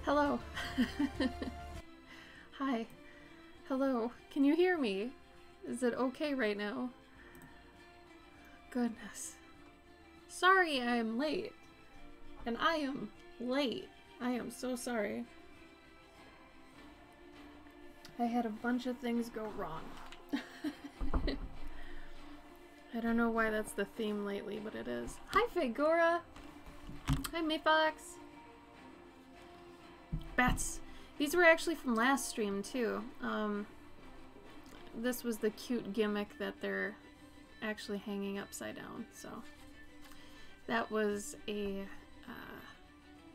Hello. Hi. Hello. Can you hear me? Is it okay right now? Goodness. Sorry I am late. And I am late. I am so sorry. I had a bunch of things go wrong. I don't know why that's the theme lately, but it is. Hi, Fagora. Hi, Mayfox. Bats. These were actually from last stream, too. This was the cute gimmick that they're actually hanging upside down, so that was a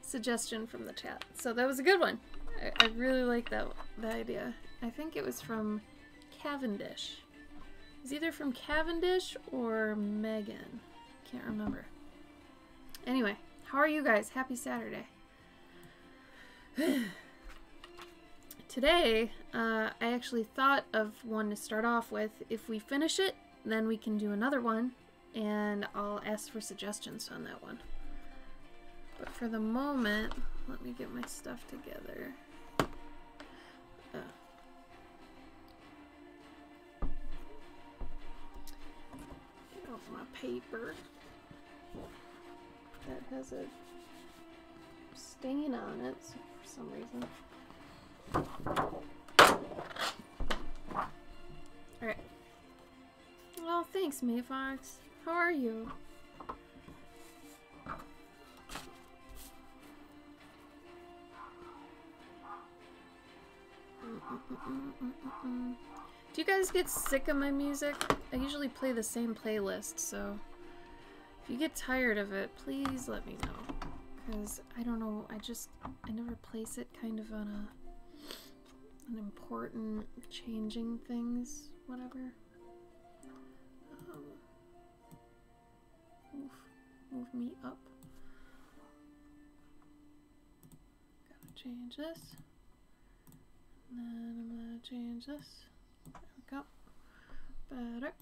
suggestion from the chat. So that was a good one. I really like that idea. I think it was from Cavendish. It was either from Cavendish or Megan. Can't remember. Anyway, how are you guys? Happy Saturday. Today, I actually thought of one to start off with. If we finish it, then we can do another one, and I'll ask for suggestions on that one. But for the moment, let me get my stuff together. Get off my paper. That has a stain on it for some reason. Alright. Well, thanks, Mayfox. How are you? Do you guys get sick of my music? I usually play the same playlist, so if you get tired of it, please let me know. Because I don't know, I never place it kind of on an important changing things, whatever. Move me up. Gotta change this. And then I'm gonna change this. There we go. Better.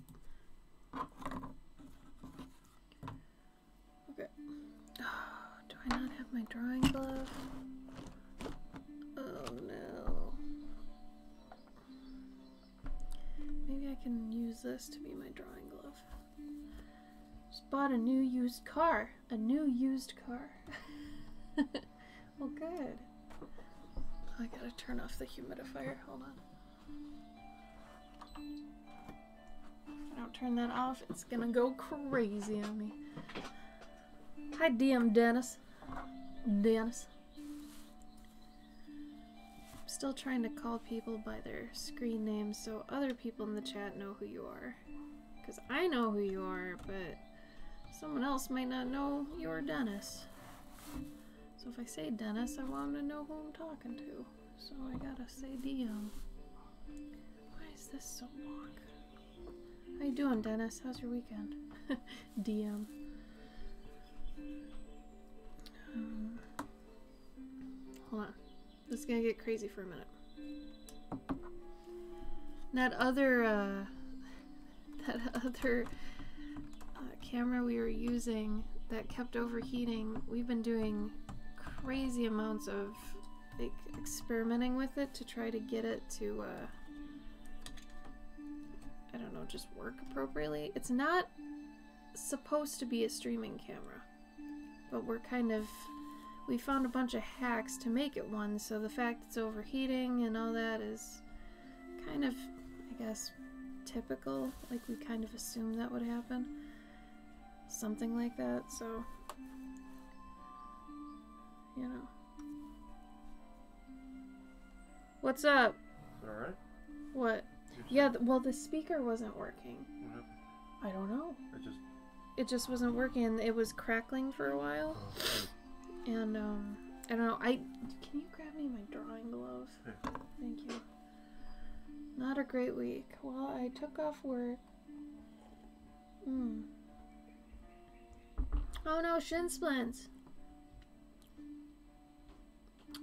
Okay. Oh, do I not have my drawing glove? Oh no. Maybe I can use this to be my drawing glove. Just bought a new used car. A new used car. Well, good. I gotta turn off the humidifier. Hold on. If I don't turn that off, it's gonna go crazy on me. Hi, DM Dennis. Dennis. I'm still trying to call people by their screen names so other people in the chat know who you are. Because I know who you are, but someone else might not know you're Dennis. So if I say Dennis, I want them to know who I'm talking to. So I gotta say DM. Why is this so long? How you doing, Dennis? How's your weekend? DM. Hold on. This is gonna get crazy for a minute. That other camera we were using that kept overheating, we've been doing crazy amounts of like experimenting with it to try to get it to I don't know, just work appropriately. It's not supposed to be a streaming camera, but we found a bunch of hacks to make it one, so the fact it's overheating and all that is kind of, I guess, typical. Like, we kind of assumed that would happen. Something like that, so, you know. What's up? Alright. What? Yeah, well, the speaker wasn't working. What happened? I don't know. It It just wasn't working. It was crackling for a while. And, I don't know. Can you grab me my drawing glove? Hey. Thank you. Not a great week. Well, I took off work. Oh no, shin splints.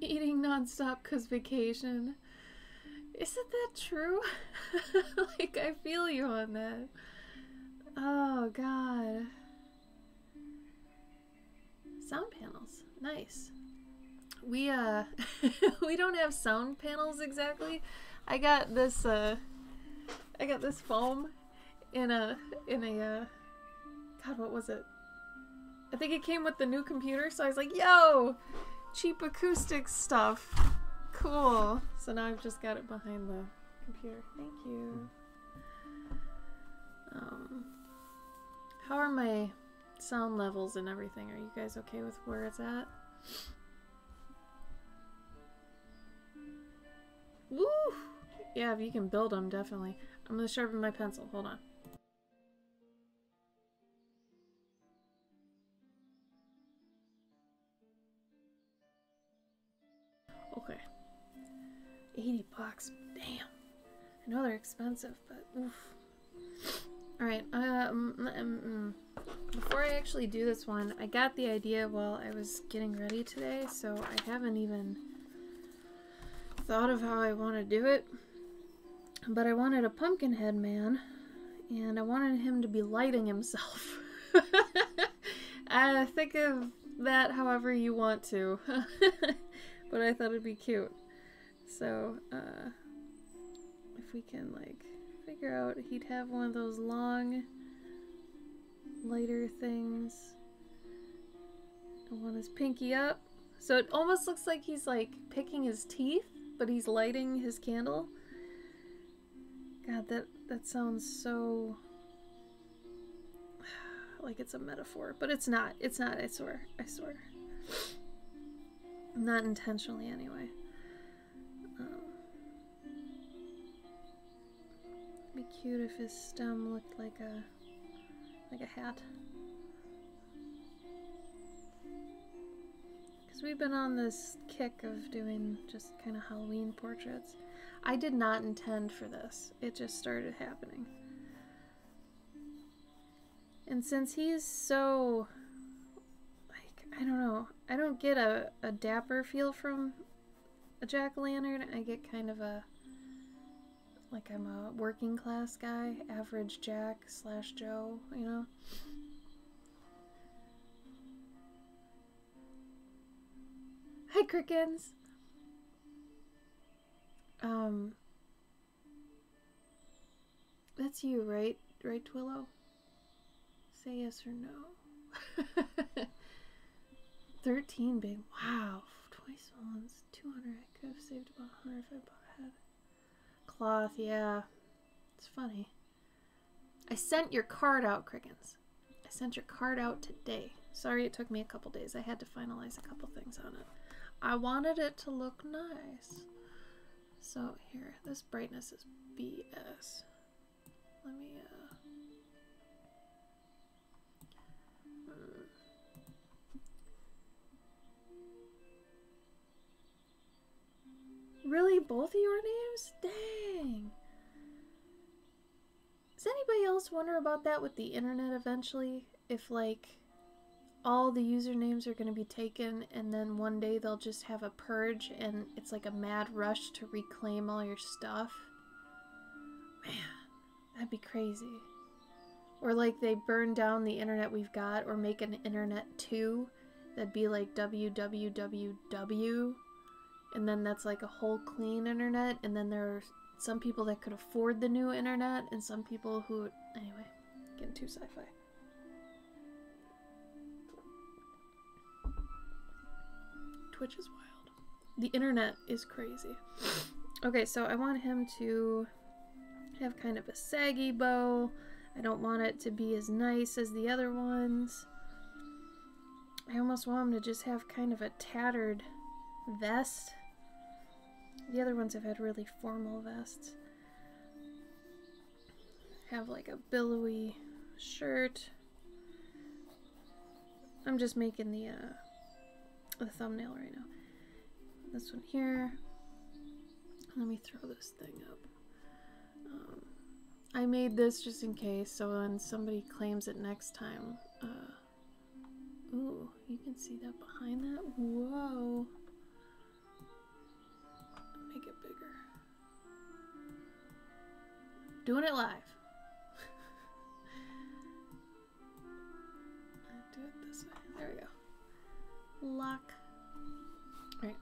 Eating non-stop 'cause vacation. Isn't that true? Like, I feel you on that. Oh, God. Sound panels. Nice. We we don't have sound panels exactly. I got this foam in a God, what was it? I think it came with the new computer, so I was like, yo, cheap acoustic stuff. Cool. So now I've just got it behind the computer. Thank you. How are my sound levels and everything? Are you guys okay with where it's at? Woo! Yeah, if you can build them, definitely. I'm gonna sharpen my pencil. Hold on. Okay. 80 bucks. Damn. I know they're expensive, but oof. Alright, before I actually do this one, I got the idea while I was getting ready today, so I haven't even thought of how I want to do it. But I wanted a Pumpkinhead man, and I wanted him to be lighting himself. Think of that however you want to. But I thought it'd be cute. So, if we can, like, figure out, he'd have one of those long lighter things. I want his pinky up. So it almost looks like he's, like, picking his teeth, but he's lighting his candle. God, that sounds so like it's a metaphor, but it's not. It's not, I swear. I swear. Not intentionally, anyway. It'd be cute if his stem looked like a hat. Because we've been on this kick of doing just kind of Halloween portraits. I did not intend for this. It just started happening. And since he's so, like, I don't know, I don't get a dapper feel from a jack-o'-lantern. I get kind of a, like, I'm a working class guy, average Jack / Joe, you know? Hi, Crickens! That's you, right? Right, Twillo? Say yes or no. 13 big. Wow. 20 swans. 200. I could have saved about 100 if I bought ahead. Cloth, yeah. It's funny. I sent your card out, Crickens. I sent your card out today. Sorry it took me a couple days. I had to finalize a couple things on it. I wanted it to look nice. So here, this brightness is BS. Let me, Really? Both of your names? Dang. Does anybody else wonder about that with the internet eventually? If, like, all the usernames are going to be taken and then one day they'll just have a purge and it's like a mad rush to reclaim all your stuff? Man, that'd be crazy. Or like they burn down the internet we've got or make an internet 2 that'd be like www, and then that's like a whole clean internet, and then there are some people that could afford the new internet and some people who, anyway, getting too sci-fi. Twitch is wild. The internet is crazy. Okay, so I want him to have kind of a saggy bow. I don't want it to be as nice as the other ones. I almost want him to just have kind of a tattered vest. The other ones have had really formal vests. Have like a billowy shirt. I'm just making the thumbnail right now. This one here. Let me throw this thing up. I made this just in case, so when somebody claims it next time, ooh, you can see that behind that? Whoa. Make it bigger. Doing it live. Do it this way. There we go. Lock. Alright.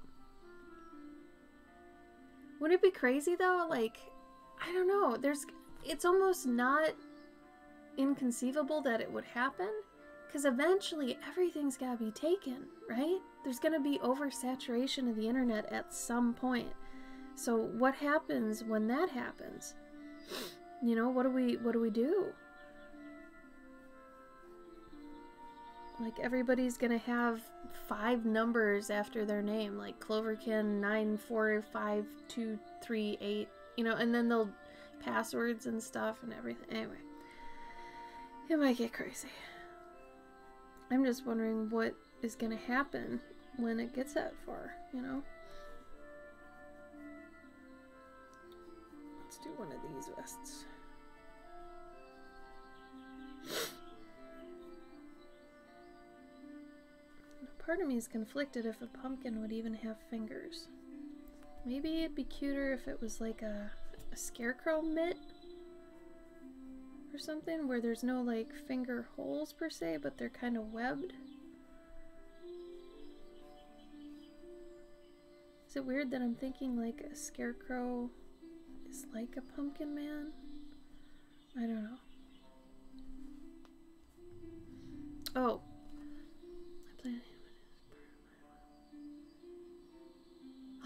it be crazy though? Like, I don't know. It's almost not inconceivable that it would happen, because eventually everything's gotta be taken, right? There's gonna be oversaturation of the internet at some point. So what happens when that happens? You know, what do we do? Like, everybody's gonna have 5 numbers after their name, like Cloverkin 9452338, you know, and then they'll passwords and stuff and everything. Anyway, it might get crazy. I'm just wondering what is gonna happen when it gets that far, you know? Let's do one of these vests. Part of me is conflicted if a pumpkin would even have fingers. Maybe it'd be cuter if it was like a scarecrow mitt or something, where there's no like finger holes per se, but they're kind of webbed. Is it weird that I'm thinking like a scarecrow is like a pumpkin man? I don't know. Oh.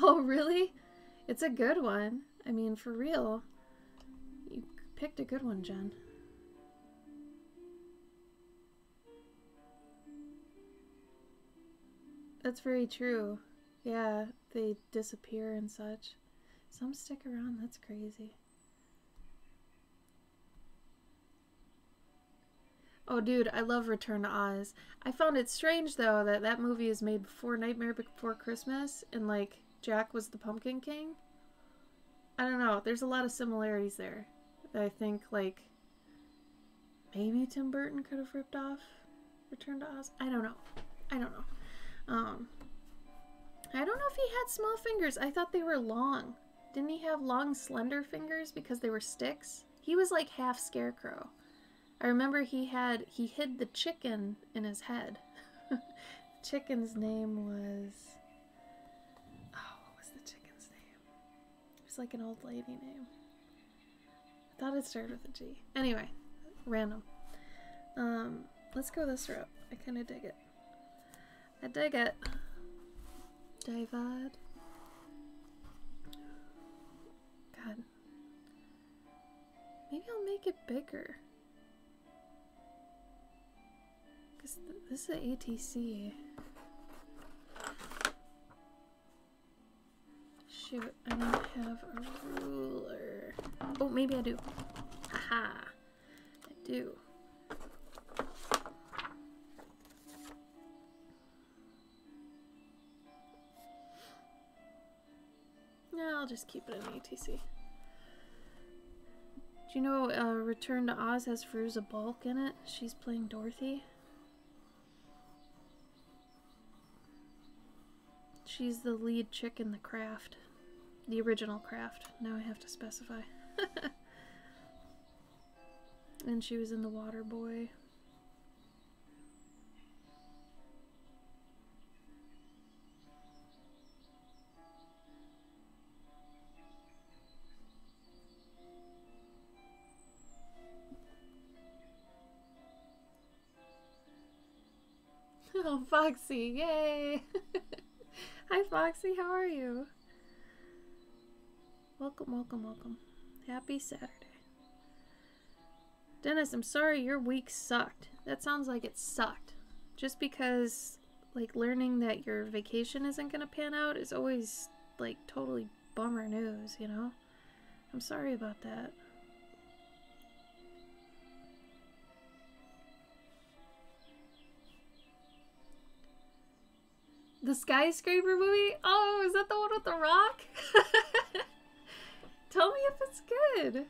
Oh, really? It's a good one. I mean, for real. You picked a good one, Jen. That's very true. Yeah, they disappear and such. Some stick around. That's crazy. Oh, dude, I love Return to Oz. I found it strange, though, that that movie is made before Nightmare Before Christmas, and, like, Jack was the Pumpkin King. I don't know. There's a lot of similarities there. I think, like, maybe Tim Burton could have ripped off Return to Oz. I don't know. I don't know. I don't know if he had small fingers. I thought they were long. Didn't he have long, slender fingers because they were sticks? He was like half scarecrow. I remember he hid the chicken in his head. The chicken's name was... Oh, what was the chicken's name? It was like an old lady name. I thought it started with a G. Anyway, random. Let's go this route. I kind of dig it. I dig it. Divide. God. Maybe I'll make it bigger. Because this is an ATC. Shoot, I don't have a ruler. Oh, maybe I do. Aha! I do. No, I'll just keep it in ATC. Do you know Return to Oz has Fairuza Balk in it? She's playing Dorothy. She's the lead chick in The Craft. The original Craft. Now I have to specify. And she was in The Water Boy. Oh, Foxy, yay! Hi, Foxy, how are you? Welcome, welcome, welcome. Happy Saturday. Dennis, I'm sorry your week sucked. That sounds like it sucked. Just because, like, learning that your vacation isn't gonna pan out is always, like, totally bummer news, you know? I'm sorry about that. The Skyscraper movie? Oh, is that the one with The Rock? Tell me if it's good.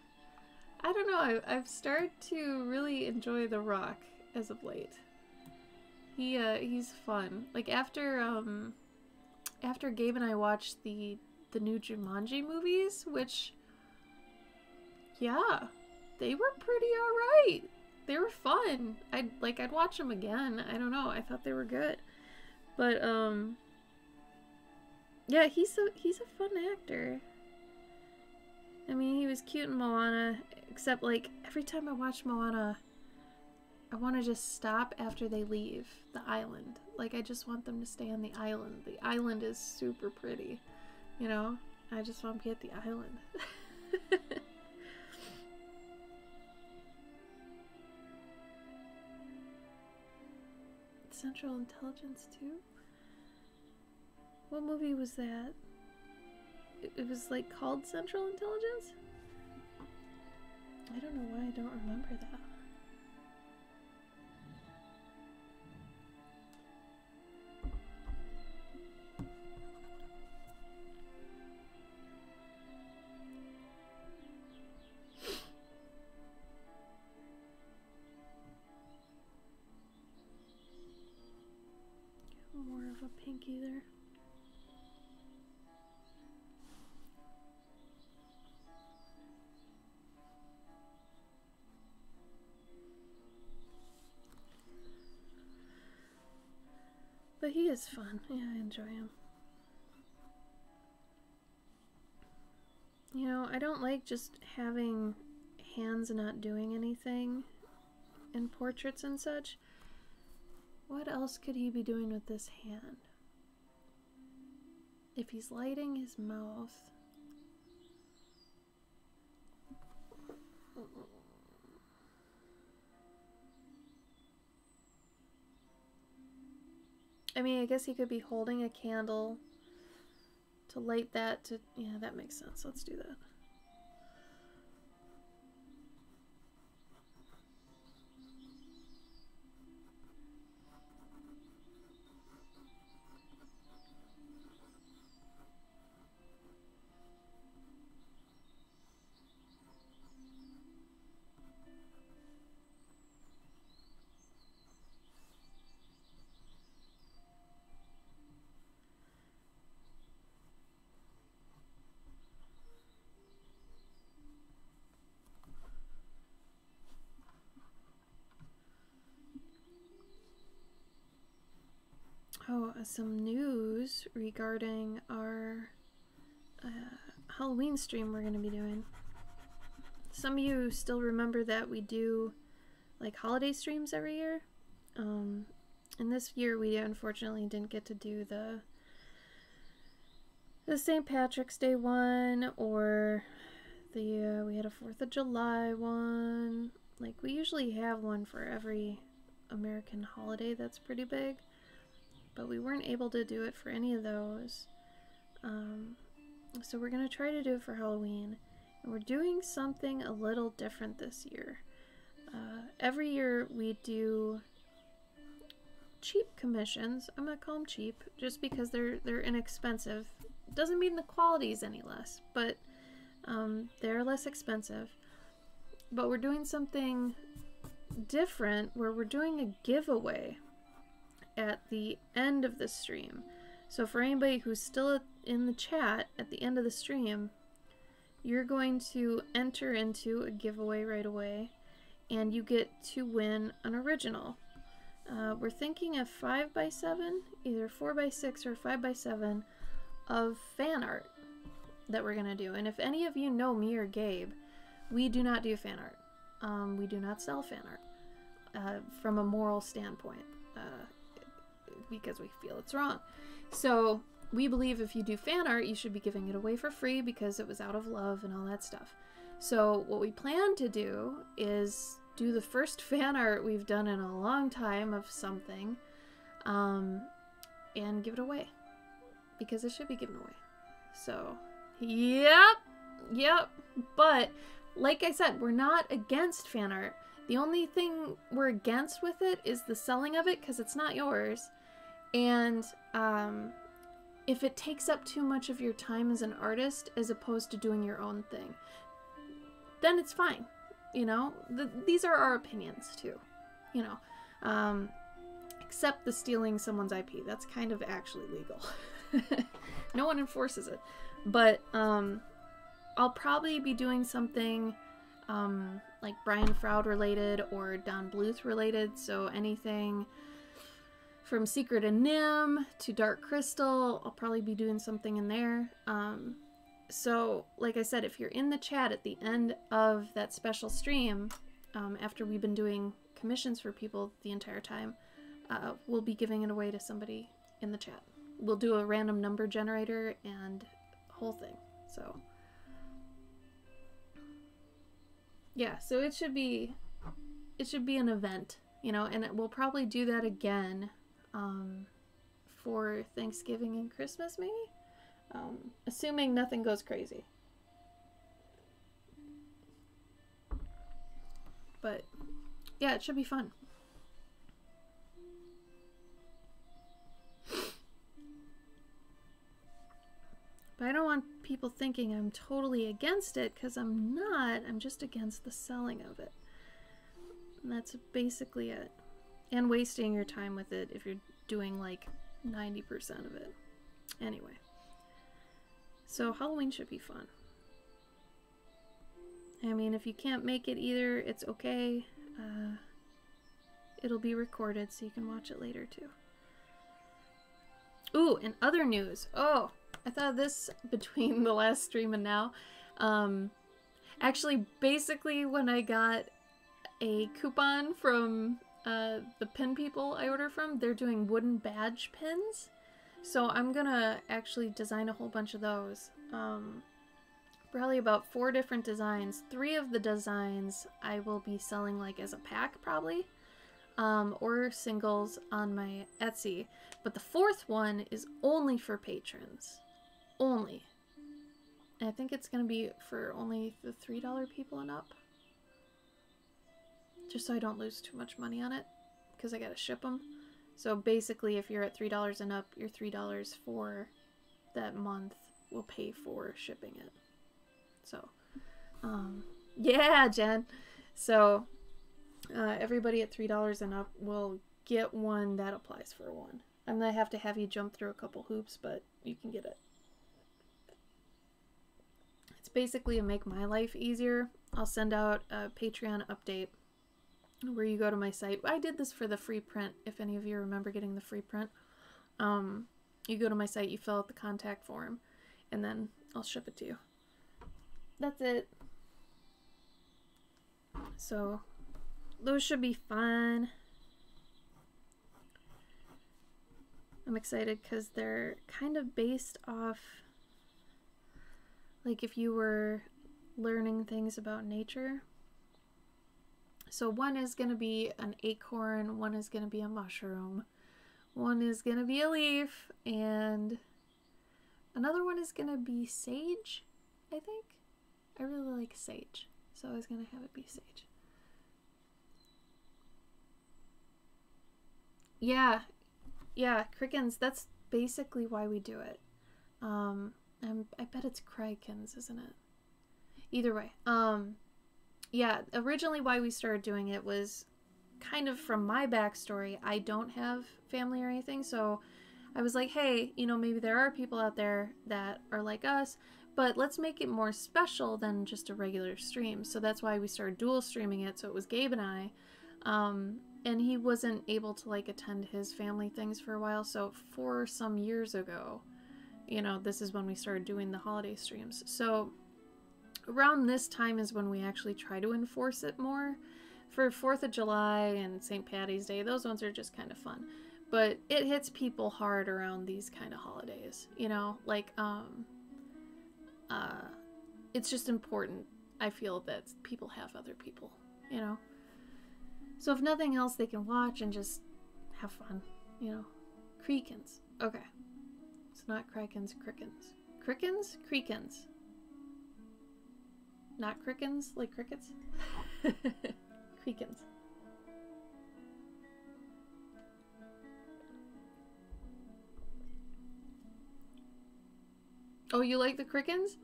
I don't know. I've started to really enjoy The Rock as of late. He's fun. Like after Gabe and I watched the new Jumanji movies, which yeah, they were pretty alright. They were fun. I'd watch them again. I don't know. I thought they were good. But yeah, he's a fun actor. I mean, he was cute in Moana, except, like, every time I watch Moana, I want to just stop after they leave the island. Like, I just want them to stay on the island. The island is super pretty, you know? I just want to be at the island. Central Intelligence 2? What movie was that? It was like called Central Intelligence? I don't know why I don't remember that. More of a pinky there. But he is fun. Yeah, I enjoy him. You know, I don't like just having hands not doing anything in portraits and such. What else could he be doing with this hand? If he's lighting his mouth. I mean, I guess he could be holding a candle to light that to... Yeah, that makes sense. Let's do that. Oh, some news regarding our Halloween stream we're going to be doing. Some of you still remember that we do like holiday streams every year. And this year we unfortunately didn't get to do the St. Patrick's Day one, or the we had a 4th of July one. Like, we usually have one for every American holiday that's pretty big. But we weren't able to do it for any of those. So we're going to try to do it for Halloween. And we're doing something a little different this year. Every year we do cheap commissions. I'm going to call them cheap just because they're inexpensive. Doesn't mean the quality is any less, but they're less expensive. But we're doing something different where we're doing a giveaway at the end of the stream. So for anybody who's still in the chat at the end of the stream, you're going to enter into a giveaway right away, and you get to win an original. We're thinking of 5x7, either 4x6 or 5x7 of fan art that we're gonna do. And if any of you know me or Gabe, we do not do fan art. We do not sell fan art from a moral standpoint. Because we feel it's wrong. So we believe if you do fan art, you should be giving it away for free because it was out of love and all that stuff. So what we plan to do is do the first fan art we've done in a long time of something, and give it away because it should be given away. So yep. But like I said, we're not against fan art. The only thing we're against with it is the selling of it because it's not yours. And if it takes up too much of your time as an artist as opposed to doing your own thing, then it's fine. You know, these are our opinions too, you know, except the stealing someone's IP. That's kind of actually legal. No one enforces it. But I'll probably be doing something like Brian Froud related or Don Bluth related. So anything from Secret of NIMH to Dark Crystal, I'll probably be doing something in there. So, like I said, if you're in the chat at the end of that special stream, after we've been doing commissions for people the entire time, we'll be giving it away to somebody in the chat. We'll do a random number generator and whole thing. So, yeah, so it should be an event, you know, and we'll probably do that again for Thanksgiving and Christmas, maybe? Assuming nothing goes crazy. But yeah, it should be fun. But I don't want people thinking I'm totally against it, because I'm not. I'm just against the selling of it. And that's basically it. And wasting your time with it if you're doing like 90% of it. Anyway. So Halloween should be fun. I mean, if you can't make it either, it's okay. It'll be recorded so you can watch it later too. Ooh, and other news. Oh, I thought of this between the last stream and now. Actually, basically when I got a coupon from the pin people I order from, they're doing wooden badge pins. So I'm gonna actually design a whole bunch of those. Probably about 4 different designs. 3 of the designs I will be selling like as a pack probably, or singles on my Etsy. But the 4th one is only for patrons. Only. And I think it's gonna be for only the $3 people and up. Just so I don't lose too much money on it, because I gotta ship them. So basically, if you're at $3 and up, your $3 for that month will pay for shipping it. So, yeah, Jen. So, everybody at $3 and up will get one that applies for one. I'm gonna have to have you jump through a couple hoops, but you can get it. It's basically to make my life easier. I'll send out a Patreon update where you go to my site. I did this for the free print, if any of you remember getting the free print. You go to my site, you fill out the contact form, and then I'll ship it to you. That's it. So, those should be fun. I'm excited because they're kind of based off, like if you were learning things about nature. So one is going to be an acorn, one is going to be a mushroom, one is going to be a leaf, and another one is going to be sage, I think. I really like sage, so I was going to have it be sage. Yeah, crickens, that's basically why we do it. I bet it's crikens, isn't it? Either way, yeah, originally why we started doing it was kind of from my backstory. I don't have family or anything, so I was like, hey, you know, maybe there are people out there that are like us, but let's make it more special than just a regular stream. So that's why we started dual streaming it, so it was Gabe and I, and he wasn't able to like attend his family things for a while, so 4 some years ago, you know, this is when we started doing the holiday streams. So around this time is when we actually try to enforce it more. For 4th of July and St. Patty's Day, those ones are just kind of fun. But it hits people hard around these kind of holidays, you know? Like, it's just important, I feel, that people have other people, you know? So if nothing else, they can watch and just have fun, you know? Creekins. Okay. It's not crikens, crickens. Crickens? Creekins. Not crickens, like crickets? Creekins. Oh, you like the crickens?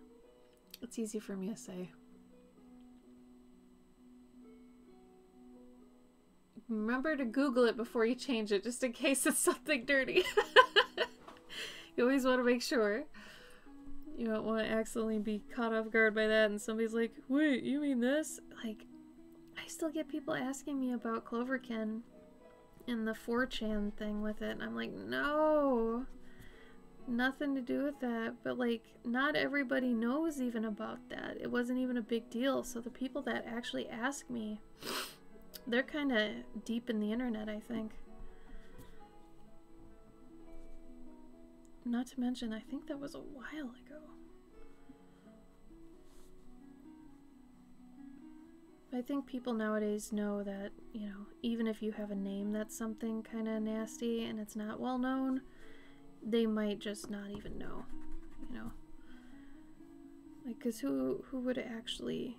It's easy for me to say. Remember to Google it before you change it, just in case it's something dirty. You always want to make sure. You don't want to accidentally be caught off guard by that and somebody's like, wait, you mean this? Like, I still get people asking me about Cloverkin and the 4chan thing with it, and I'm like, no. nothing to do with that, but like not everybody knows even about that. It wasn't even a big deal. So the people that actually ask me, they're kind of deep in the internet, I think. Not to mention, I think that was a while ago. I think people nowadays know that, you know, even if you have a name that's something kind of nasty and it's not well known, they might just not even know, you know? Like, because who would actually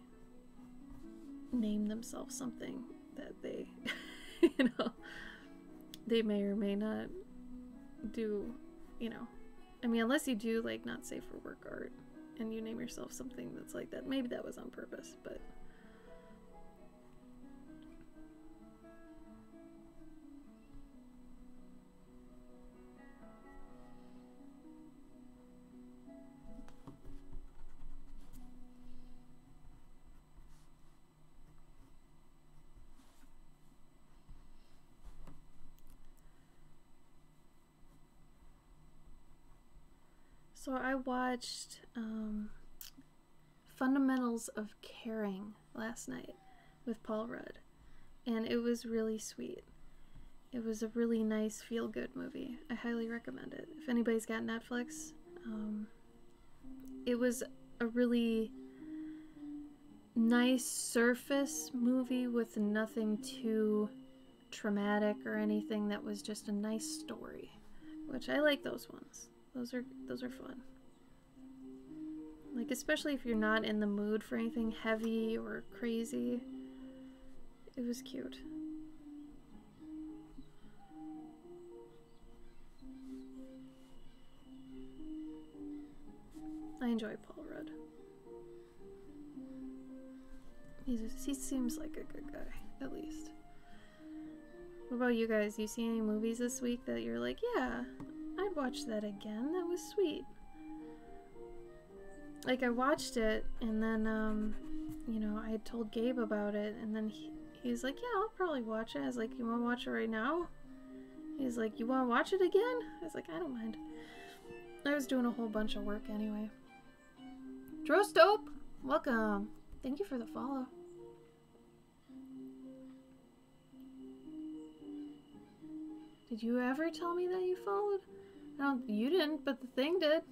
name themselves something that they, you know, they may or may not do, you know? I mean, unless you do, like, not safe for work art and you name yourself something that's like that. Maybe that was on purpose, but... So I watched Fundamentals of Caring last night with Paul Rudd, and it was really sweet. It was a really nice feel-good movie. I highly recommend it. If anybody's got Netflix, it was a really nice surface movie with nothing too traumatic or anything. That was just a nice story, which I like those ones. Those are fun. Like, especially if you're not in the mood for anything heavy or crazy. It was cute. I enjoy Paul Rudd. He seems like a good guy, at least. What about you guys? You see any movies this week that you're like, yeah, I'd watch that again. That was sweet. Like, I watched it, and then, you know, I had told Gabe about it, and then he's like, yeah, I'll probably watch it. I was like, you want to watch it right now? He's like, you want to watch it again? I was like, I don't mind. I was doing a whole bunch of work anyway. Drostope, welcome. Thank you for the follow. Did you ever tell me that you followed? No, you didn't, but the thing did.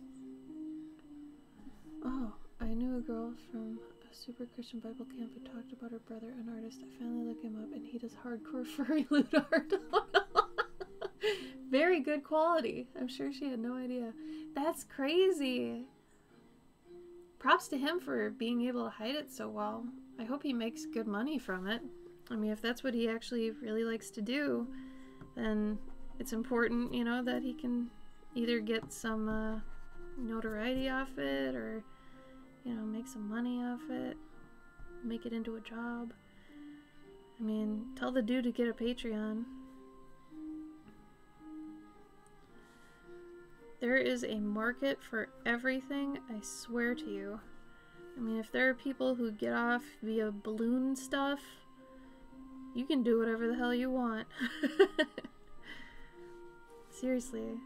Oh, I knew a girl from a super Christian Bible camp who talked about her brother, an artist. I finally looked him up, and he does hardcore furry loot art. Very good quality. I'm sure she had no idea. That's crazy. Props to him for being able to hide it so well. I hope he makes good money from it. I mean, if that's what he actually really likes to do, then it's important, you know, that he can either get some notoriety off it or, you know, make some money off it, make it into a job. I mean, tell the dude to get a Patreon. There is a market for everything, I swear to you. I mean, if there are people who get off via balloon stuff, you can do whatever the hell you want. Seriously.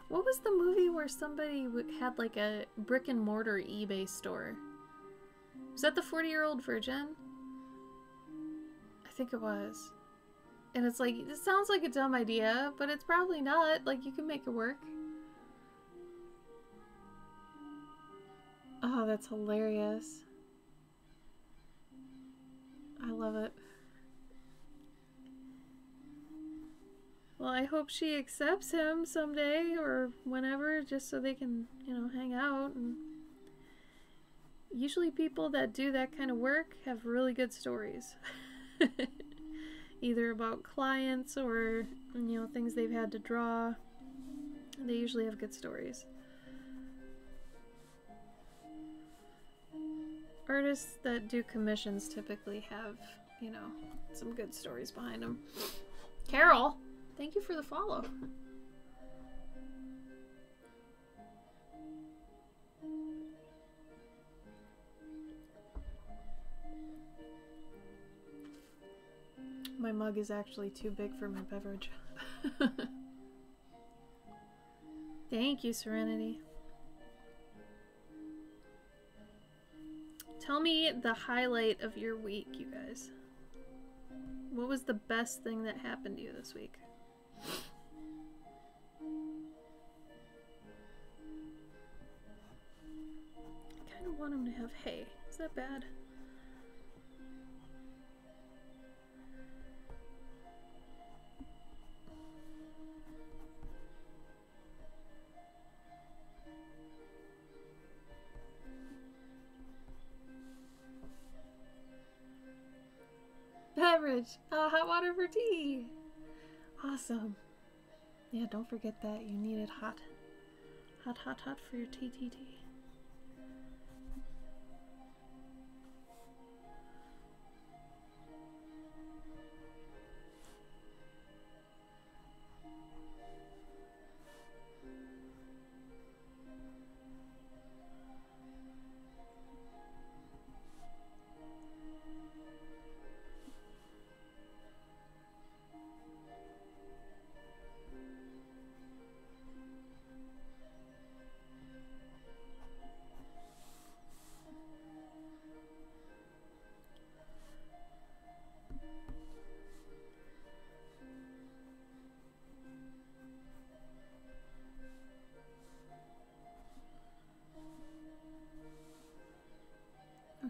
What was the movie where somebody had like a brick and mortar eBay store? Was that The 40-Year-Old Virgin? I think it was. And it's like, it sounds like a dumb idea, but it's probably not. Like, you can make it work. Oh, that's hilarious. I love it. Well, I hope she accepts him someday or whenever, just so they can, you know, hang out. And usually people that do that kind of work have really good stories. Either about clients or, you know, things they've had to draw. They usually have good stories. Artists that do commissions typically have, you know, some good stories behind them. Carol, thank you for the follow. My mug is actually too big for my beverage. Thank you, Serenity. Tell me the highlight of your week, you guys. What was the best thing that happened to you this week? I kind of want him to have hay. Is that bad? Beverage! Hot water for tea! Awesome. Yeah, don't forget that. You need it hot. Hot, hot, hot for your tea, tea, tea.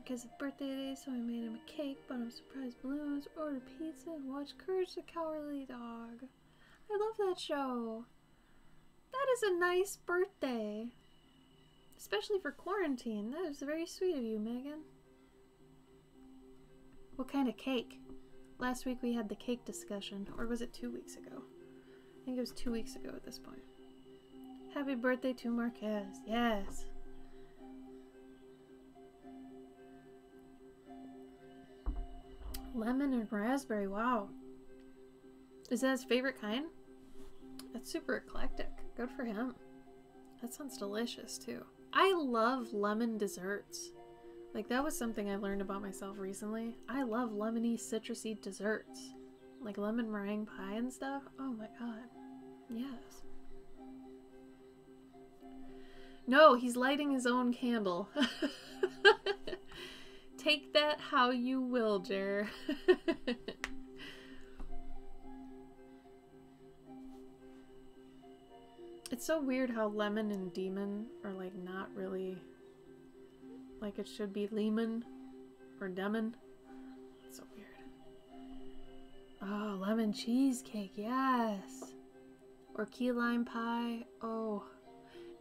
His birthday today, so I made him a cake, bought him surprise balloons, ordered pizza, and watched Courage the Cowardly Dog. I love that show. That is a nice birthday. Especially for quarantine. That is very sweet of you, Megan. What kind of cake? Last week we had the cake discussion. Or was it 2 weeks ago? I think it was 2 weeks ago at this point. Happy birthday to Marquez. Yes. Lemon and raspberry, wow. Is that his favorite kind? That's super eclectic. Good for him. That sounds delicious too. I love lemon desserts. Like, that was something I learned about myself recently. I love lemony, citrusy desserts. Like lemon meringue pie and stuff. Oh my god. Yes. No, he's lighting his own candle. Take that how you will, Jer. It's so weird how lemon and demon are like not really like it should be lemon or demon. It's so weird. Oh, lemon cheesecake, yes. Or key lime pie. Oh,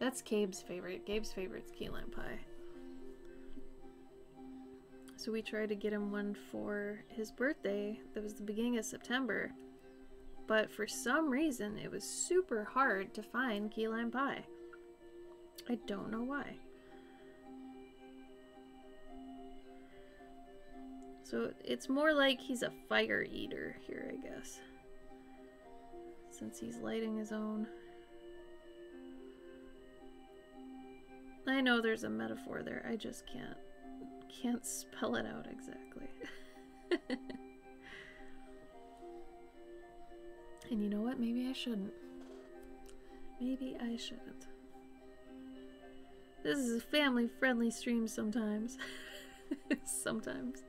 that's Gabe's favorite. Gabe's favorite's key lime pie. So we tried to get him one for his birthday. That was the beginning of September. But for some reason, it was super hard to find key lime pie. I don't know why. So it's more like he's a fire eater here, I guess. Since he's lighting his own. I know there's a metaphor there. I just can't spell it out exactly. And you know what? Maybe I shouldn't. Maybe I shouldn't. This is a family-friendly stream sometimes. Sometimes.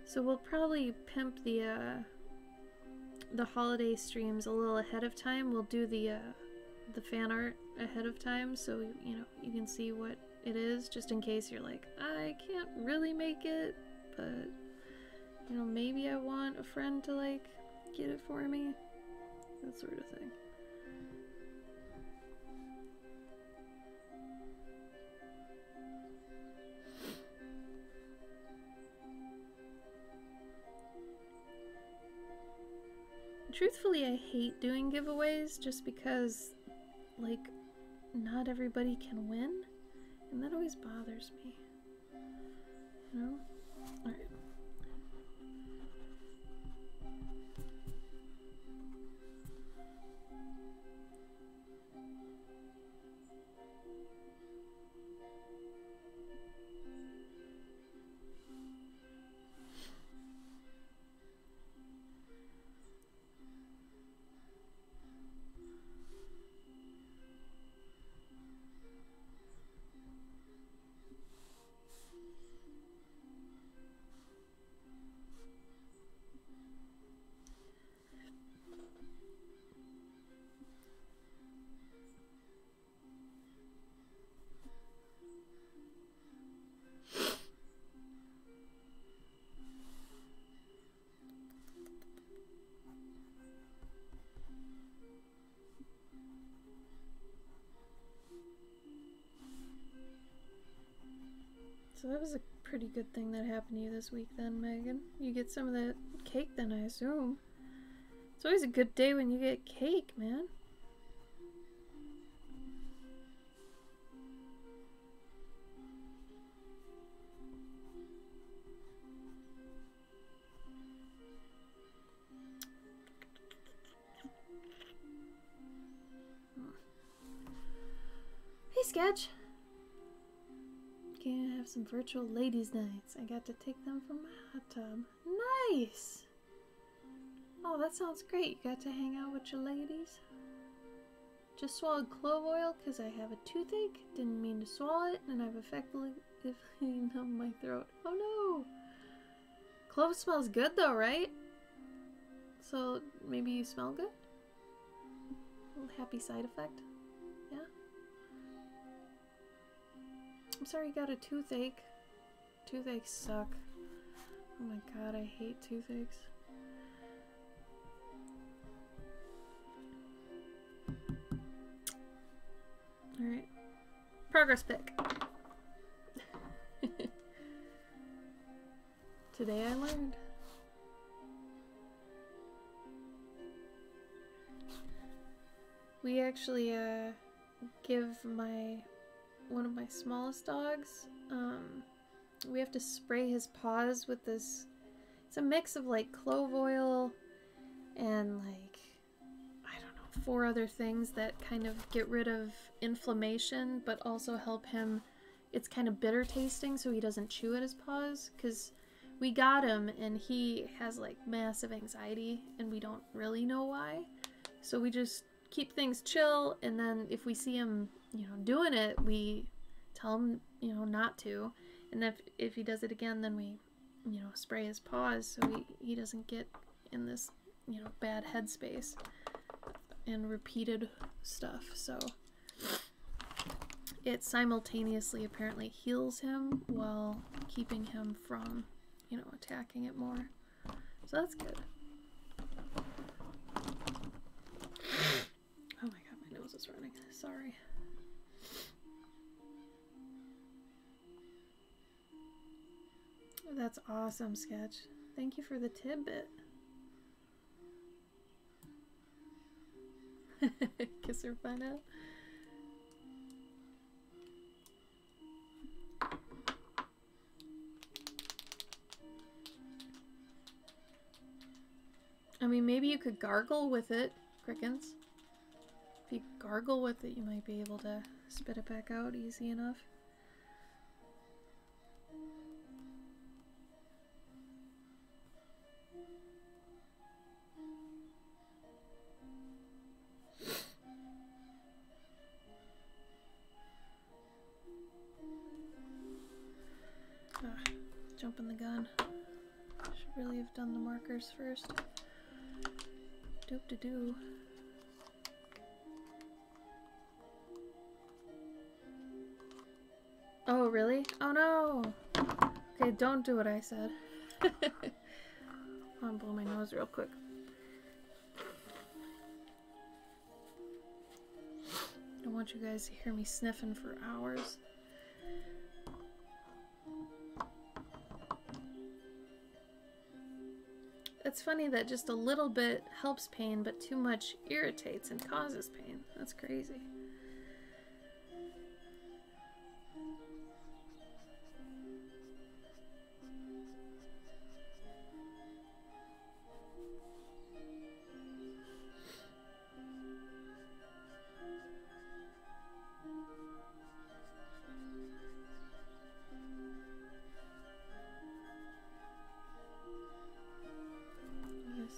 So we'll probably pimp the holiday streams a little ahead of time. We'll do the fan art ahead of time, so you know you can see what it is, just in case you're like, I can't really make it, but you know, maybe I want a friend to like get it for me, that sort of thing. Truthfully, I hate doing giveaways just because, like, not everybody can win, and that always bothers me. You know? Alright. So that was a pretty good thing that happened to you this week then, Megan. You get some of that cake then, I assume. It's always a good day when you get cake, man. Hey, Sketch. Can I have some virtual ladies' nights? I got to take them from my hot tub. Nice! Oh, that sounds great. You got to hang out with your ladies. Just swallowed clove oil because I have a toothache. Didn't mean to swallow it, and I've effectively numbed my throat. Oh no! Clove smells good though, right? So maybe you smell good? A little happy side effect. Yeah? I'm sorry you got a toothache. Toothaches suck. Oh my god, I hate toothaches. Alright. Progress pick. Today I learned. We actually give one of my smallest dogs, we have to spray his paws with this, it's a mix of like clove oil and like, I don't know, 4 other things that kind of get rid of inflammation but also help him. It's kind of bitter tasting so he doesn't chew at his paws, because we got him and he has like massive anxiety and we don't really know why, so we just keep things chill, and then if we see him, you know, doing it, we tell him, you know, not to, and if he does it again, then we, you know, spray his paws so he doesn't get in this, you know, bad headspace and repeated stuff. So it simultaneously apparently heals him while keeping him from, you know, attacking it more. So that's good. Oh my god, my nose is running. Sorry. That's awesome, Sketch. Thank you for the tidbit. Kiss her, find out. I mean, maybe you could gargle with it, Crickens. If you gargle with it, you might be able to spit it back out easy enough. Jumping the gun. Should really have done the markers first. Doop-de-doo. Oh, really? Oh no! Okay, don't do what I said. I'll blow my nose real quick. I don't want you guys to hear me sniffing for hours. It's funny that just a little bit helps pain, but too much irritates and causes pain. That's crazy.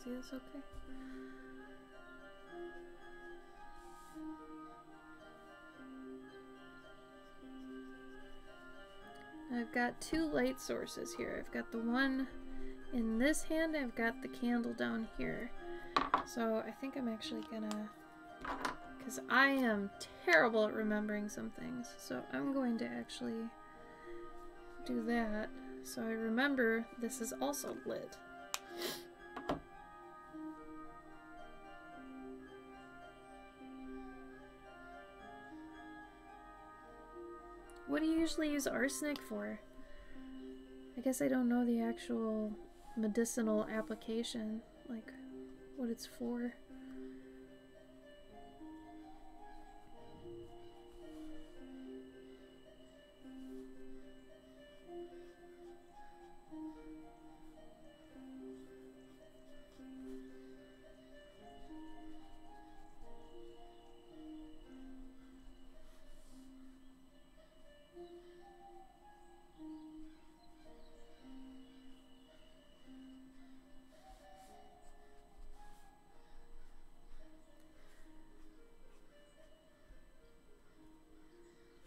See this okay? I've got 2 light sources here. I've got the one in this hand, I've got the candle down here. So I think I'm actually gonna, because I am terrible at remembering some things, so I'm going to actually do that so I remember this is also lit. What do you usually use arsenic for? I guess I don't know the actual medicinal application, like what it's for.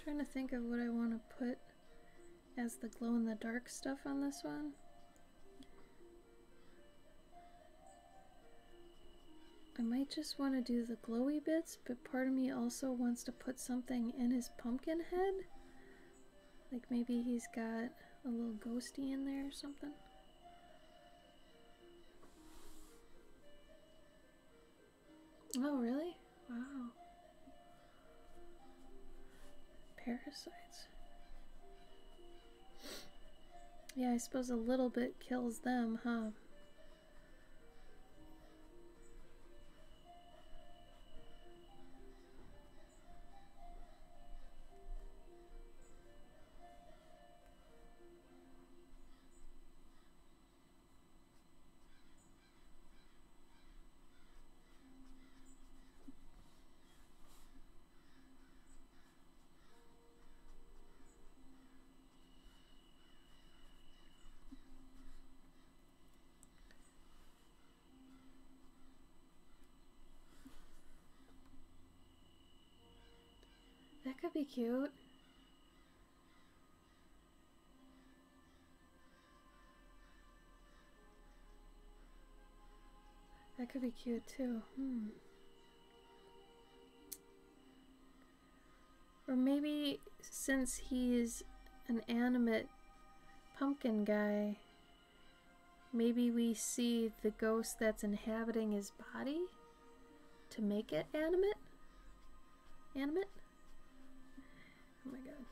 Trying to think of what I want to put as the glow-in-the-dark stuff on this one. I might just want to do the glowy bits, but part of me also wants to put something in his pumpkin head. Like maybe he's got a little ghosty in there or something. Oh, really? Wow. Parasites. Yeah, I suppose a little bit kills them, huh? That could be cute. That could be cute too. Or maybe since he's an animate pumpkin guy, maybe we see the ghost that's inhabiting his body to make it animate? Animate? Oh my god.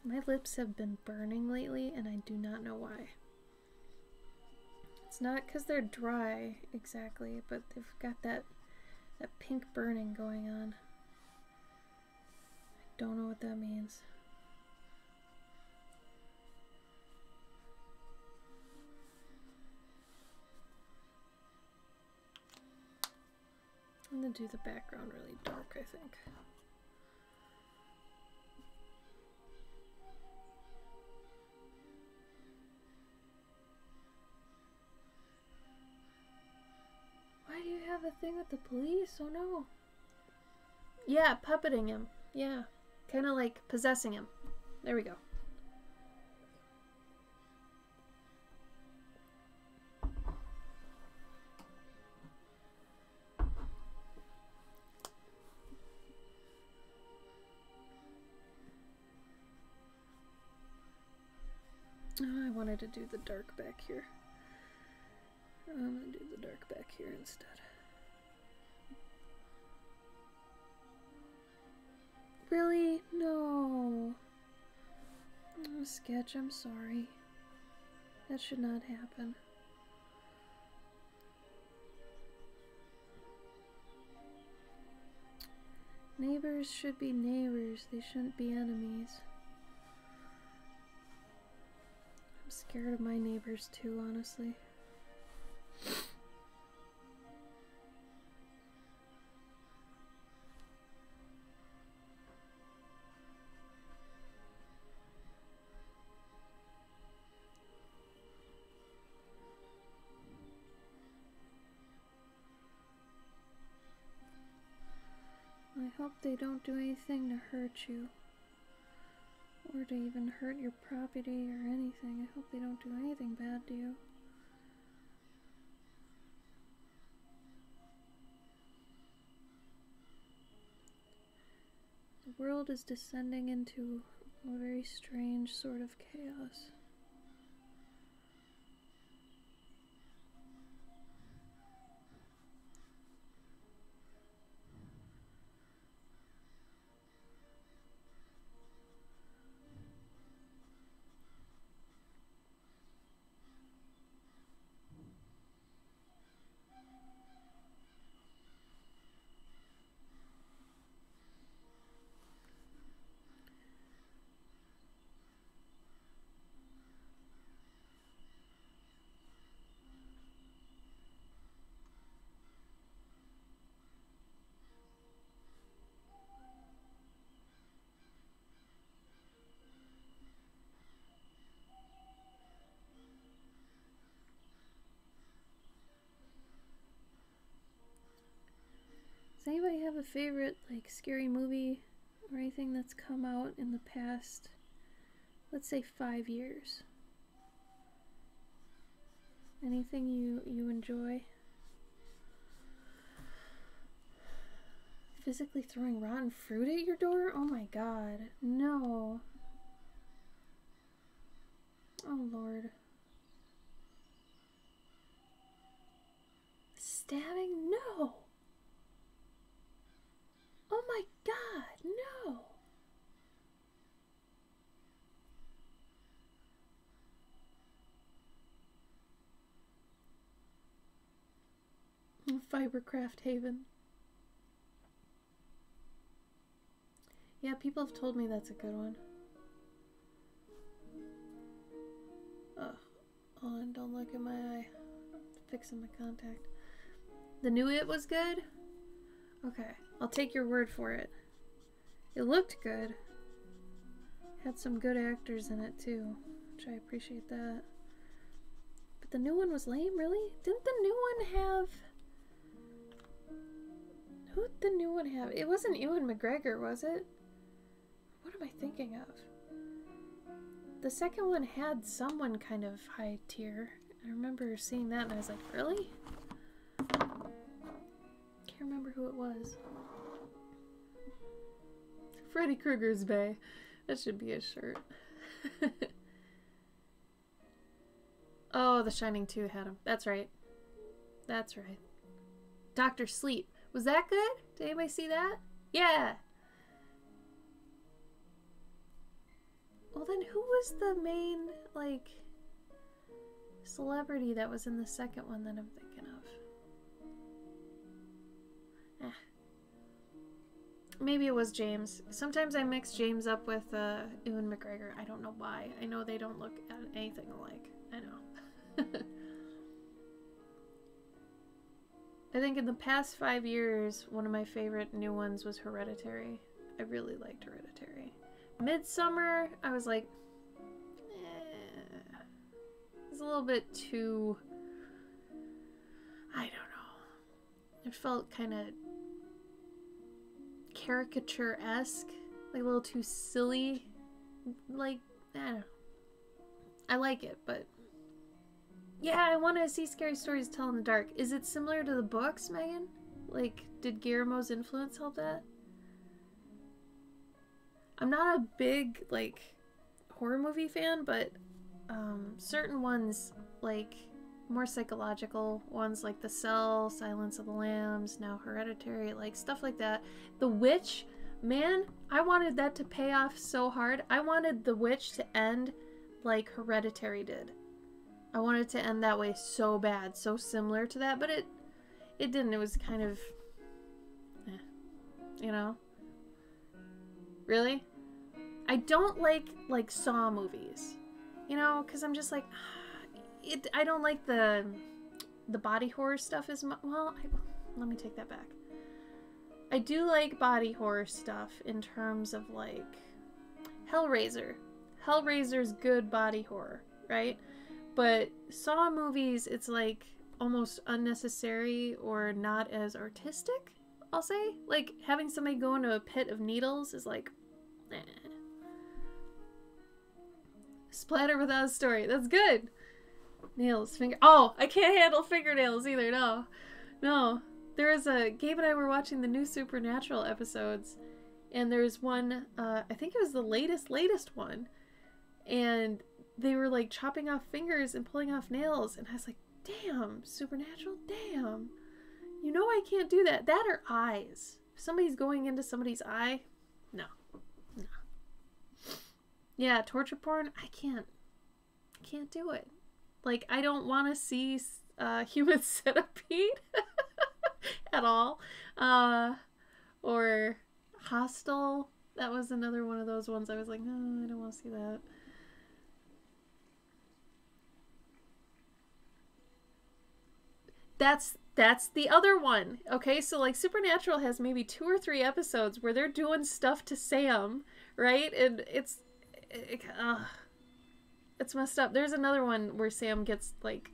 My lips have been burning lately and I do not know why. It's not because they're dry exactly, but they've got that pink burning going on. I don't know what that means. I'm gonna do the background really dark, I think. Why do you have a thing with the police? Oh no. Yeah, puppeting him. Yeah. Kind of like possessing him. There we go. Oh, I wanted to do the dark back here. I'm gonna do the dark back here instead. Really? No. Oh, Sketch, I'm sorry. That should not happen. Neighbors should be neighbors. They shouldn't be enemies. I'm scared of my neighbors too, honestly. I hope they don't do anything to hurt you. Or to even hurt your property or anything. I hope they don't do anything bad to you. The world is descending into a very strange sort of chaos. a favorite, like, scary movie or anything that's come out in the past, let's say 5 years? Anything you enjoy? Physically throwing rotten fruit at your door? Oh my god. No. Oh lord. Stabbing? No. Oh my god, no. Fibercraft Haven. Yeah, people have told me that's a good one. Ugh. Hold on, don't look at my eye. I'm fixing my contact. The new It was good? Okay, I'll take your word for it. It looked good. Had some good actors in it too, which I appreciate that. But the new one was lame, really? Didn't the new one have... Who did the new one have? It wasn't Ewan McGregor, was it? What am I thinking of? The second one had someone kind of high tier. I remember seeing that and I was like, really? Can't remember who it was. Freddy Krueger's Bay. That should be a shirt. Oh, The Shining 2 had him. That's right. That's right. Dr. Sleep. Was that good? Did anybody see that? Yeah! Well then, who was the main, like, celebrity that was in the second one that I'm thinking of? Maybe it was James. Sometimes I mix James up with Ewan McGregor. I don't know why. I know they don't look at anything alike. I know. I think in the past 5 years, one of my favorite new ones was Hereditary. I really liked Hereditary. Midsummer, I was like, it's a little bit too, I don't know. It felt kind of caricature-esque, like a little too silly. Like, I don't know. I like it, but yeah, I want to see Scary Stories to Tell in the Dark. Is it similar to the books, Megan? Like, did Guillermo's influence help that? I'm not a big, like, horror movie fan, but certain ones, like, more psychological ones, like The Cell, Silence of the Lambs, now Hereditary, like, stuff like that. The Witch, man, I wanted that to pay off so hard. I wanted The Witch to end like Hereditary did. I wanted it to end that way so bad, so similar to that, but it didn't. It was kind of, you know? Really? I don't like Saw movies, you know, because I'm just like, I don't like the body horror stuff as much. Well, let me take that back. I do like body horror stuff in terms of like Hellraiser. Hellraiser's good body horror, right? But Saw movies, it's like almost unnecessary or not as artistic, I'll say. Like having somebody go into a pit of needles is like, eh. Splatter without a story. That's good. Nails, finger. Oh, I can't handle fingernails either. No, no. There was Gabe and I were watching the new Supernatural episodes, and there's one. I think it was the latest one, and they were like chopping off fingers and pulling off nails, and I was like, "Damn, Supernatural, damn." You know I can't do that. That or eyes. If somebody's going into somebody's eye, no. Yeah, torture porn, I can't do it. Like, I don't want to see Human Centipede at all. Or Hostel. That was another one of those ones I was like, no, I don't want to see that. That's the other one. Okay, so like Supernatural has maybe 2 or 3 episodes where they're doing stuff to Sam, right? And it's messed up. There's another one where Sam gets like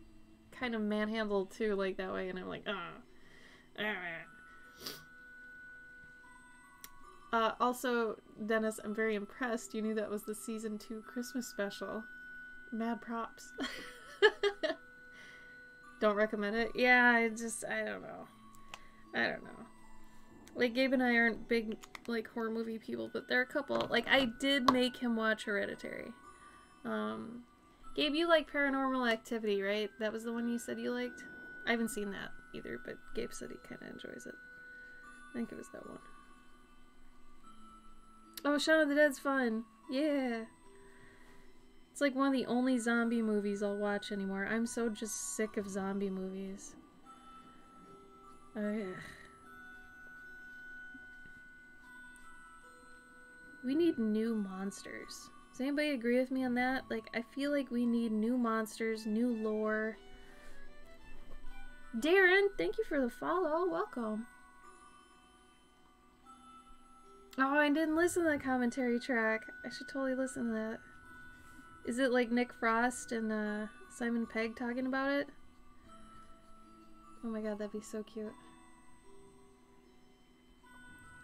kind of manhandled too, like that way, and I'm like, Also, Dennis, I'm very impressed. You knew that was the season 2 Christmas special. Mad props. Don't recommend it? Yeah, I don't know. I don't know. Like, Gabe and I aren't big, like, horror movie people, but there are a couple. Like, I did make him watch Hereditary. Gabe, you like Paranormal Activity, right? That was the one you said you liked? I haven't seen that either, but Gabe said he kind of enjoys it. I think it was that one. Oh, Shaun of the Dead's fun. Yeah. It's like one of the only zombie movies I'll watch anymore. I'm so just sick of zombie movies. Oh, yeah. We need new monsters. Does anybody agree with me on that? Like, I feel like we need new monsters, new lore. Darren, thank you for the follow. Welcome. Oh, I didn't listen to the commentary track. I should totally listen to that. Is it like Nick Frost and Simon Pegg talking about it? Oh my god, that'd be so cute.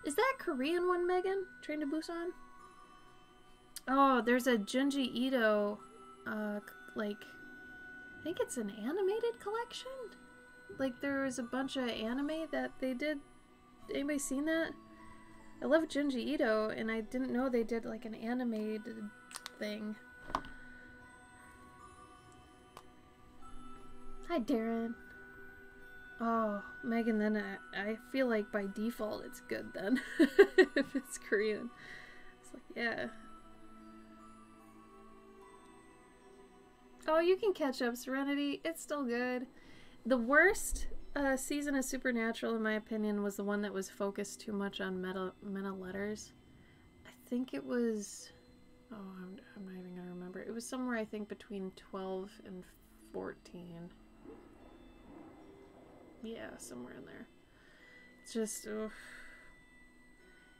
Is that a Korean one, Megan? Train to Busan? Oh, there's a Junji Ito, like, I think it's an animated collection? Like, there was a bunch of anime that they did. Anybody seen that? I love Junji Ito, and I didn't know they did, like, an animated thing. Hi, Darren. Oh, Megan, then I feel like by default it's good then. If it's Korean. It's like, yeah. Oh, you can catch up, Serenity. It's still good. The worst season of Supernatural, in my opinion, was the one that was focused too much on meta letters. I think it was... Oh, I'm not even going to remember. It was somewhere, I think, between 12 and 14. Yeah, somewhere in there. It's just... Ugh.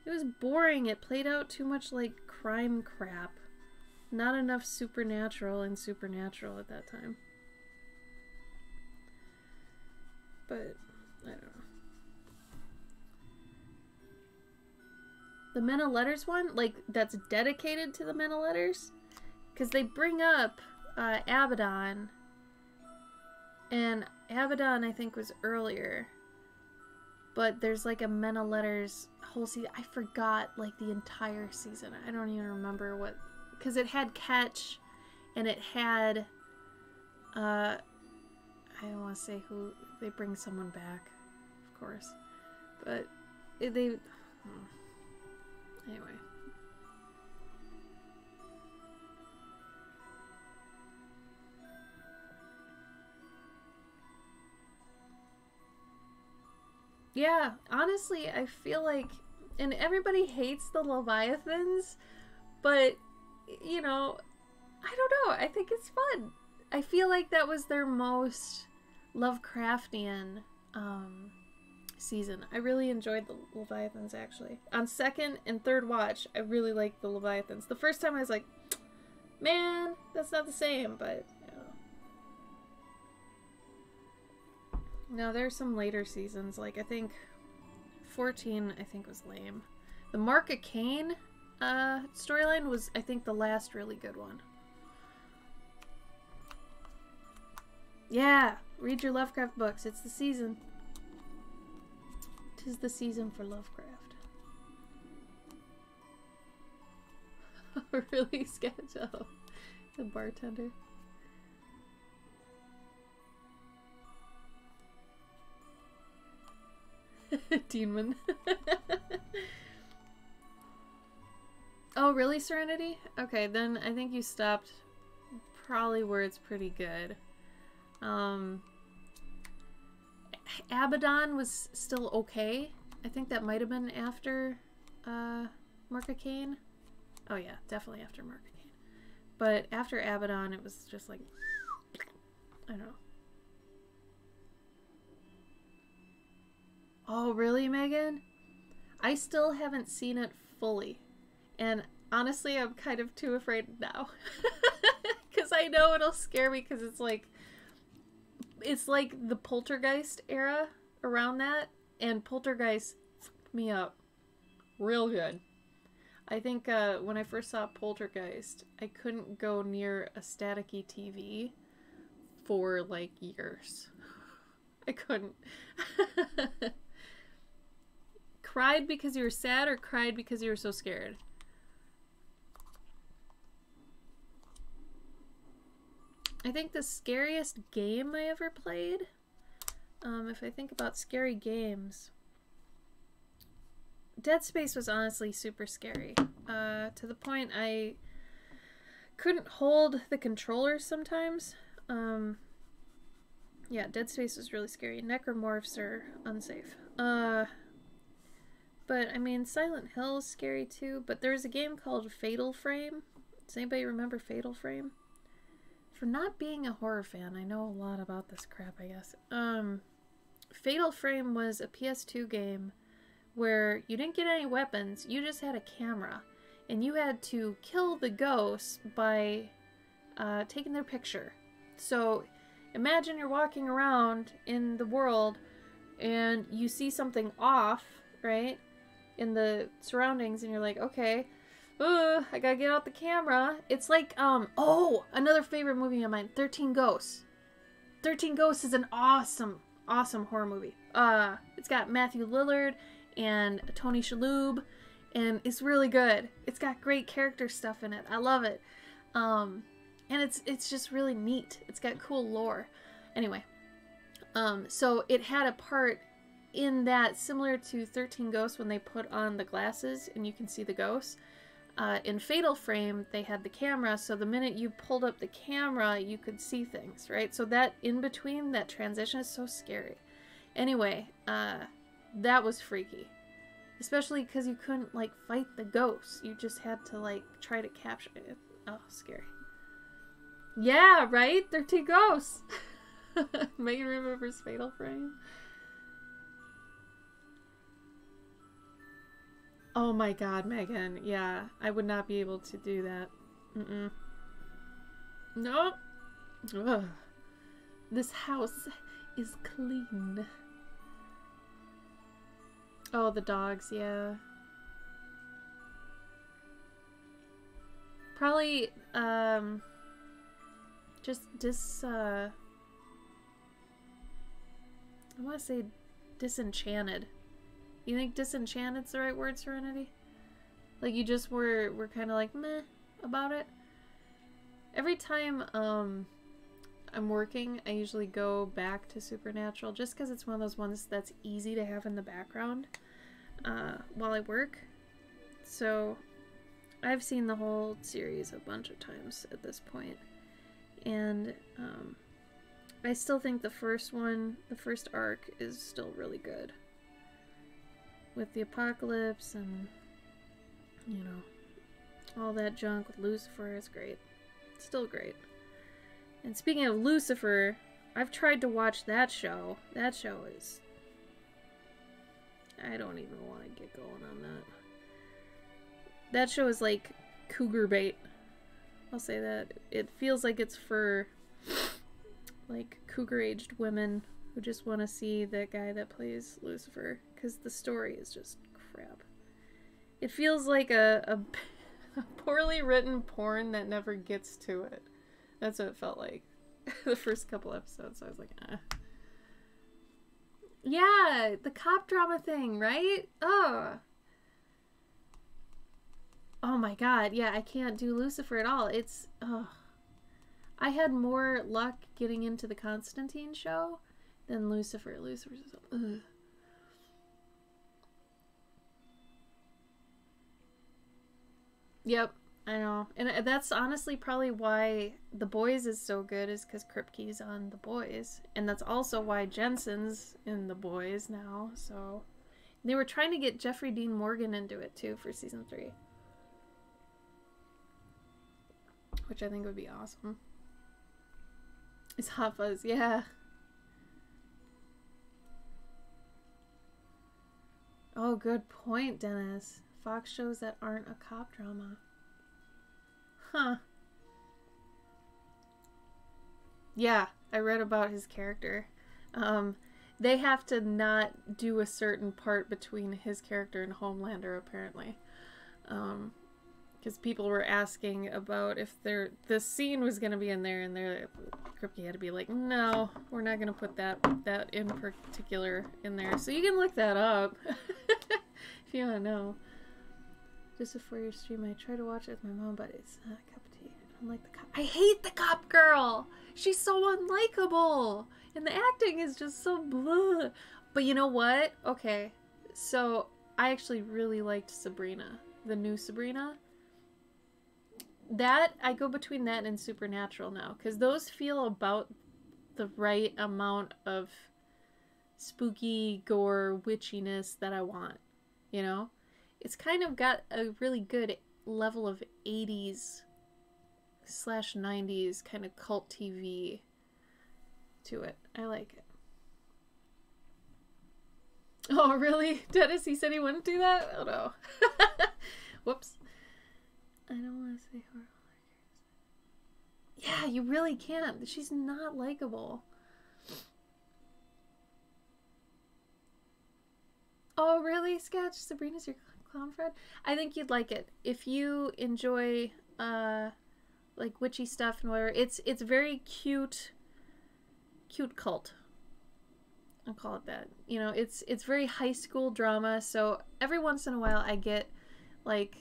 It was boring. It played out too much like crime crap. Not enough supernatural and supernatural at that time. But, I don't know. The Mena Letters one, like, that's dedicated to the Mena Letters? Because they bring up Abaddon. And Abaddon, I think, was earlier. But there's, like, a Mena Letters whole season. I forgot, like, the entire season. I don't even remember what... Because it had Ketch, and it had... I don't want to say who... They bring someone back, of course. But they... Anyway. Yeah, honestly, I feel like... And everybody hates the Leviathans, but, you know, I don't know. I think it's fun. I feel like that was their most Lovecraftian season. I really enjoyed the Leviathans, actually. On second and third watch, I really liked the Leviathans. The first time I was like, man, that's not the same, but, you know. No, there's some later seasons, like, I think 14, I think, was lame. The Mark of Cain storyline was, I think, the last really good one. Yeah, read your Lovecraft books. It's the season. 'Tis the season for Lovecraft. Really sketch? Oh, the bartender. Deanman. Oh, really, Serenity? Okay, then I think you stopped probably where it's pretty good. Abaddon was still okay. I think that might have been after Mark of Cain. Oh yeah, definitely after Mark of Cain. But after Abaddon, it was just like, I don't know. Oh, really, Megan? I still haven't seen it fully. And honestly, I'm kind of too afraid now. Because I know it'll scare me because it's like the Poltergeist era around that. And Poltergeist fucked me up Real good. I think when I first saw Poltergeist, I couldn't go near a staticky TV for like years. I couldn't. Cried because you were sad or cried because you were so scared? I think the scariest game I ever played, if I think about scary games, Dead Space was honestly super scary. To the point I couldn't hold the controller sometimes. Yeah, Dead Space was really scary. Necromorphs are unsafe. But, I mean, Silent Hill is scary too, but there's a game called Fatal Frame. Does anybody remember Fatal Frame? For not being a horror fan, I know a lot about this crap, I guess. Fatal Frame was a PS2 game where you didn't get any weapons, you just had a camera. And you had to kill the ghosts by taking their picture. So, imagine you're walking around in the world and you see something off, right? In the surroundings, and you're like, okay, I gotta get out the camera. It's like, oh, another favorite movie of mine, 13 Ghosts. 13 Ghosts is an awesome horror movie. It's got Matthew Lillard and Tony Shalhoub, and it's really good. It's got great character stuff in it. I love it. And it's just really neat. It's got cool lore. Anyway, so it had a part in that similar to 13 Ghosts when they put on the glasses and you can see the ghosts. In Fatal Frame, they had the camera, so the minute you pulled up the camera, you could see things, right? So that in between, that transition is so scary. Anyway, that was freaky. Especially because you couldn't, like, fight the ghosts. You just had to, like, try to capture it. Oh, scary. Yeah, right? 13 Ghosts! Megan remembers Fatal Frame. Oh my god, Megan. Yeah, I would not be able to do that. Nope. Ugh. This house is clean. Oh, the dogs, yeah. Probably, just I want to say disenchanted. You think disenchanted's the right word, Serenity? Like you just were kind of like meh about it? Every time I'm working, I usually go back to Supernatural just because it's one of those ones that's easy to have in the background while I work. So I've seen the whole series a bunch of times at this point. And I still think the first arc is still really good. With the apocalypse and, you know, all that junk with Lucifer is great. Still great. And speaking of Lucifer, I've tried to watch that show. That show is... I don't even want to get going on that. That show is like cougar bait. I'll say that. It feels like it's for, like, cougar-aged women who just want to see that guy that plays Lucifer. Because the story is just crap. It feels like a poorly written porn that never gets to it. That's what it felt like. The first couple episodes, I was like, eh. Yeah, the cop drama thing, right? Oh. Oh my god, yeah, I can't do Lucifer at all. It's, I had more luck getting into the Constantine show than Lucifer. Lucifer's just, ugh. Yep, I know. And that's honestly probably why The Boys is so good, is because Kripke's on The Boys. And that's also why Jensen's in The Boys now, so... They were trying to get Jeffrey Dean Morgan into it, too, for Season 3. Which I think would be awesome. It's Hot Fuzz, yeah. Oh, good point, Dennis. Fox shows that aren't a cop drama. Huh. they have to not do a certain part between his character and Homelander, apparently. Because people were asking about if the scene was going to be in there, and Kripke had to be like, no, we're not going to put that in particular in there. So you can look that up if you want to know. Just before your stream, I tried to watch it with my mom, but it's not a cup of tea. I don't like the cop. I hate the cop girl. She's so unlikable, and the acting is just so blah. But you know what? Okay, so I actually really liked Sabrina, the new Sabrina. That, I go between that and Supernatural now, because those feel about the right amount of spooky, gore, witchiness that I want, you know? It's kind of got a really good level of 80s/90s kind of cult TV to it. I like it. Oh, really? Dennis, he said he wouldn't do that? Oh, no. Whoops. I don't want to say horror. Yeah, you really can't. She's not likable. Oh, really, Sketch? Sabrina's your clown friend? I think you'd like it. If you enjoy, like, witchy stuff and whatever, it's very cute cult. I'll call it that. You know, it's very high school drama, so every once in a while I get, like,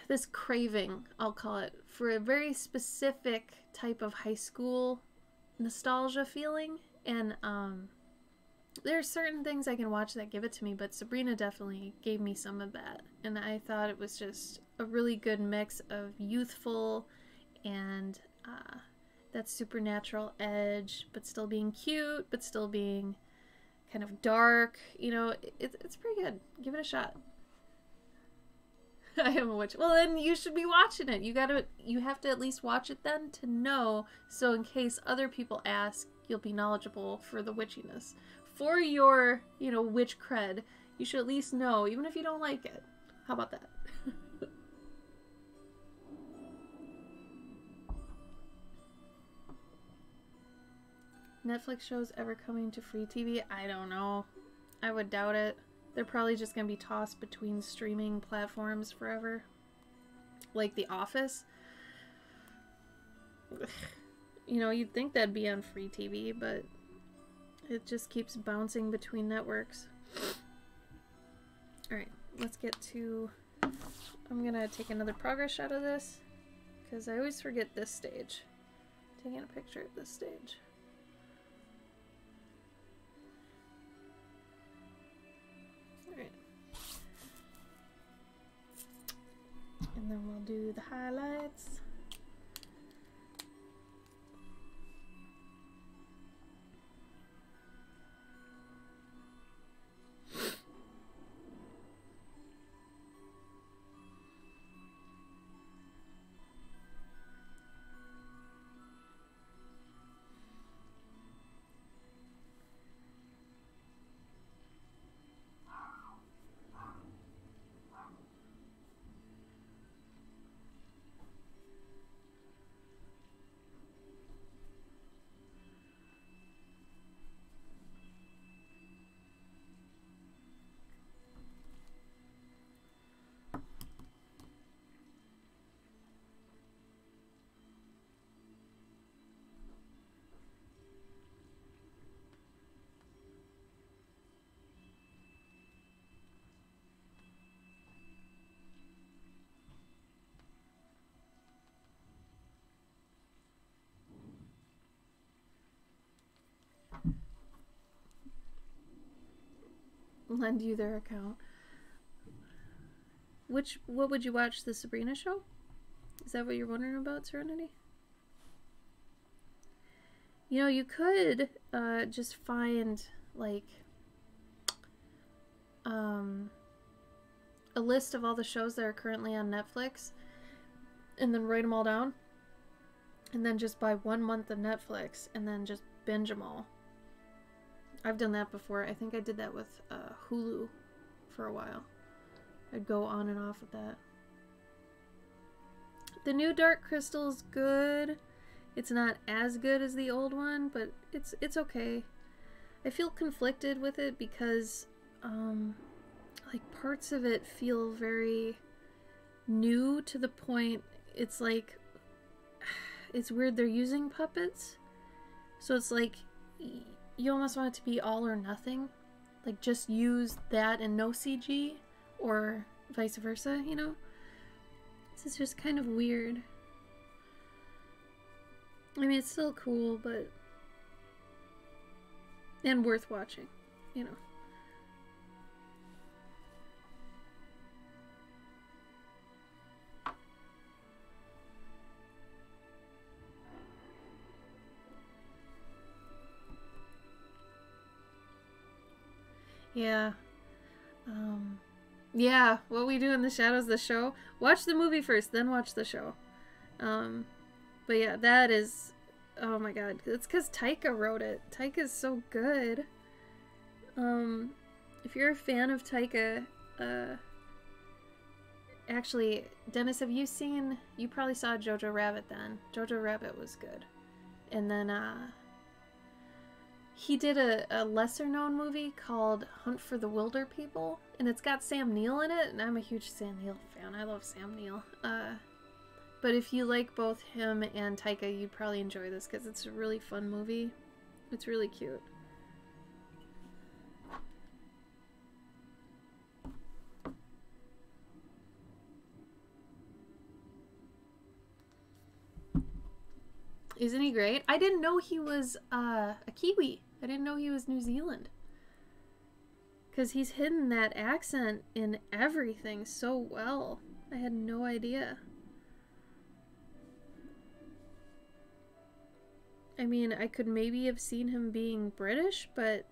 this craving, I'll call it, for a very specific type of high school nostalgia feeling, and there are certain things I can watch that give it to me, but Sabrina definitely gave me some of that, and I thought it was just a really good mix of youthful and that supernatural edge, but still being cute, but still being kind of dark. You know, it's pretty good. Give it a shot. I am a witch. Well, then you should be watching it. You have to at least watch it then to know, so in case other people ask, you'll be knowledgeable for the witchiness. For your, you know, witch cred, you should at least know, even if you don't like it. How about that? Netflix shows ever coming to free TV? I don't know. I would doubt it. They're probably just going to be tossed between streaming platforms forever. Like The Office. You know, you'd think that'd be on free TV, but it just keeps bouncing between networks. Alright, let's get to... I'm going to take another progress shot of this, because I always forget this stage. Taking a picture of this stage. And then we'll do the highlights. Lend you their account. What would you watch, the Sabrina show? Is that what you're wondering about, Serenity? You know, you could just find like a list of all the shows that are currently on Netflix and then write them all down, and then just buy 1 month of Netflix and then just binge them all. I've done that before. I think I did that with Hulu for a while. I'd go on and off with that. The new Dark Crystal's good. It's not as good as the old one, but it's okay. I feel conflicted with it because, like, parts of it feel very new to the point it's like, it's weird they're using puppets. So it's like, you almost want it to be all or nothing. Like, just use that and no CG, or vice versa, you know? This is just kind of weird. I mean, it's still cool, but... and worth watching, you know. Yeah. Yeah, What We Do in the Shadows, the show. Watch the movie first, then watch the show. But yeah, that is... oh my god. It's because Taika wrote it. Taika's so good. If you're a fan of Taika, actually, Dennis, have you seen... you probably saw Jojo Rabbit then. Jojo Rabbit was good. And then, he did a lesser-known movie called Hunt for the Wilder People, and it's got Sam Neill in it, and I'm a huge Sam Neill fan. I love Sam Neill. But if you like both him and Taika, you'd probably enjoy this, because it's a really fun movie. It's really cute. Isn't he great? I didn't know he was a Kiwi. I didn't know he was New Zealand. Because he's hidden that accent in everything so well. I had no idea. I mean, I could maybe have seen him being British, but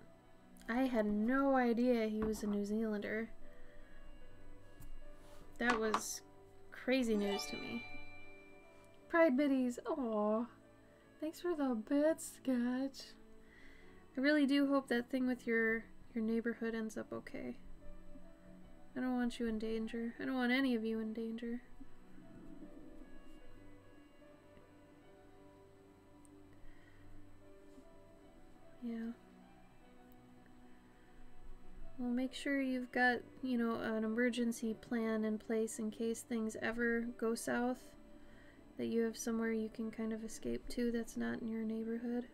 I had no idea he was a New Zealander. That was crazy news to me. Pride biddies. Aww. Thanks for the bit, Sketch. I really do hope that thing with your neighborhood ends up okay. I don't want you in danger. I don't want any of you in danger. Yeah. Well, make sure you've got, you know, an emergency plan in place in case things ever go south. That you have somewhere you can kind of escape to that's not in your neighborhood.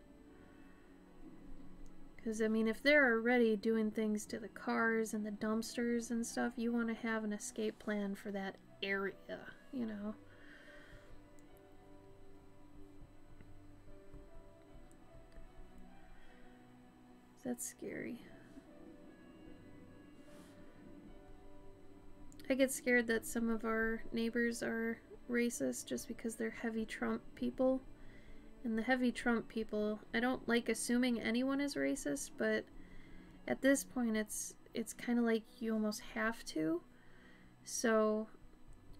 Because, I mean, if they're already doing things to the cars and the dumpsters and stuff, you want to have an escape plan for that area, you know? That's scary. I get scared that some of our neighbors are racist just because they're heavy Trump people. And the heavy Trump people, I don't like assuming anyone is racist, but at this point it's kind of like you almost have to. So,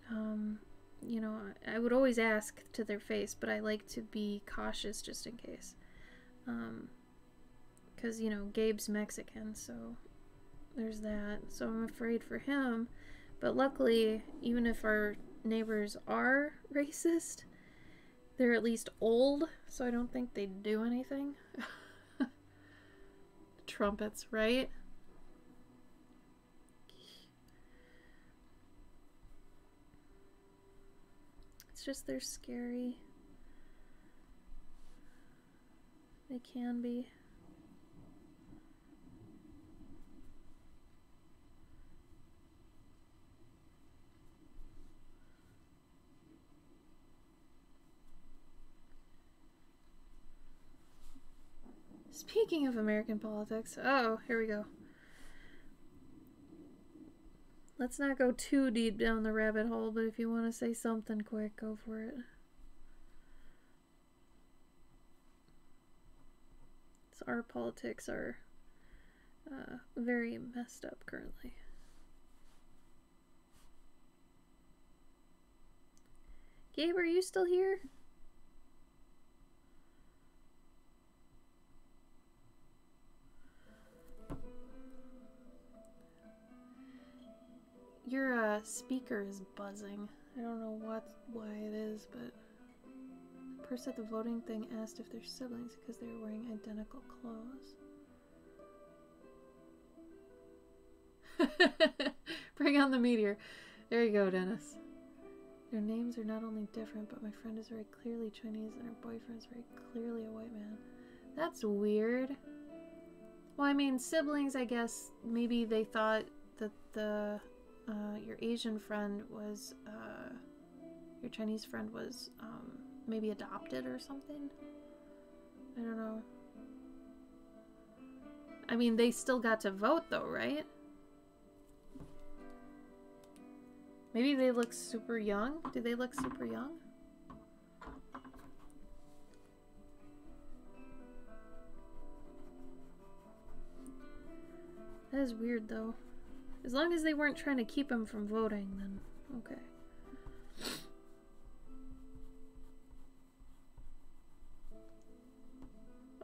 you know, I would always ask to their face, but I like to be cautious just in case. Because, you know, Gabe's Mexican, so there's that. So I'm afraid for him. But luckily, even if our neighbors are racist, they're at least old, so I don't think they'd do anything. Trumpets, right? It's just they're scary. They can be. Speaking of American politics, oh, here we go. Let's not go too deep down the rabbit hole, but if you want to say something quick, go for it. So our politics are very messed up currently. Gabe, are you still here? Your speaker is buzzing. I don't know why it is, but the person at the voting thing asked if they're siblings because they were wearing identical clothes. Bring on the meteor. There you go, Dennis. Their names are not only different, but my friend is very clearly Chinese and her boyfriend is very clearly a white man. That's weird. Well, I mean, siblings, I guess, maybe they thought that your Asian friend was, your Chinese friend was, maybe adopted or something. I don't know. I mean, they still got to vote though, right? Maybe they look super young? Do they look super young? That is weird though. As long as they weren't trying to keep him from voting, then okay.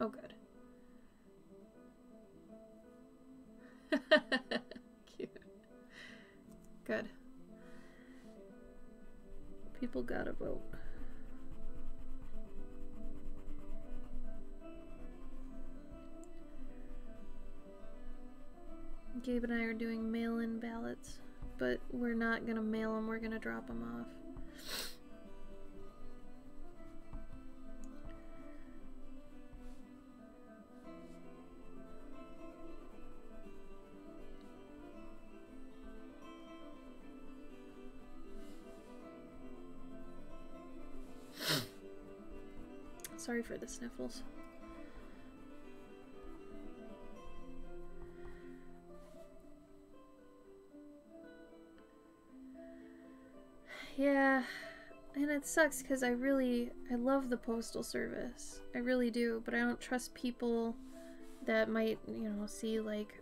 Oh, good. Cute. Good. People gotta vote. Gabe and I are doing mail-in ballots, but we're not gonna mail them, we're gonna drop them off. Sorry for the sniffles. Yeah, and it sucks because I love the postal service. I really do, but I don't trust people that might, you know, see like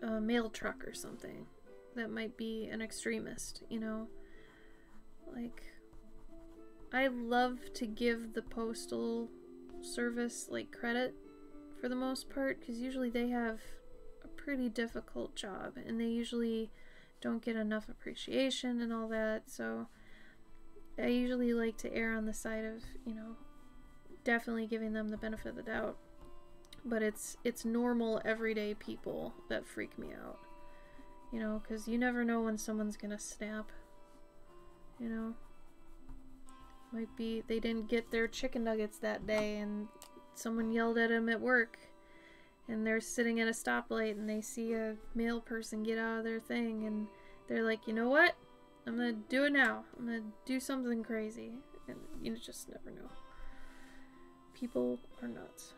a mail truck or something that might be an extremist, you know? Like, I love to give the postal service like credit for the most part because usually they have a pretty difficult job and they usually don't get enough appreciation and all that, so I usually like to err on the side of, you know, definitely giving them the benefit of the doubt. But it's normal everyday people that freak me out, you know, because you never know when someone's gonna snap, you know. Might be they didn't get their chicken nuggets that day and someone yelled at them at work and they're sitting at a stoplight and they see a male person get out of their thing and they're like, you know what? I'm gonna do it now. I'm gonna do something crazy. And you just never know. People are nuts.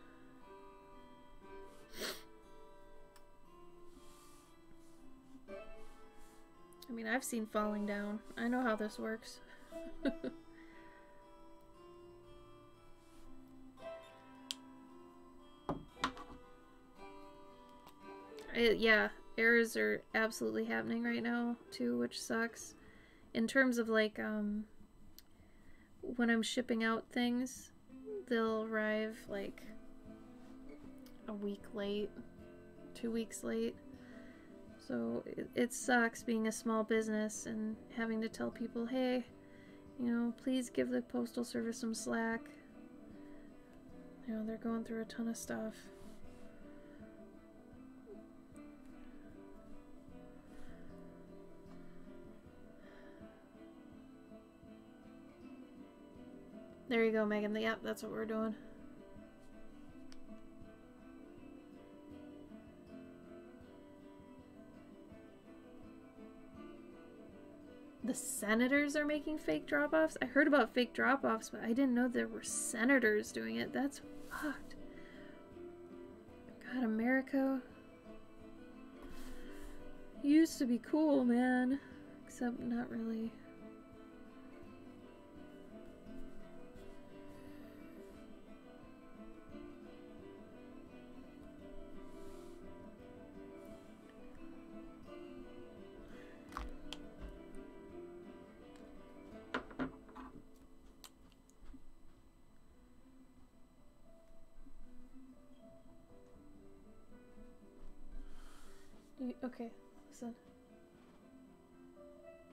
I mean, I've seen falling down. I know how this works. Yeah, errors are absolutely happening right now too, which sucks. In terms of like, when I'm shipping out things, they'll arrive like a week late, 2 weeks late. So it sucks being a small business and having to tell people, hey, you know, please give the postal service some slack. You know, they're going through a ton of stuff. There you go, Megan. Yep, that's what we're doing. The senators are making fake drop-offs? I heard about fake drop-offs, but I didn't know there were senators doing it. That's fucked. God, America used to be cool, man. Except not really. Okay, listen.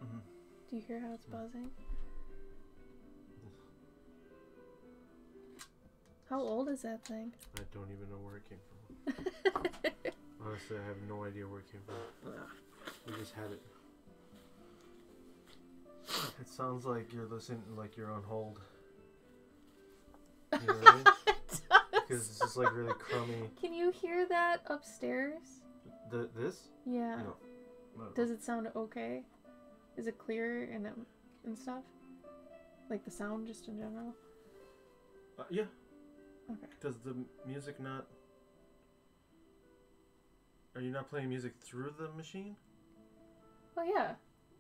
Mm-hmm. Do you hear how it's buzzing? Yes. How old is that thing? I don't even know where it came from. honestly, I have no idea where it came from. We just had it. It sounds like you're listening, like you're on hold. You know what I mean? Because it's just like really crummy. Can you hear that upstairs? This? Yeah. No. Does it sound okay? Is it clear and stuff? Like the sound just in general? Yeah. Okay. Does the music not... Are you not playing music through the machine? Oh, yeah.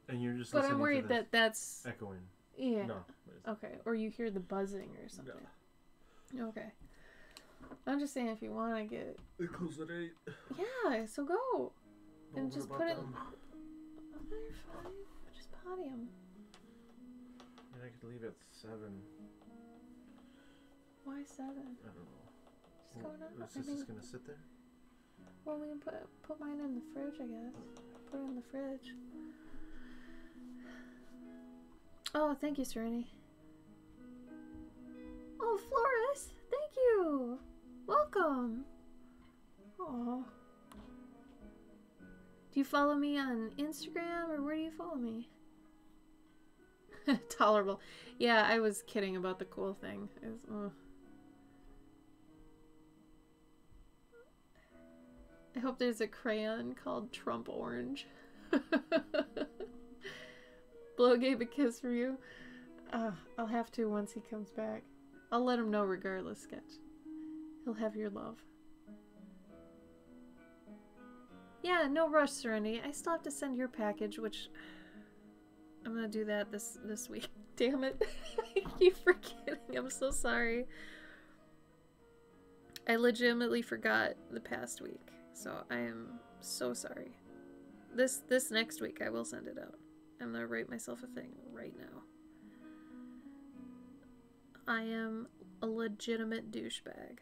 And you're just But listening I'm worried to that's... echoing. Yeah. No. Okay. Or you hear the buzzing or something. No. Okay. I'm just saying if you want to get... It closed at 8. Yeah, so go. And just put it... them? Oh, you're fine. Just potty them. And I could leave at 7. Why 7? I don't know. Just go now. Is this just gonna sit there? Well, we can put mine in the fridge, I guess. Put it in the fridge. Oh, thank you, Serenity. Oh, Floris, thank you. Welcome. Oh. Do you follow me on Instagram, or where do you follow me? Tolerable. Yeah, I was kidding about the cool thing. I hope there's a crayon called Trump Orange. Blow gave a kiss for you. I'll have to once he comes back. I'll let him know regardless, Sketch. He'll have your love. Yeah, no rush, Serenity. I still have to send your package, which... I'm gonna do that this week. Damn it. I keep forgetting. I'm so sorry. I legitimately forgot the past week. So I am so sorry. This next week I will send it out. I'm gonna write myself a thing right now. I am a legitimate douchebag.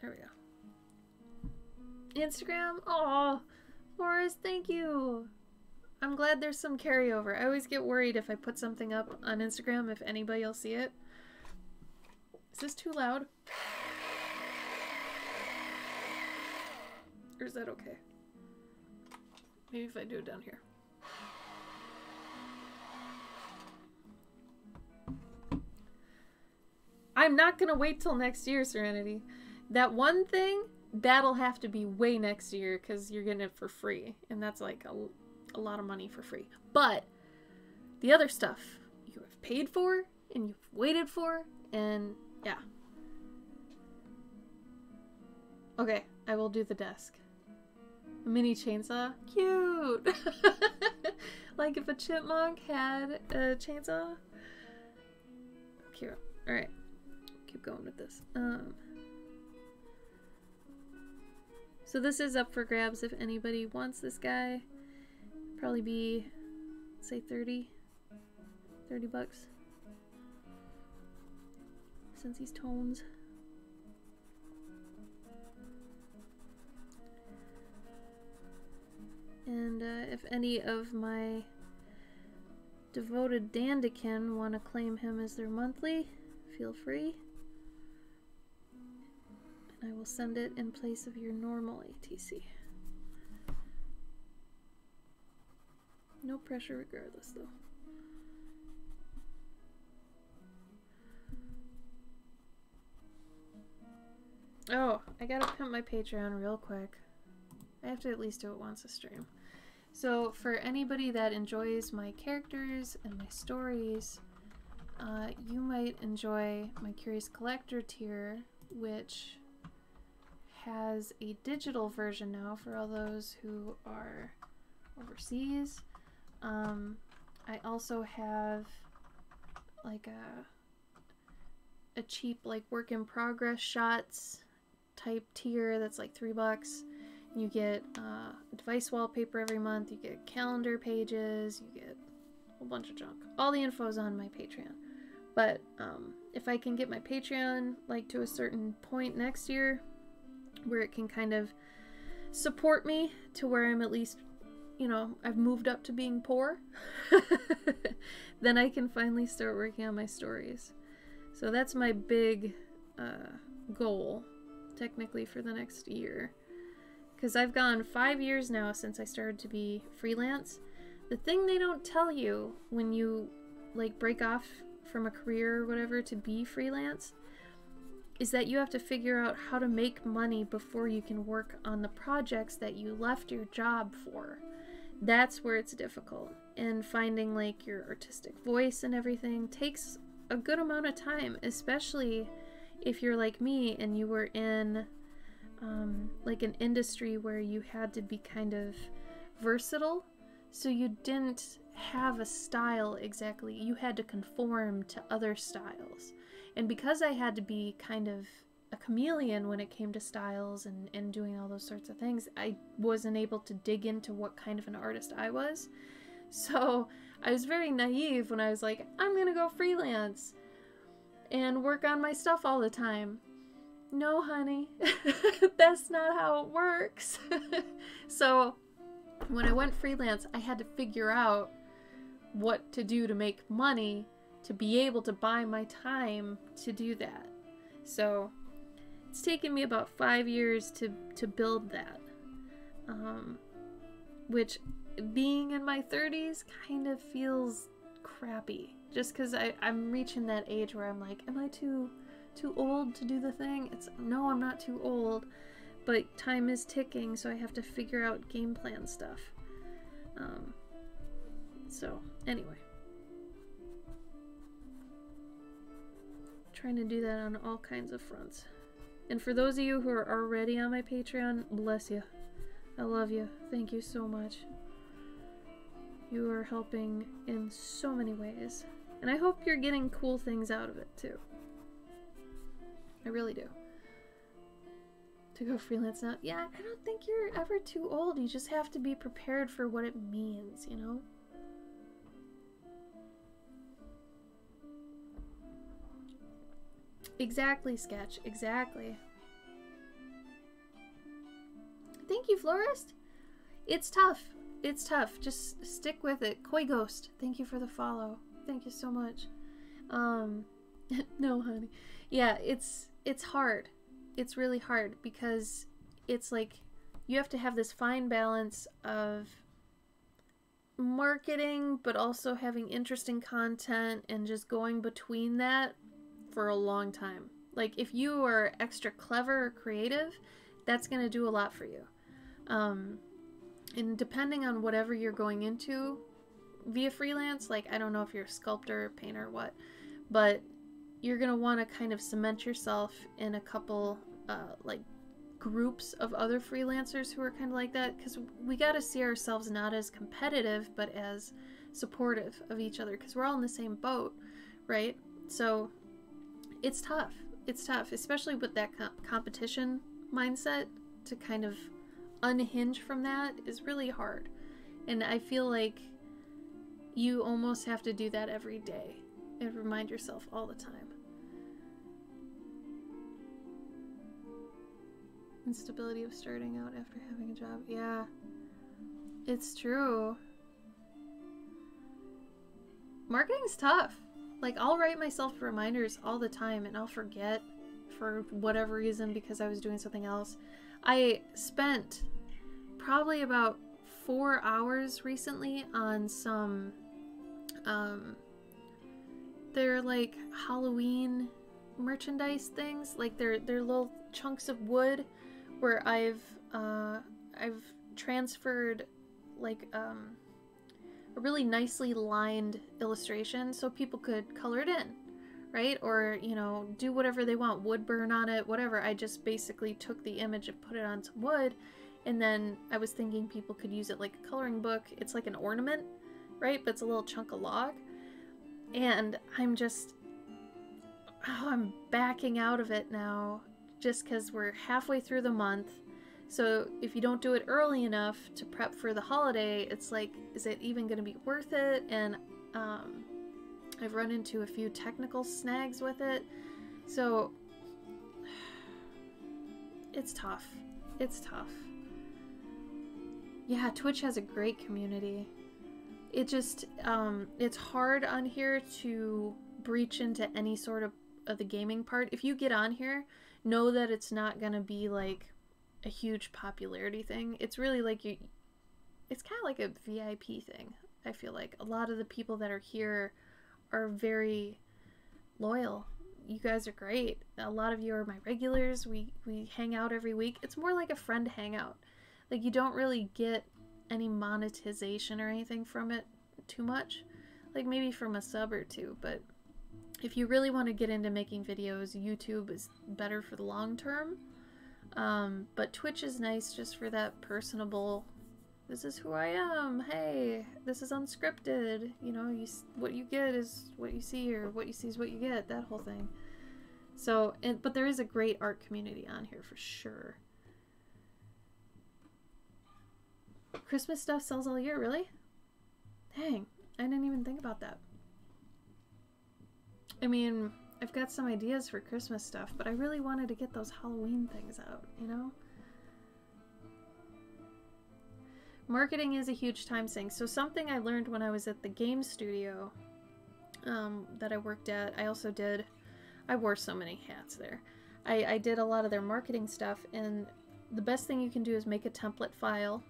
There we go. Instagram? Aw, Forrest, thank you. I'm glad there's some carryover. I always get worried if I put something up on Instagram if anybody will see it. Is this too loud? Or is that okay? Maybe if I do it down here. I'm not gonna wait till next year, Serenity. That one thing, that'll have to be way next year because you're getting it for free. And that's like a lot of money for free. But the other stuff you have paid for and you've waited for, and yeah. Okay, I will do the desk. A mini chainsaw? Cute! Like if a chipmunk had a chainsaw? Cute. Alright. Keep going with this. So this is up for grabs if anybody wants this guy. Probably be, say, 30 bucks. Since he's tones. And if any of my devoted Dandikin want to claim him as their monthly, feel free. And I will send it in place of your normal ATC. No pressure regardless, though. Oh, I gotta pimp my Patreon real quick. I have to at least do it once a stream. So, for anybody that enjoys my characters and my stories, you might enjoy my Curious Collector tier, which has a digital version now for all those who are overseas. I also have like a cheap like work in progress shots type tier that's like $3. You get device wallpaper every month, you get calendar pages, you get a whole bunch of junk. All the info's on my Patreon. But if I can get my Patreon like to a certain point next year where it can kind of support me to where I'm at least, you know, I've moved up to being poor, then I can finally start working on my stories. So that's my big goal, technically, for the next year. because I've gone 5 years now since I started to be freelance. The thing they don't tell you when you like break off from a career or whatever to be freelance is that you have to figure out how to make money before you can work on the projects that you left your job for. That's where it's difficult. And finding like your artistic voice and everything takes a good amount of time, especially if you're like me and you were in like an industry where you had to be kind of versatile. So you didn't have a style exactly. You had to conform to other styles. And because I had to be kind of a chameleon when it came to styles and doing all those sorts of things, I wasn't able to dig into what kind of an artist I was. So I was very naive when I was like, I'm gonna go freelance and work on my stuff all the time. No, honey, that's not how it works. So when I went freelance, I had to figure out what to do to make money to be able to buy my time to do that. So it's taken me about 5 years to build that, which being in my 30s kind of feels crappy, just because I'm reaching that age where I'm like, am I too old to do the thing? No, I'm not too old, but time is ticking, so I have to figure out game plan stuff. So anyway, trying to do that on all kinds of fronts. And for those of you who are already on my Patreon, bless you. I love you. Thank you so much. You are helping in so many ways. And I hope you're getting cool things out of it too. I really do. To go freelance now? Yeah, I don't think you're ever too old. You just have to be prepared for what it means, you know? Exactly, Sketch. Exactly. Thank you, Florist. It's tough. It's tough. Just stick with it. Koi Ghost, thank you for the follow. Thank you so much. No, honey. Yeah, it's hard. It's really hard because it's like you have to have this fine balance of marketing, but also having interesting content and just going between that for a long time. Like if you are extra clever or creative, that's going to do a lot for you. And depending on whatever you're going into via freelance, like I don't know if you're a sculptor, painter, what, but you're going to want to kind of cement yourself in a couple like groups of other freelancers who are kind of like that, because we got to see ourselves not as competitive but as supportive of each other, because we're all in the same boat, right? So it's tough. It's tough, especially with that competition mindset. To kind of unhinge from that is really hard, and I feel like you almost have to do that every day and remind yourself all the time. Instability of starting out after having a job. Yeah, it's true. Marketing's tough. Like, I'll write myself reminders all the time and I'll forget for whatever reason because I was doing something else. I spent probably about 4 hours recently on some they're like Halloween merchandise things. Like they're little chunks of wood where I've transferred like a really nicely lined illustration so people could color it in, right? Or, you know, do whatever they want, wood burn on it, whatever. I just basically took the image and put it on some wood, and then I was thinking people could use it like a coloring book. It's like an ornament, right? But it's a little chunk of log. And I'm just, I'm backing out of it now just because we're halfway through the month. So if you don't do it early enough to prep for the holiday, it's like, is it even going to be worth it? And I've run into a few technical snags with it. So it's tough. It's tough. Yeah, Twitch has a great community. It just, it's hard on here to breach into any sort of the gaming part. If you get on here, know that it's not going to be like a huge popularity thing. It's really like it's kind of like a VIP thing. I feel like a lot of the people that are here are very loyal. You guys are great. A lot of you are my regulars. We hang out every week. It's more like a friend hangout. Like, you don't really get any monetization or anything from it too much. Like, maybe from a sub or two, but if you really want to get into making videos, YouTube is better for the long term. But Twitch is nice just for that personable, this is who I am, hey, this is unscripted, you know, what you get is what you see, or what you see is what you get, that whole thing. So, but there is a great art community on here for sure. Christmas stuff sells all year, really? Dang, I didn't even think about that. I mean, I've got some ideas for Christmas stuff, but I really wanted to get those Halloween things out, you know? Marketing is a huge time sink. So something I learned when I was at the game studio that I worked at, I wore so many hats there. I did a lot of their marketing stuff, and the best thing you can do is make a template file.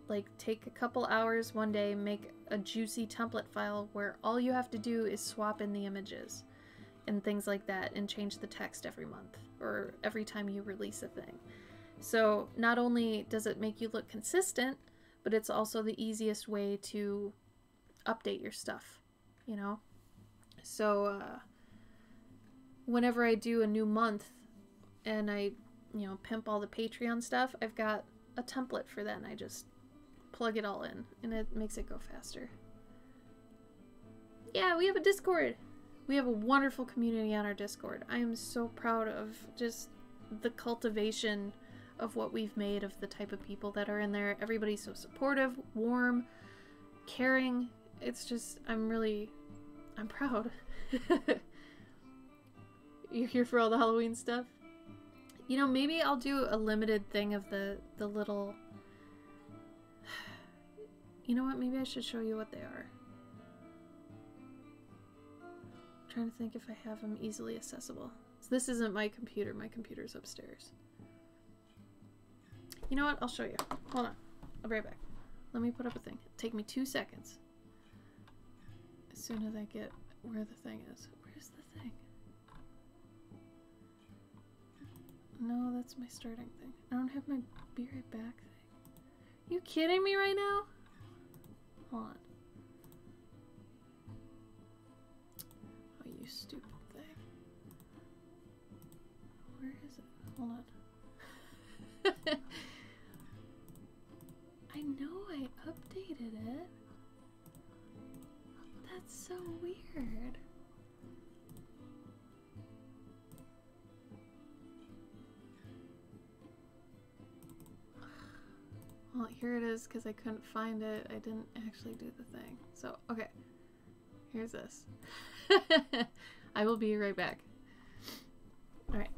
Like, take a couple hours one day, make a juicy template file where all you have to do is swap in the images and things like that, and change the text every month or every time you release a thing. So not only does it make you look consistent, but it's also the easiest way to update your stuff, you know? So whenever I do a new month and I, you know, pimp all the Patreon stuff, I've got a template for that, and I just plug it all in, and it makes it go faster. Yeah, we have a Discord. We have a wonderful community on our Discord. I am so proud of just the cultivation of what we've made, of the type of people that are in there. Everybody's so supportive, warm, caring. It's just, I'm proud. You're here for all the Halloween stuff? You know, maybe I'll do a limited thing of the little... You know what? Maybe I should show you what they are. I'm trying to think if I have them easily accessible. So this isn't my computer. My computer's upstairs. You know what? I'll show you. Hold on. I'll be right back. Let me put up a thing. It'll take me 2 seconds. As soon as I get where the thing is. Where's the thing? No, that's my starting thing. I don't have my be right back thing. You kidding me right now? Hold on. Oh, you stupid thing. Where is it? Hold on. I know I updated it. That's so weird. Well, here it is, because I couldn't find it. I didn't actually do the thing. So, okay. Here's this. I will be right back. Alright.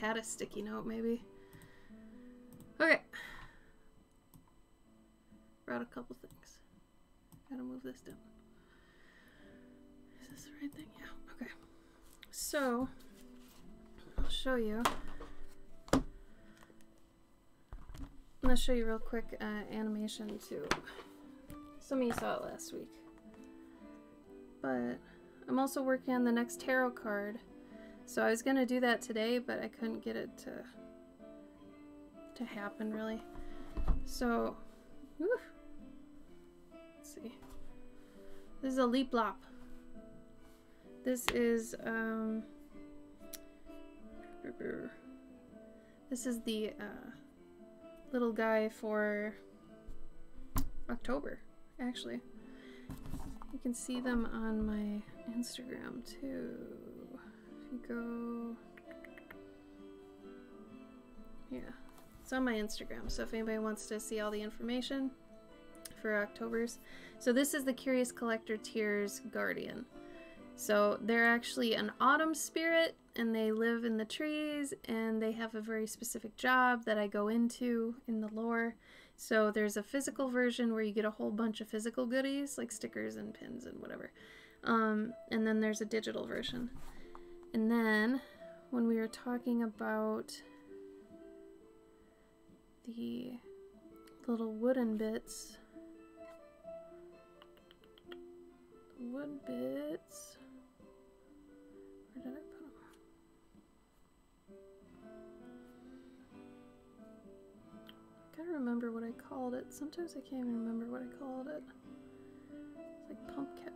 had a sticky note, maybe. Okay. Brought a couple things. Gotta move this down. Is this the right thing? Yeah. Okay. So, I'll show you. I'm gonna show you real quick animation too. Some of you saw it last week. But I'm also working on the next tarot card. So I was gonna do that today, but I couldn't get it to happen really. So, whew. Let's see. This is a Leap Lop. This is the little guy for October, actually. You can see them on my Instagram too. If you go, yeah, it's on my Instagram. So if anybody wants to see all the information for October's. So this is the Curious Collector Tears Guardian. So they're actually an autumn spirit, and they live in the trees, and they have a very specific job that I go into in the lore. So there's a physical version where you get a whole bunch of physical goodies, like stickers and pins and whatever. And then there's a digital version. And then when we were talking about the little wooden bits, wood bits, where did I put them? I gotta remember what I called it. Sometimes I can't even remember what I called it. It's like pumpkin.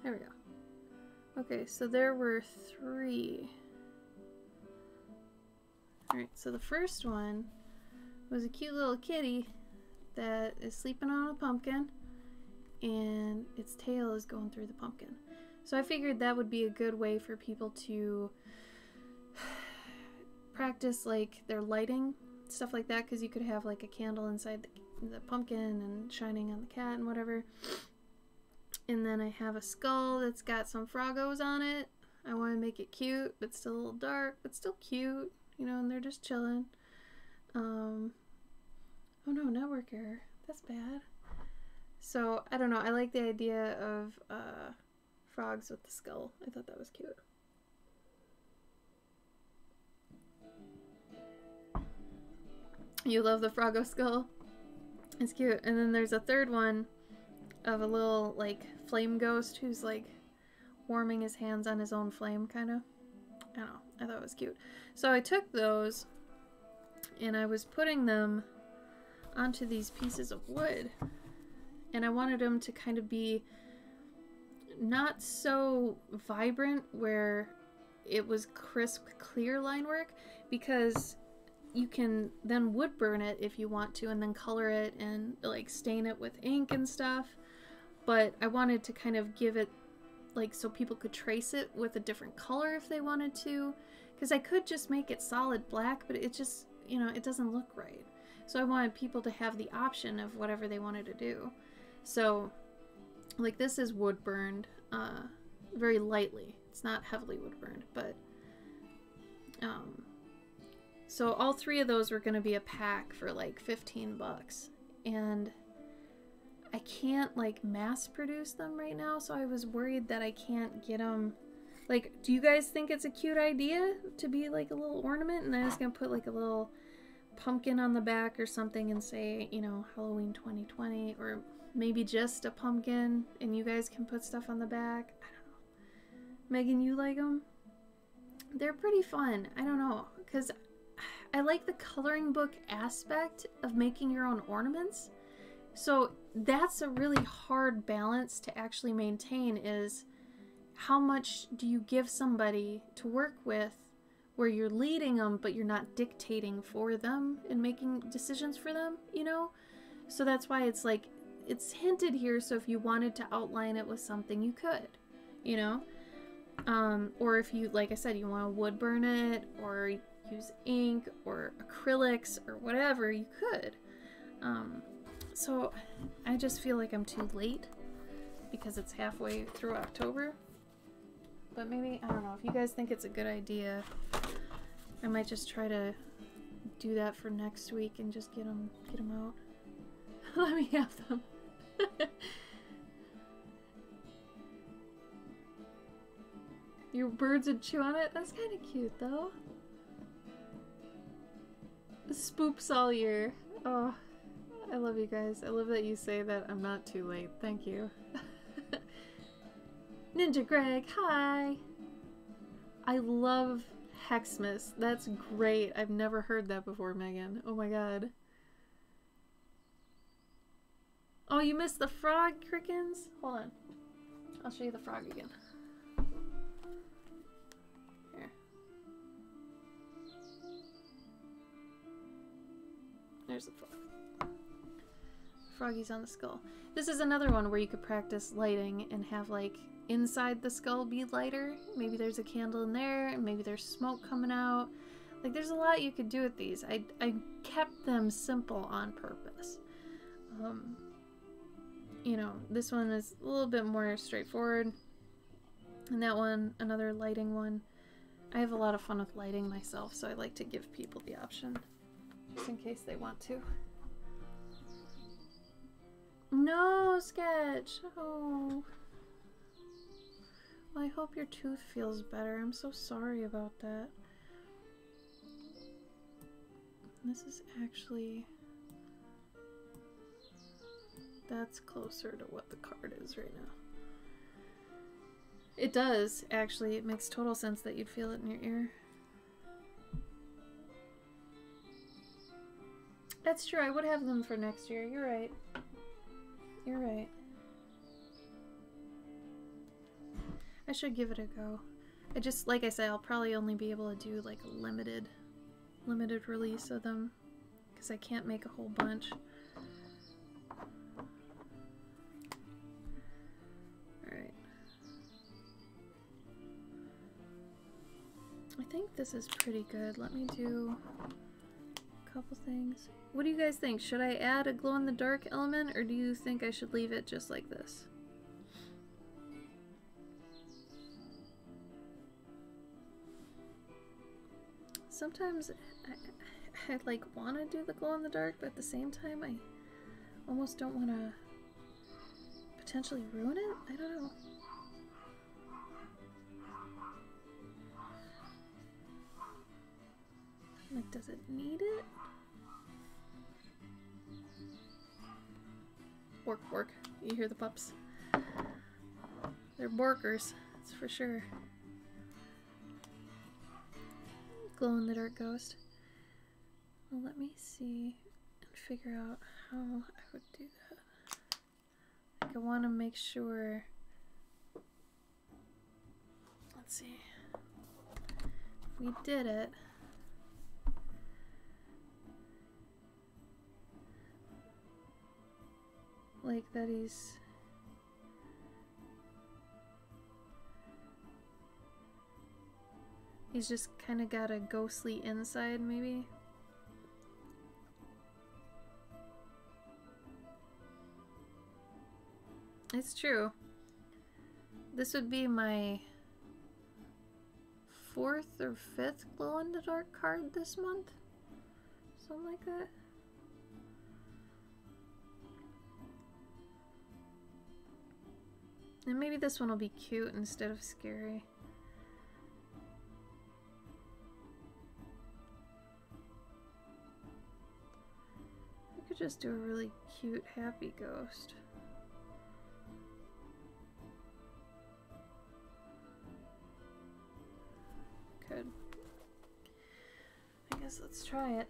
There we go. Okay, so there were 3. Alright, so the first one was a cute little kitty that is sleeping on a pumpkin, and its tail is going through the pumpkin. So I figured that would be a good way for people to practice like their lighting, stuff like that, because you could have like a candle inside the pumpkin and shining on the cat and whatever. And then I have a skull that's got some froggos on it. I want to make it cute, but still a little dark, but still cute, you know, and they're just chilling. Oh no, network error. That's bad. So, I don't know, I like the idea of frogs with the skull. I thought that was cute. You love the froggo skull? It's cute. And then there's a third one of a little, like, flame ghost who's, like, warming his hands on his own flame, kind of. I don't know. I thought it was cute. So I took those, and I was putting them onto these pieces of wood. And I wanted them to kind of be not so vibrant where it was crisp, clear line work, because you can then wood burn it if you want to, and then color it and like stain it with ink and stuff. But I wanted to kind of give it like so people could trace it with a different color if they wanted to, because I could just make it solid black, but it just, you know, it doesn't look right. So I wanted people to have the option of whatever they wanted to do. So like this is wood burned very lightly. It's not heavily wood burned, but so all 3 of those were going to be a pack for like 15 bucks, and I can't like mass produce them right now, so I was worried that I can't get them. Like, do you guys think it's a cute idea to be like a little ornament, and I was gonna put like a little pumpkin on the back or something and say, you know, Halloween 2020, or maybe just a pumpkin and you guys can put stuff on the back? I don't know. Megan, you like them? They're pretty fun. I don't know, because I like the coloring book aspect of making your own ornaments. So that's a really hard balance to actually maintain, is how much do you give somebody to work with where you're leading them but you're not dictating for them and making decisions for them, you know? So that's why it's like, it's hinted here, so if you wanted to outline it with something, you could, you know? Or if you, like I said, you want to wood burn it or use ink or acrylics or whatever, you could. So I just feel like I'm too late, because it's halfway through October. But maybe, I don't know, if you guys think it's a good idea, I might just try to do that for next week and just get them out. Let me have them. Your birds would chew on it? That's kind of cute, though. Spoops all year. Oh, I love you guys. I love that you say that I'm not too late. Thank you. Ninja Greg, hi! I love Hexmas. That's great. I've never heard that before, Megan. Oh my god. Oh, you missed the frog, Crickens? Hold on. I'll show you the frog again. Here. There's the frog. Froggy's on the skull. This is another one where you could practice lighting and have, like, inside the skull be lighter. Maybe there's a candle in there, and maybe there's smoke coming out. Like, there's a lot you could do with these. I kept them simple on purpose. You know, this one is a little bit more straightforward. And that one, another lighting one. I have a lot of fun with lighting myself, so I like to give people the option, just in case they want to. No, Sketch! Oh. Well, I hope your tooth feels better. I'm so sorry about that. This is actually... That's closer to what the card is right now. It does, actually. It makes total sense that you'd feel it in your ear. That's true. I would have them for next year. You're right. You're right. I should give it a go. I just, like I said, I'll probably only be able to do like a limited release of them because I can't make a whole bunch. Alright. I think this is pretty good. Let me do a couple things. What do you guys think? Should I add a glow-in-the-dark element, or do you think I should leave it just like this? Sometimes I like want to do the glow-in-the-dark, but at the same time I almost don't want to potentially ruin it. I don't know. Like, does it need it? Bork, bork. You hear the pups? They're borkers, that's for sure. Glow-in-the-dark ghost. Well, let me see and figure out how I would do that. Like, I want to make sure. Let's see. If we did it. Like that he's just kind of got a ghostly inside, maybe. It's true. This would be my 4th or 5th glow-in-the-dark card this month. Something like that. And maybe this one will be cute instead of scary. I could just do a really cute, happy ghost. Could. I guess let's try it.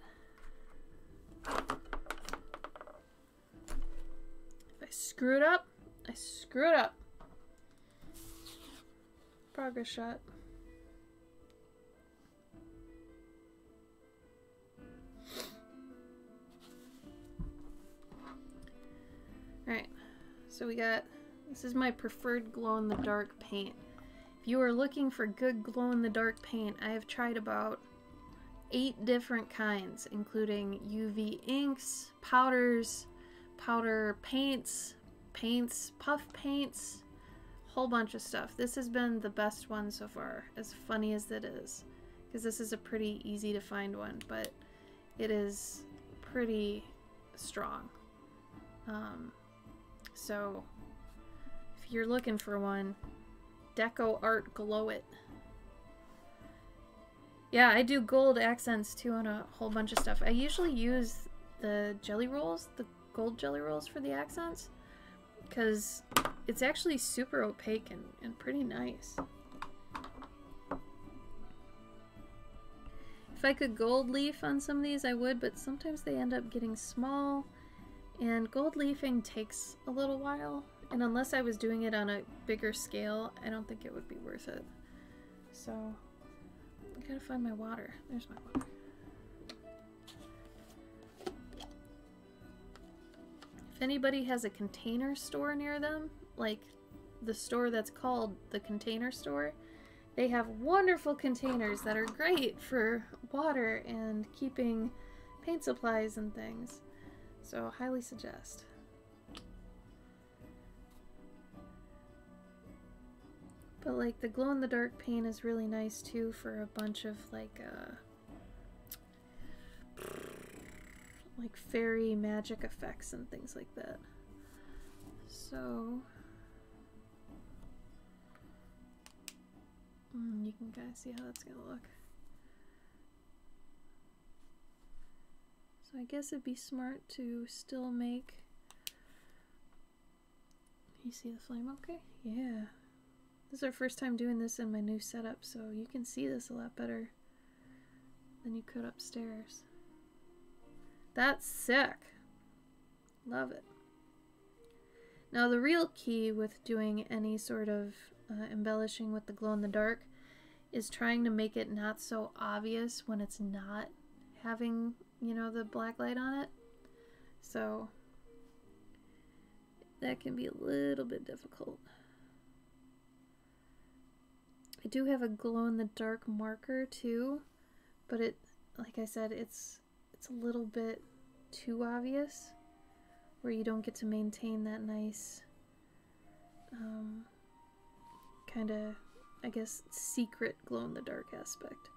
If I screw it up, I screw it up. Progress shot. Alright, so we got, this is my preferred glow-in-the-dark paint. If you are looking for good glow-in-the-dark paint, I have tried about 8 different kinds, including UV inks, powders, powder paints, paints, puff paints, whole bunch of stuff. This has been the best one so far, as funny as it is, because this is a pretty easy to find one, but it is pretty strong. So if you're looking for one, Deco Art Glow It. Yeah, I do gold accents too on a whole bunch of stuff. I usually use the jelly rolls, the gold jelly rolls for the accents, because it's actually super opaque and pretty nice. If I could gold leaf on some of these, I would, but sometimes they end up getting small, and gold leafing takes a little while, and unless I was doing it on a bigger scale, I don't think it would be worth it. So, I gotta find my water. There's my water. If anybody has a Container Store near them, like the store that's called the Container Store, they have wonderful containers that are great for water and keeping paint supplies and things. So, highly suggest. But like the glow-in-the-dark paint is really nice too for a bunch of like fairy magic effects and things like that. So you can kind of see how that's gonna look. So I guess it'd be smart to still make. You see the flame okay? Yeah. This is our first time doing this in my new setup, so you can see this a lot better than you could upstairs. That's sick. Love it. Now the real key with doing any sort of embellishing with the glow-in-the-dark is trying to make it not so obvious when it's not having, you know, the black light on it. So that can be a little bit difficult. I do have a glow-in-the-dark marker too, but it, like I said, it's a little bit too obvious where you don't get to maintain that nice kind of, I guess, secret glow-in-the-dark aspect.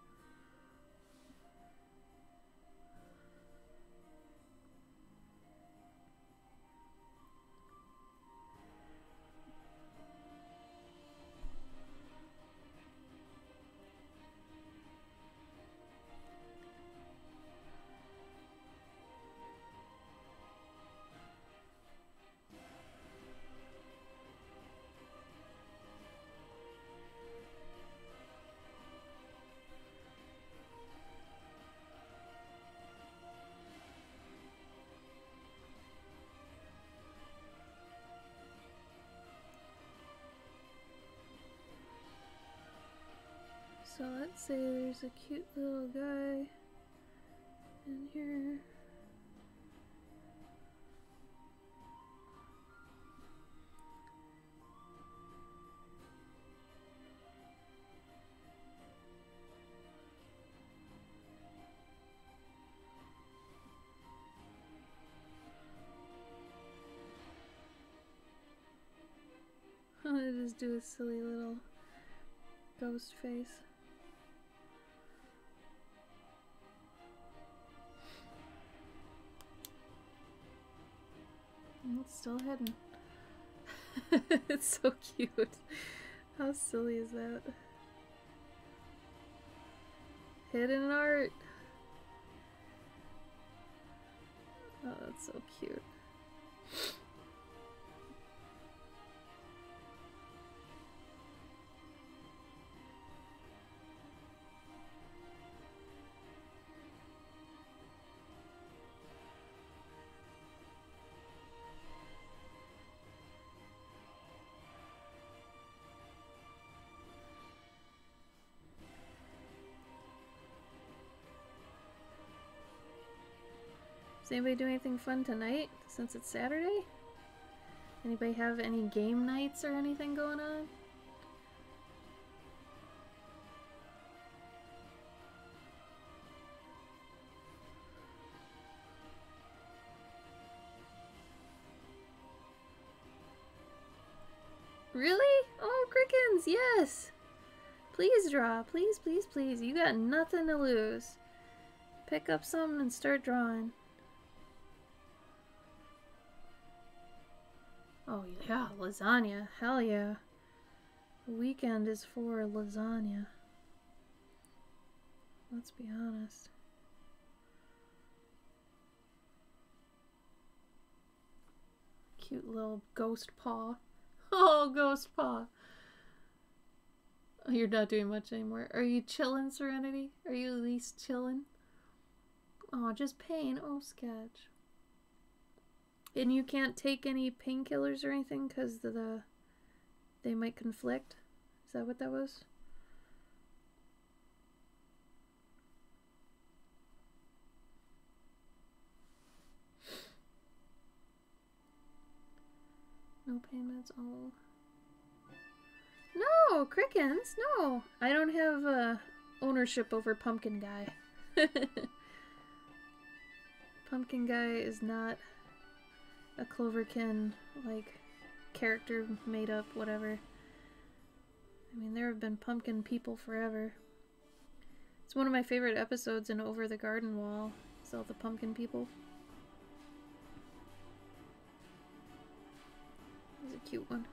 So let's say there's a cute little guy in here. I just do a silly little ghost face. It's still hidden. It's so cute. How silly is that? Hidden art. Oh, that's so cute. Does anybody do anything fun tonight, since it's Saturday? Anybody have any game nights or anything going on? Really? Oh, Crickens, yes! Please draw. Please, please, please. You got nothing to lose. Pick up something and start drawing. Oh, yeah, lasagna. Hell yeah. The weekend is for lasagna. Let's be honest. Cute little ghost paw. Oh, ghost paw. Oh, you're not doing much anymore. Are you chillin', Serenity? Are you at least chillin'? Oh, just pain. Oh, sketch. And you can't take any painkillers or anything because they might conflict? Is that what that was? No pain meds. Oh. No, Crickens, no. I don't have ownership over Pumpkin Guy. Pumpkin Guy is not a Cloverkin, like, character made up, whatever. I mean, there have been pumpkin people forever. It's one of my favorite episodes in Over the Garden Wall. It's all the pumpkin people. It's a cute one.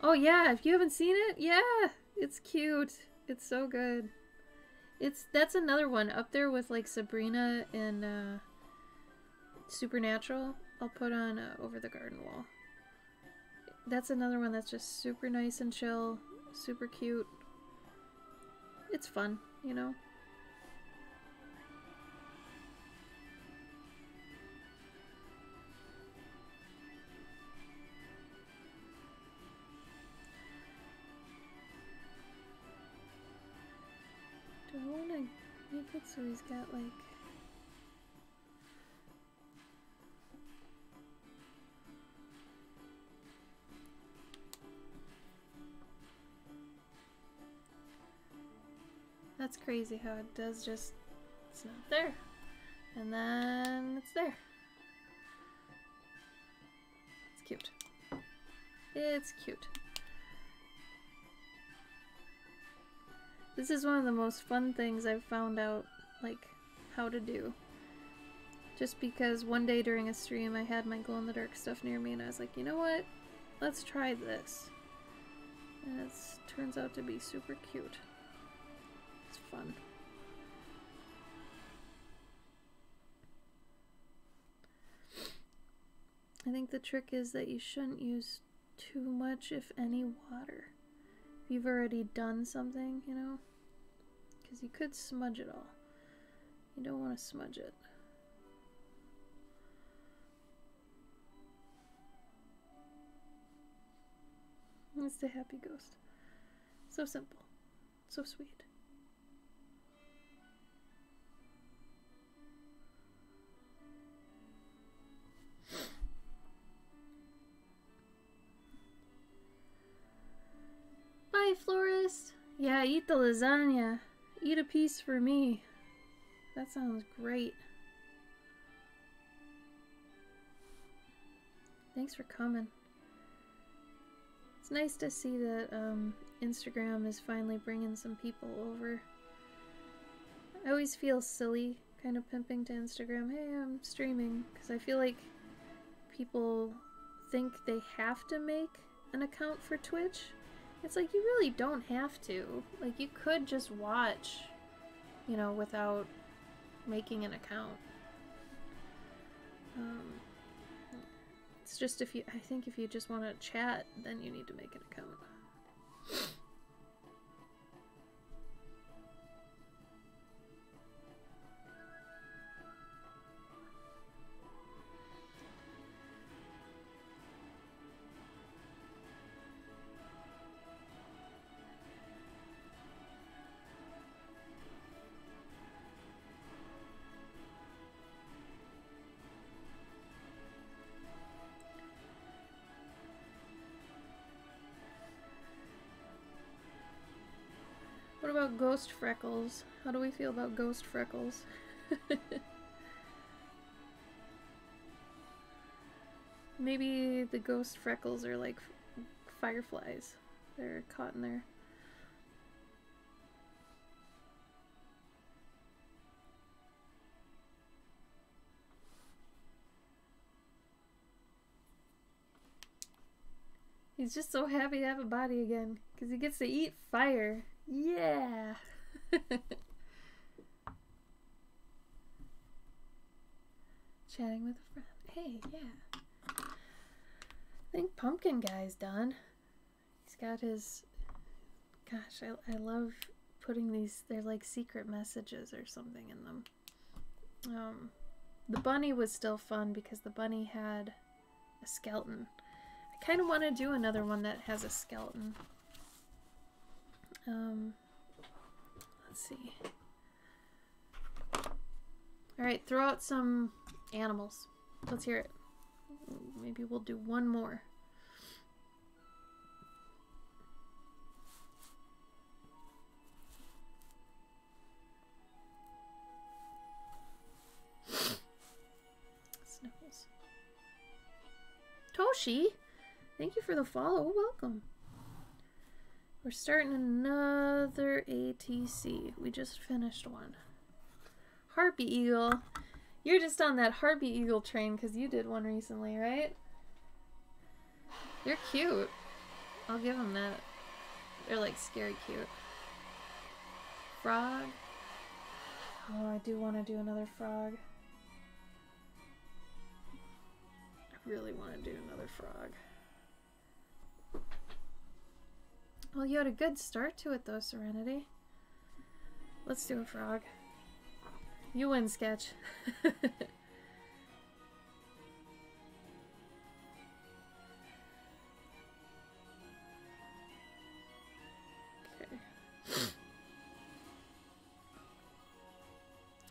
Oh yeah, if you haven't seen it, yeah, it's cute. It's so good. That's another one up there with like Sabrina and Supernatural. I'll put on Over the Garden Wall. That's another one that's just super nice and chill, super cute. It's fun, you know. Do I want to make it so he's got like... That's crazy how it does just... It's not there. And then it's there. It's cute. It's cute. This is one of the most fun things I've found out, like, how to do. Just because one day during a stream I had my glow-in-the-dark stuff near me and I was like, you know what? Let's try this. And it turns out to be super cute. It's fun. I think the trick is that you shouldn't use too much, if any, water. If you've already done something, you know? Because you could smudge it all. You don't want to smudge it. It's the happy ghost. So simple. So sweet. Bye, florist. Yeah, eat the lasagna. Eat a piece for me. That sounds great. Thanks for coming. It's nice to see that Instagram is finally bringing some people over. I always feel silly kind of pimping to Instagram. Hey, I'm streaming. Because I feel like people think they have to make an account for Twitch. It's like, you really don't have to. Like, you could just watch, you know, without making an account. It's just I think if you just want to chat, then you need to make an account. What about Ghost Freckles? How do we feel about Ghost Freckles? Maybe the ghost freckles are like fireflies. They're caught in there. He's just so happy to have a body again because he gets to eat fire. Yeah. Chatting with a friend. Hey, yeah. I think Pumpkin Guy's done. He's got his... Gosh, I love putting these... They're like secret messages or something in them. The bunny was still fun because the bunny had a skeleton. I kind of want to do another one that has a skeleton. Let's see. Alright, throw out some animals. Let's hear it. Maybe we'll do one more. Sniffles. Toshi! Thank you for the follow. Welcome. We're starting another ATC. We just finished one. Harpy Eagle. You're just on that Harpy Eagle train because you did one recently, right? They're cute. I'll give them that. They're like scary cute. Frog. Oh, I do want to do another frog. I really want to do another frog. Well, you had a good start to it though, Serenity. Let's do a frog. You win, Sketch. Okay.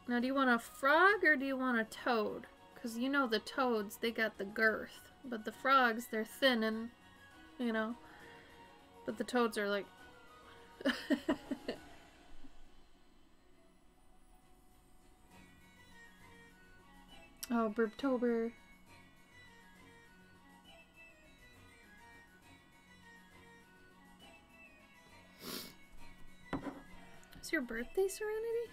Now, do you want a frog or do you want a toad? Because you know the toads, they got the girth. But the frogs, they're thin and, you know. But the toads are like... Oh, Burbtober. Is your birthday, Serenity?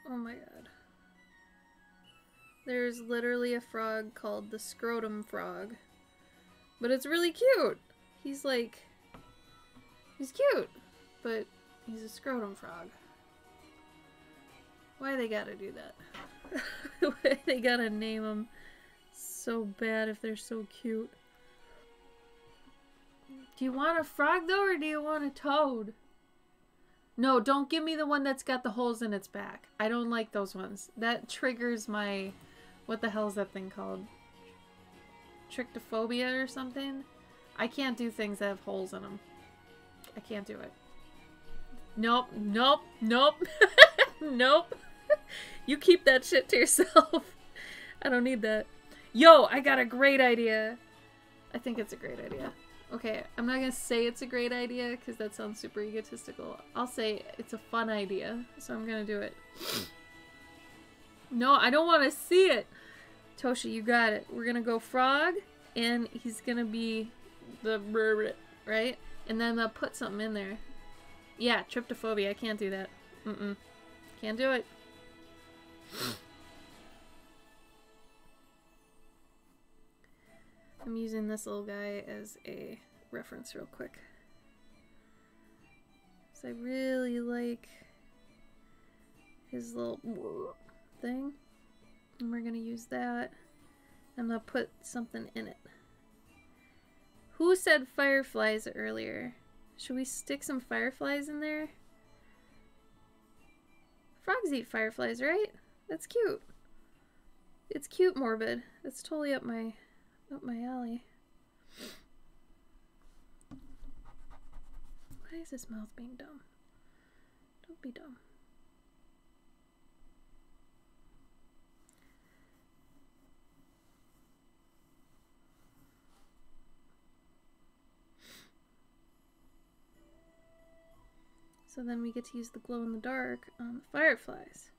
Oh my god. There's literally a frog called the Scrotum Frog. But it's really cute. He's like... He's cute. But he's a scrotum frog. Why they gotta do that? Why they gotta name them so bad if they're so cute? Do you want a frog though, or do you want a toad? No, don't give me the one that's got the holes in its back. I don't like those ones. That triggers my... What the hell is that thing called? Trichtophobia or something? I can't do things that have holes in them. I can't do it. Nope, nope, nope. Nope. You keep that shit to yourself. I don't need that. Yo, I got a great idea. I think it's a great idea. Okay, I'm not gonna say it's a great idea because that sounds super egotistical. I'll say it's a fun idea, so I'm gonna do it. No, I don't want to see it. Toshi, you got it. We're gonna go frog, and he's gonna be the right? And then I'll put something in there. Yeah, tryptophobia. I can't do that. Mm-mm. Can't do it. I'm using this little guy as a reference real quick. So I really like his little thing. And we're gonna use that. I'm gonna put something in it. Who said fireflies earlier? Should we stick some fireflies in there? Frogs eat fireflies, right? That's cute. It's cute, Morbid. That's totally up my alley. Why is his mouth being dumb? Don't be dumb. So then we get to use the glow in the dark on the fireflies.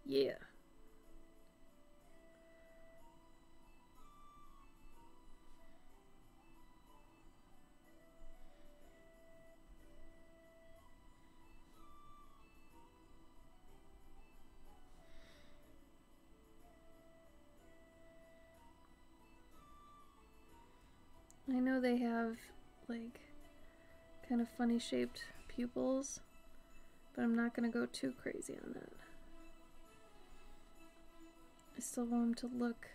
Yeah. like kind of funny shaped pupils, but I'm not gonna go too crazy on that. I still want him to look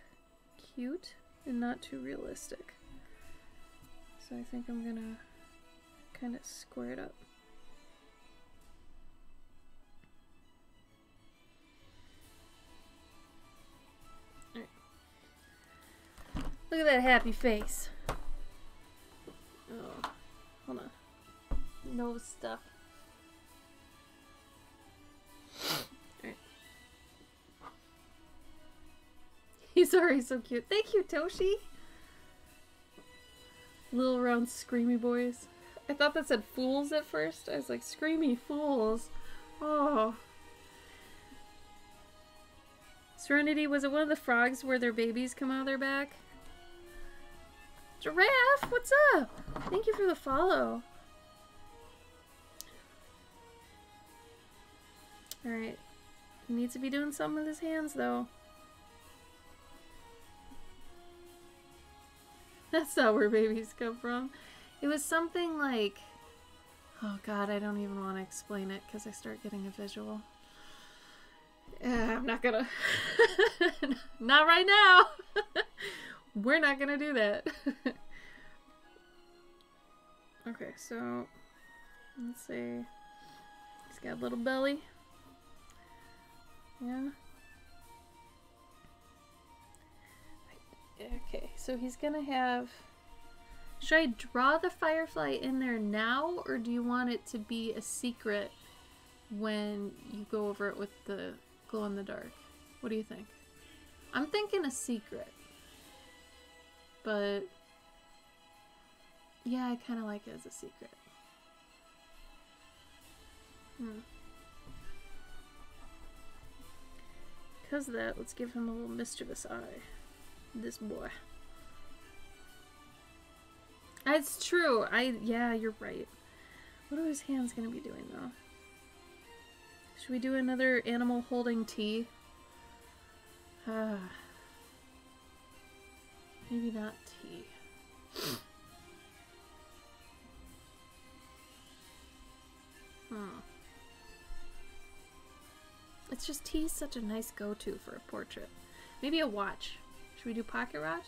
cute and not too realistic. So I think I'm gonna kind of square it up. Alright. Look at that happy face. Oh, hold on. Nose stuff. Alright. He's already so cute. Thank you, Toshi. Little round screamy boys. I thought that said fools at first. I was like, screamy fools. Oh. Serenity, was it one of the frogs where their babies come out of their back? Giraffe, what's up? Thank you for the follow. Alright. He needs to be doing something with his hands, though. That's not where babies come from. It was something like... Oh god, I don't even want to explain it because I start getting a visual. I'm not gonna... Not right now! We're not gonna do that. Okay, so... Let's see... He's got a little belly. Yeah. Okay, so he's gonna have... Should I draw the firefly in there now, or do you want it to be a secret when you go over it with the glow-in-the-dark? What do you think? I'm thinking a secret. But... yeah, I kind of like it as a secret. Because of that, let's give him a little mischievous eye. This boy. It's true. Yeah, you're right. What are his hands gonna be doing though? Should we do another animal holding tea? Maybe not tea. It's just tea's such a nice go-to for a portrait. Maybe a watch. Should we do pocket watch?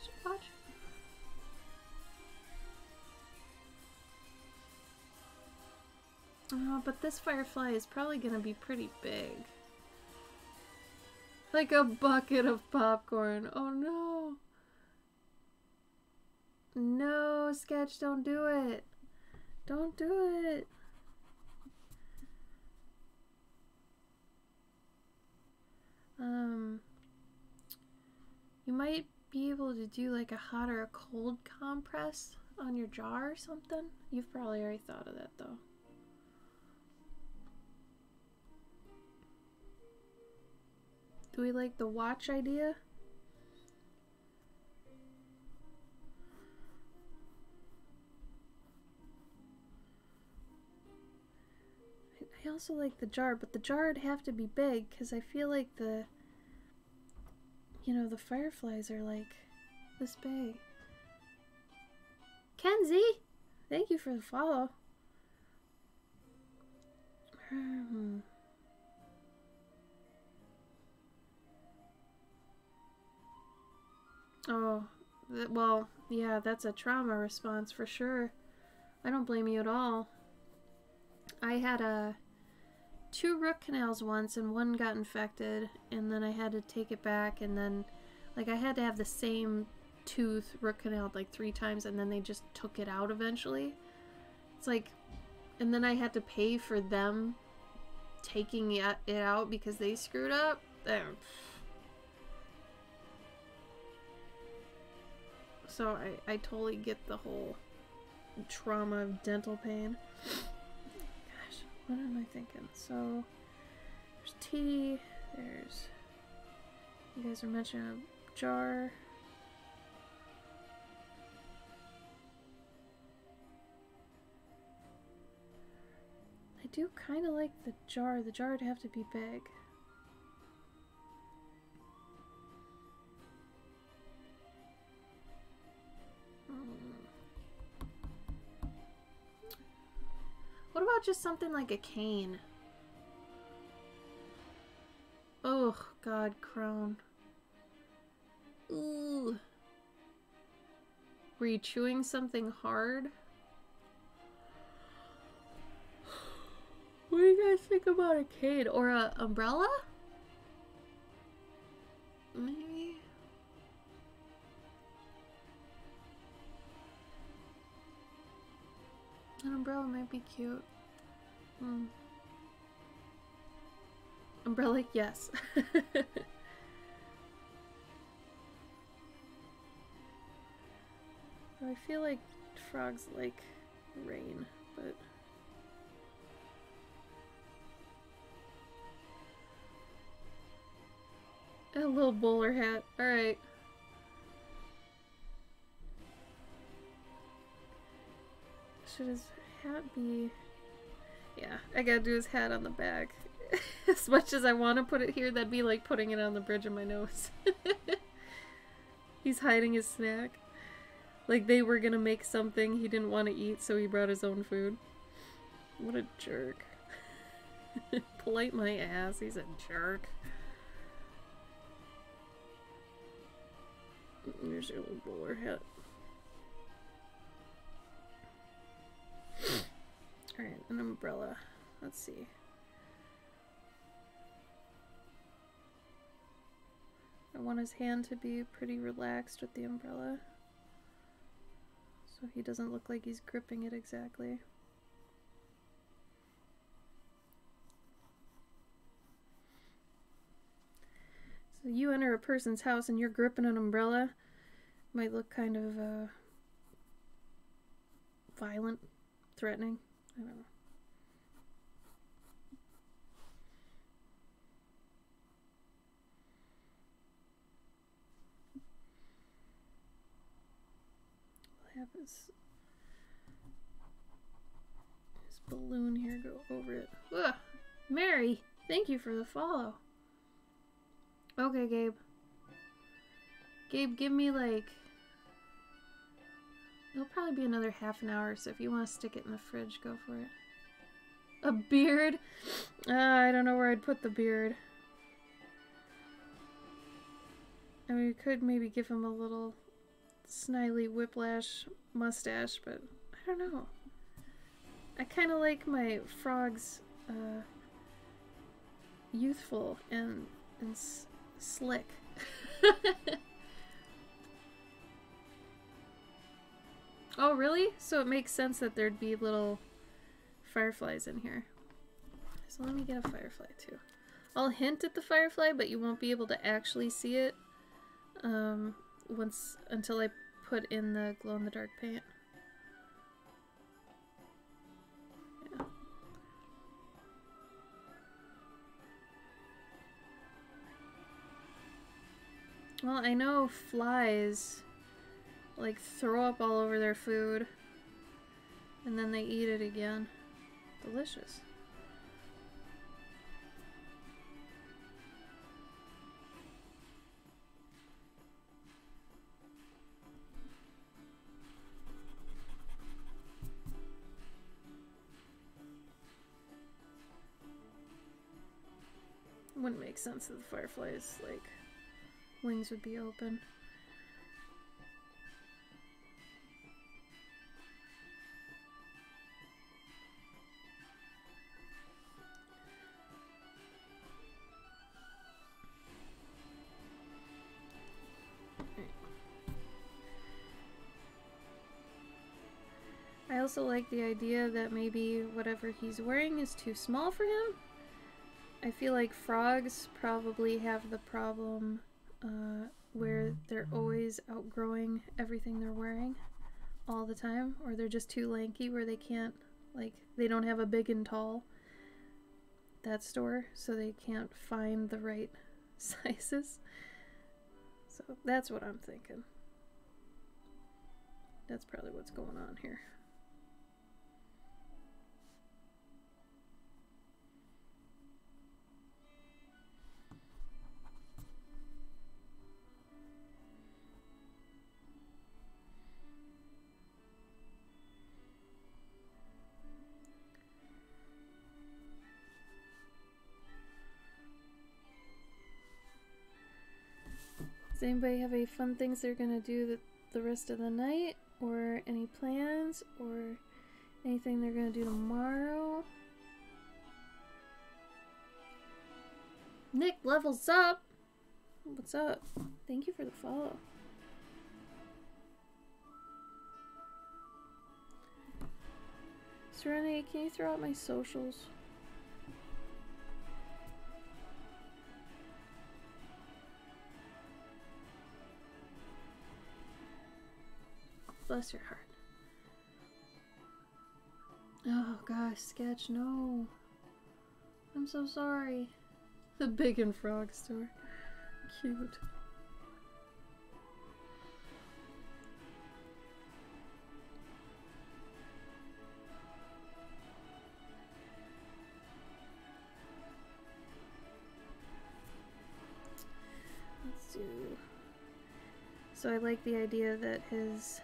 Oh, but this firefly is probably gonna be pretty big. Like a bucket of popcorn. Oh no. No, Sketch, don't do it. Don't do it. You might be able to do like a hot or a cold compress on your jar or something. You've probably already thought of that though. Do we like the watch idea? I also like the jar, but the jar would have to be big because I feel like the, you know, the fireflies are like this big. Kenzie, thank you for the follow. Oh, well, yeah, that's a trauma response for sure. I don't blame you at all. I had 2 root canals once and one got infected, and then I had to take it back, and then like I had to have the same tooth root canaled like 3 times, and then they just took it out eventually. It's like, and then I had to pay for them taking it out because they screwed up. So I totally get the whole trauma of dental pain. Gosh, what am I thinking? So, there's tea, there's... You guys are mentioning a jar. I do kind of like the jar. The jar would have to be big. about just something like a cane? Oh, God, Crone. Ooh. Were you chewing something hard? What do you guys think about a cane? Or a umbrella? Maybe? An umbrella might be cute. Umbrella, yes. I feel like frogs like rain, but... A little bowler hat. Alright. Should his hat be... Yeah, I gotta do his hat on the back. As much as I want to put it here, that'd be like putting it on the bridge of my nose. He's hiding his snack. Like they were gonna make something he didn't want to eat, so he brought his own food. What a jerk. Polite my ass, he's a jerk. Here's your little bowler hat. Alright, an umbrella. Let's see. I want his hand to be pretty relaxed with the umbrella, so he doesn't look like he's gripping it exactly. So you enter a person's house and you're gripping an umbrella. Might look kind of violent, threatening. I don't know. We'll have his balloon here go over it. Ugh. Mary, thank you for the follow. Okay, Gabe. Gabe, give me like... It'll probably be another half an hour, so if you want to stick it in the fridge, go for it. A beard? I don't know where I'd put the beard. I mean, we could maybe give him a little snidely whiplash mustache, but I don't know. I kind of like my frogs youthful and slick. Oh, really? So it makes sense that there'd be little fireflies in here. So let me get a firefly too. I'll hint at the firefly, but you won't be able to actually see it until I put in the glow-in-the-dark paint. Yeah. Well, I know flies like throw up all over their food and then they eat it again. Delicious. Wouldn't make sense that the fireflies, like, wings would be open. I also like the idea that maybe whatever he's wearing is too small for him. I feel like frogs probably have the problem where they're always outgrowing everything they're wearing all the time, or they're just too lanky where they can't, like, they don't have a big and tall that store, so they can't find the right sizes. So that's what I'm thinking. That's probably what's going on here. Does anybody have any fun things they're gonna do the rest of the night? Or any plans? Or anything they're gonna do tomorrow? Nick levels up! What's up? Thank you for the follow. Serenity, can you throw out my socials? Bless your heart. Oh gosh, Sketch, no. I'm so sorry. The Big and Frog store. Cute. Let's do... So I like the idea that his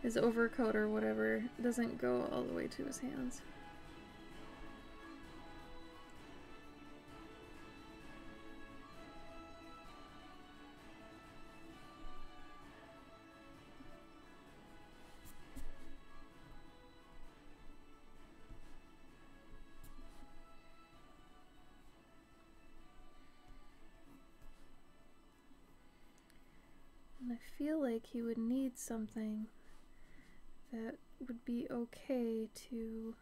his overcoat or whatever doesn't go all the way to his hands. And I feel like he would need something that would be okay to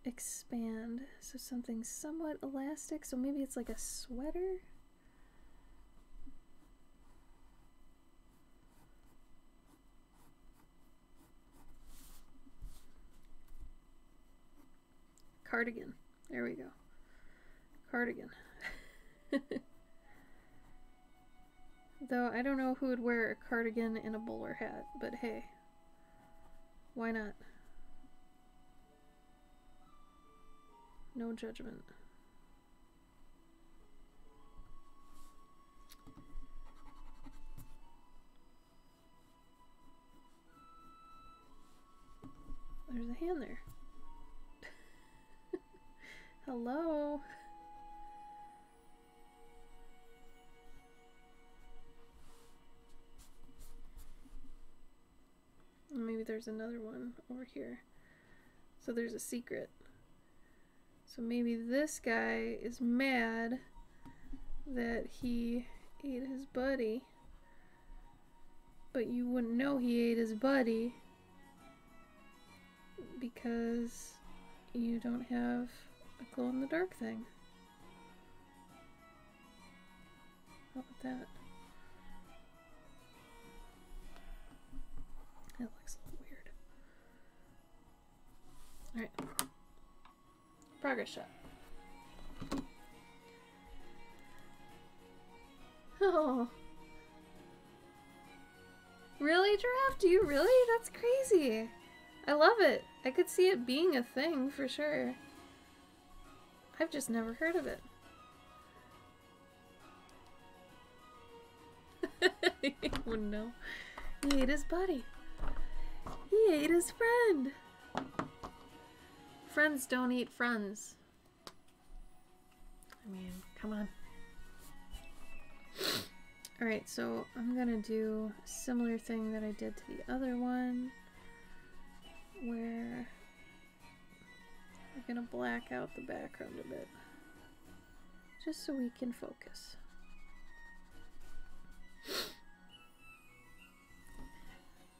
expand. So something somewhat elastic. So maybe it's like a sweater? Cardigan. There we go. Cardigan. Though I don't know who would wear a cardigan and a bowler hat, but hey, why not? No judgment. There's a hand there. Hello? Maybe there's another one over here. So there's a secret. So maybe this guy is mad that he ate his buddy, but you wouldn't know he ate his buddy because you don't have a glow-in-the-dark thing. How about that? That looks a little weird. Alright. Progress shot. Oh. Really, Giraffe? Do you really? That's crazy. I love it. I could see it being a thing for sure. I've just never heard of it. He wouldn't know. He ate his buddy. He ate his friend. Friends don't eat friends. I mean, come on. Alright, so I'm gonna do a similar thing that I did to the other one, where we're gonna black out the background a bit, just so we can focus.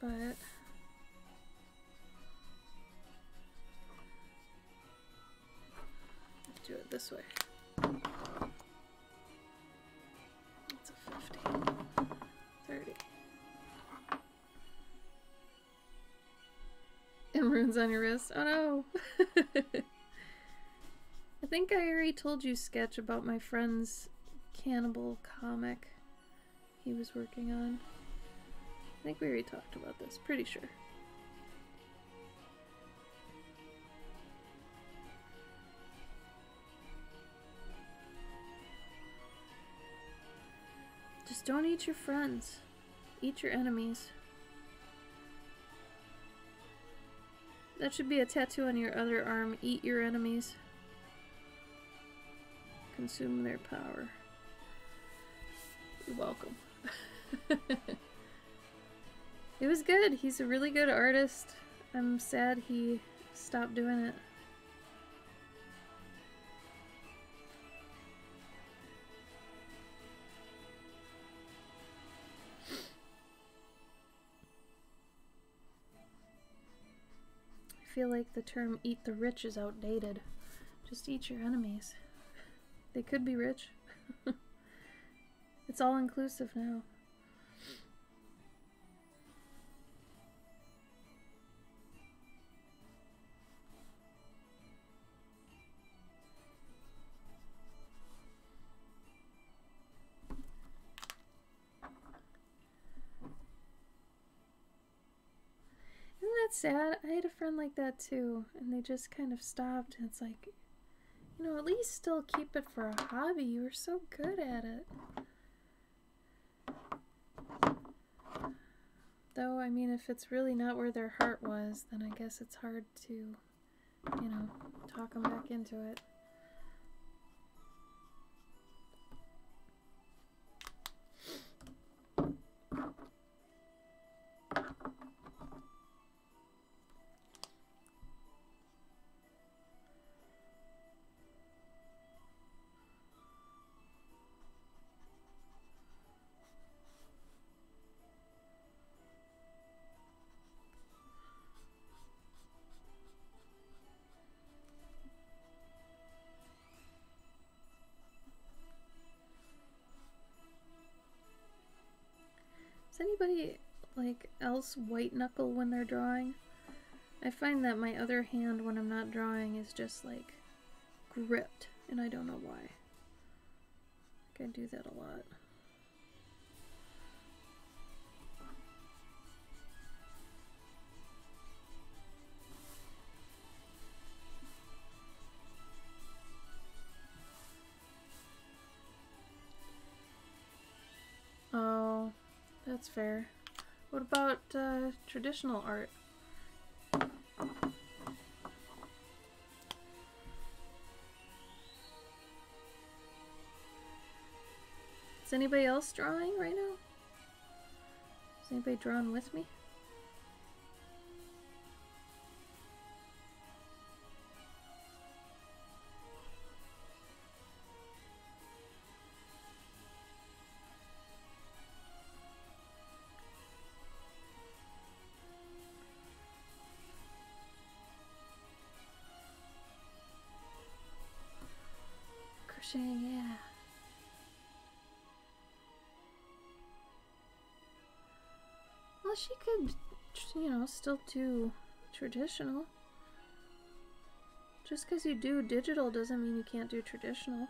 But let's do it this way. That's a 50. 30. And runes on your wrist. Oh no! I think I already told you, Sketch, about my friend's cannibal comic he was working on. I think we already talked about this, pretty sure. Just don't eat your friends. Eat your enemies. That should be a tattoo on your other arm. Eat your enemies. Consume their power. You're welcome. It was good. He's a really good artist. I'm sad he stopped doing it. I feel like the term eat the rich is outdated. Just eat your enemies. They could be rich. It's all inclusive now. Isn't that sad? I had a friend like that too, and they just kind of stopped, and it's like, you know, at least still keep it for a hobby. You were so good at it. Though, I mean, if it's really not where their heart was, then I guess it's hard to, you know, talk them back into it. Does anybody, like, else white knuckle when they're drawing? I find that my other hand when I'm not drawing is just, like, gripped, and I don't know why. I do that a lot. Oh, that's fair. What about traditional art? Is anybody else drawing right now? Is anybody drawing with me? Crocheting, yeah. Well, she could, you know, still do traditional. Just because you do digital doesn't mean you can't do traditional.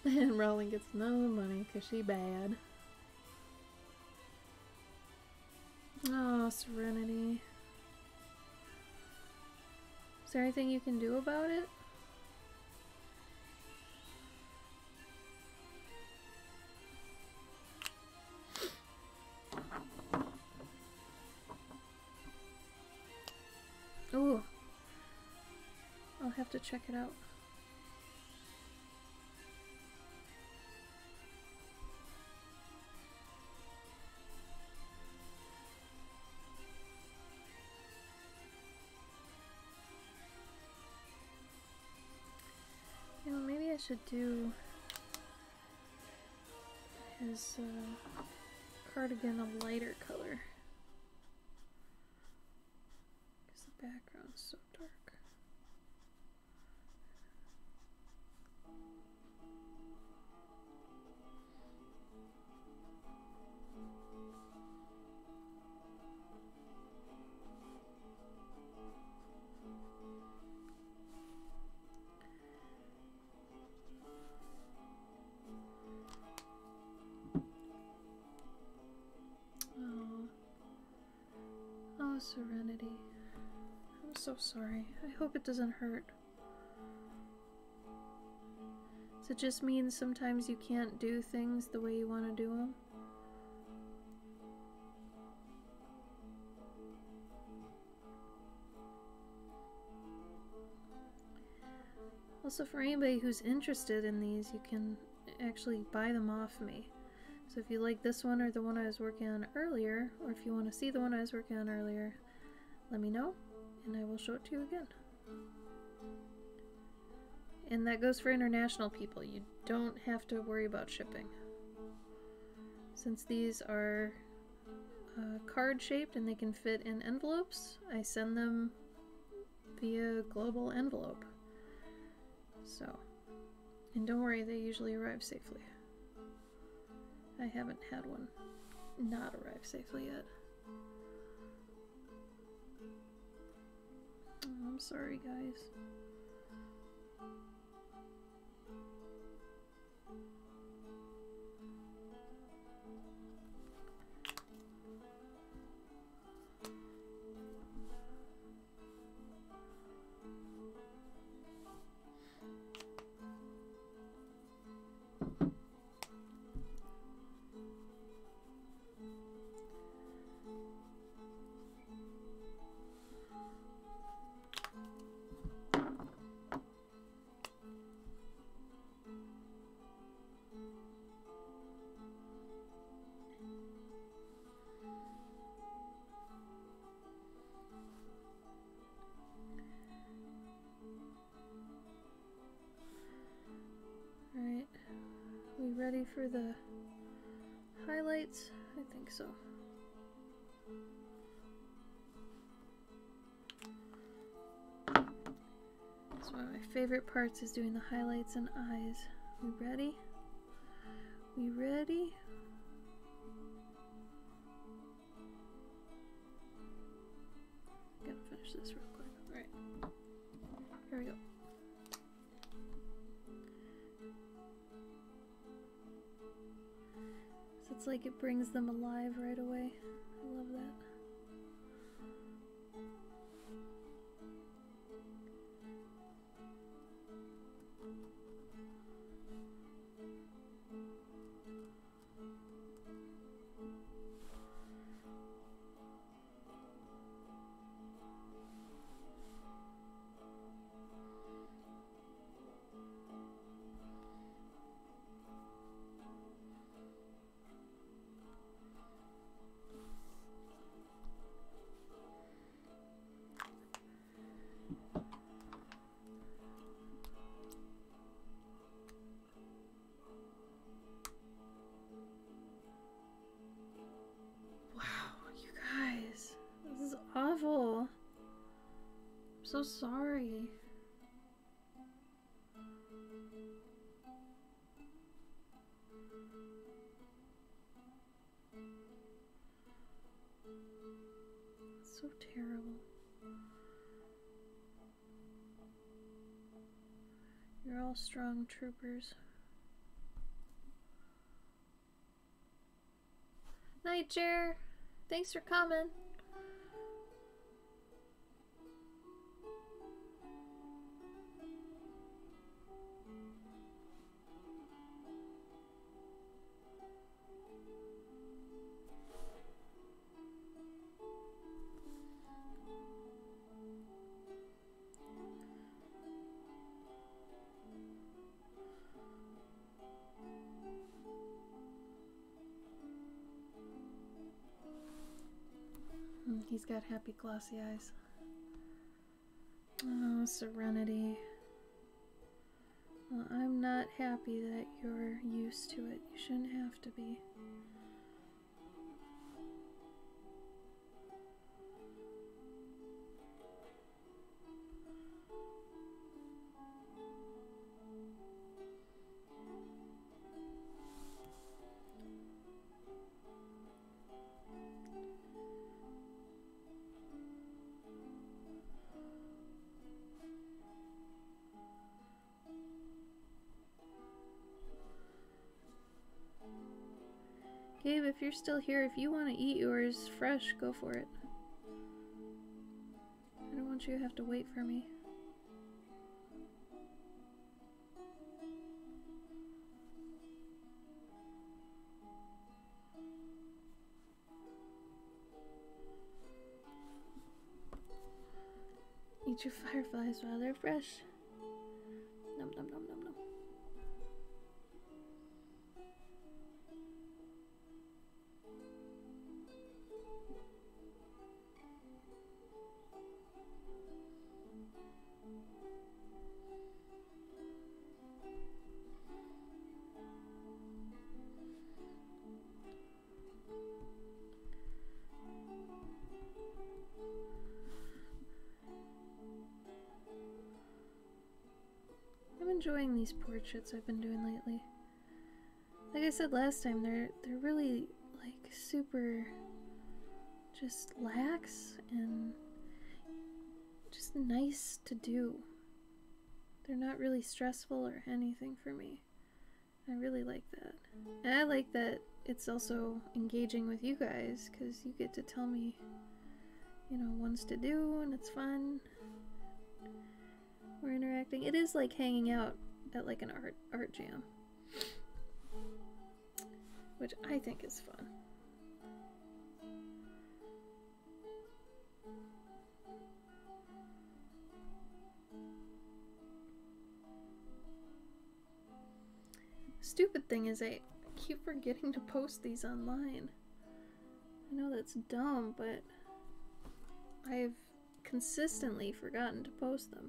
And Rowling gets no money because she bad. Oh, Serenity. Is there anything you can do about it? Ooh. I'll have to check it out. You know, maybe I should do his cardigan a lighter color. Because the background's so dark. Serenity. I'm so sorry. I hope it doesn't hurt. Does it just mean sometimes you can't do things the way you want to do them? Also, for anybody who's interested in these, you can actually buy them off me. So if you like this one or the one I was working on earlier, or if you want to see the one I was working on earlier, let me know, and I will show it to you again. And that goes for international people. You don't have to worry about shipping. Since these are card-shaped and they can fit in envelopes, I send them via global envelope. So, and don't worry, they usually arrive safely. I haven't had one not arrive safely yet. Oh, I'm sorry, guys. Alright, we ready for the highlights? I think so. So one of my favorite parts is doing the highlights and eyes. We ready? We ready? Gotta finish this real quick. Alright. Here we go. So it's like it brings them alive right away. I love that. Awful. I'm so sorry. It's so terrible. You're all strong troopers. Night, Jer. Thanks for coming. He's got happy glossy eyes. Oh, Serenity. Well, I'm not happy that you're used to it. You shouldn't have to be. Gabe, if you're still here, if you want to eat yours fresh, go for it. don't you have to wait for me? Eat your fireflies while they're fresh. Nom nom nom nom nom. I'm enjoying these portraits I've been doing lately. Like I said last time, they're really like super just lax and just nice to do. They're not really stressful or anything for me. I really like that. And I like that it's also engaging with you guys, because you get to tell me, you know, ones to do, and it's fun. We're interacting. It is like hanging out at like an art jam, which I think is fun. Stupid thing is I keep forgetting to post these online. I know that's dumb, but I've consistently forgotten to post them.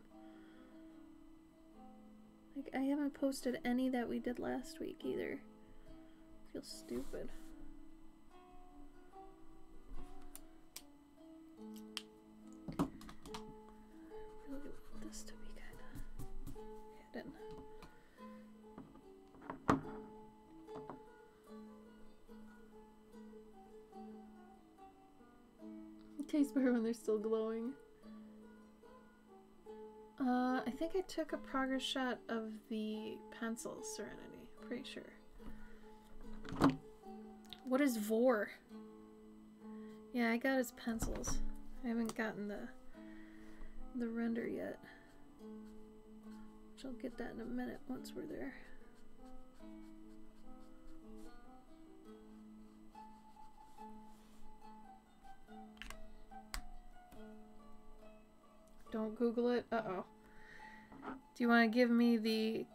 Like, I haven't posted any that we did last week either. I feel stupid. I really want this to be kind of hidden. It tastes better when they're still glowing. I think I took a progress shot of the pencils, Serenity. Pretty sure. What is Vor? Yeah, I got his pencils. I haven't gotten the render yet. Which I'll get that in a minute once we're there. Don't Google it. Uh-oh. Do you want to give me the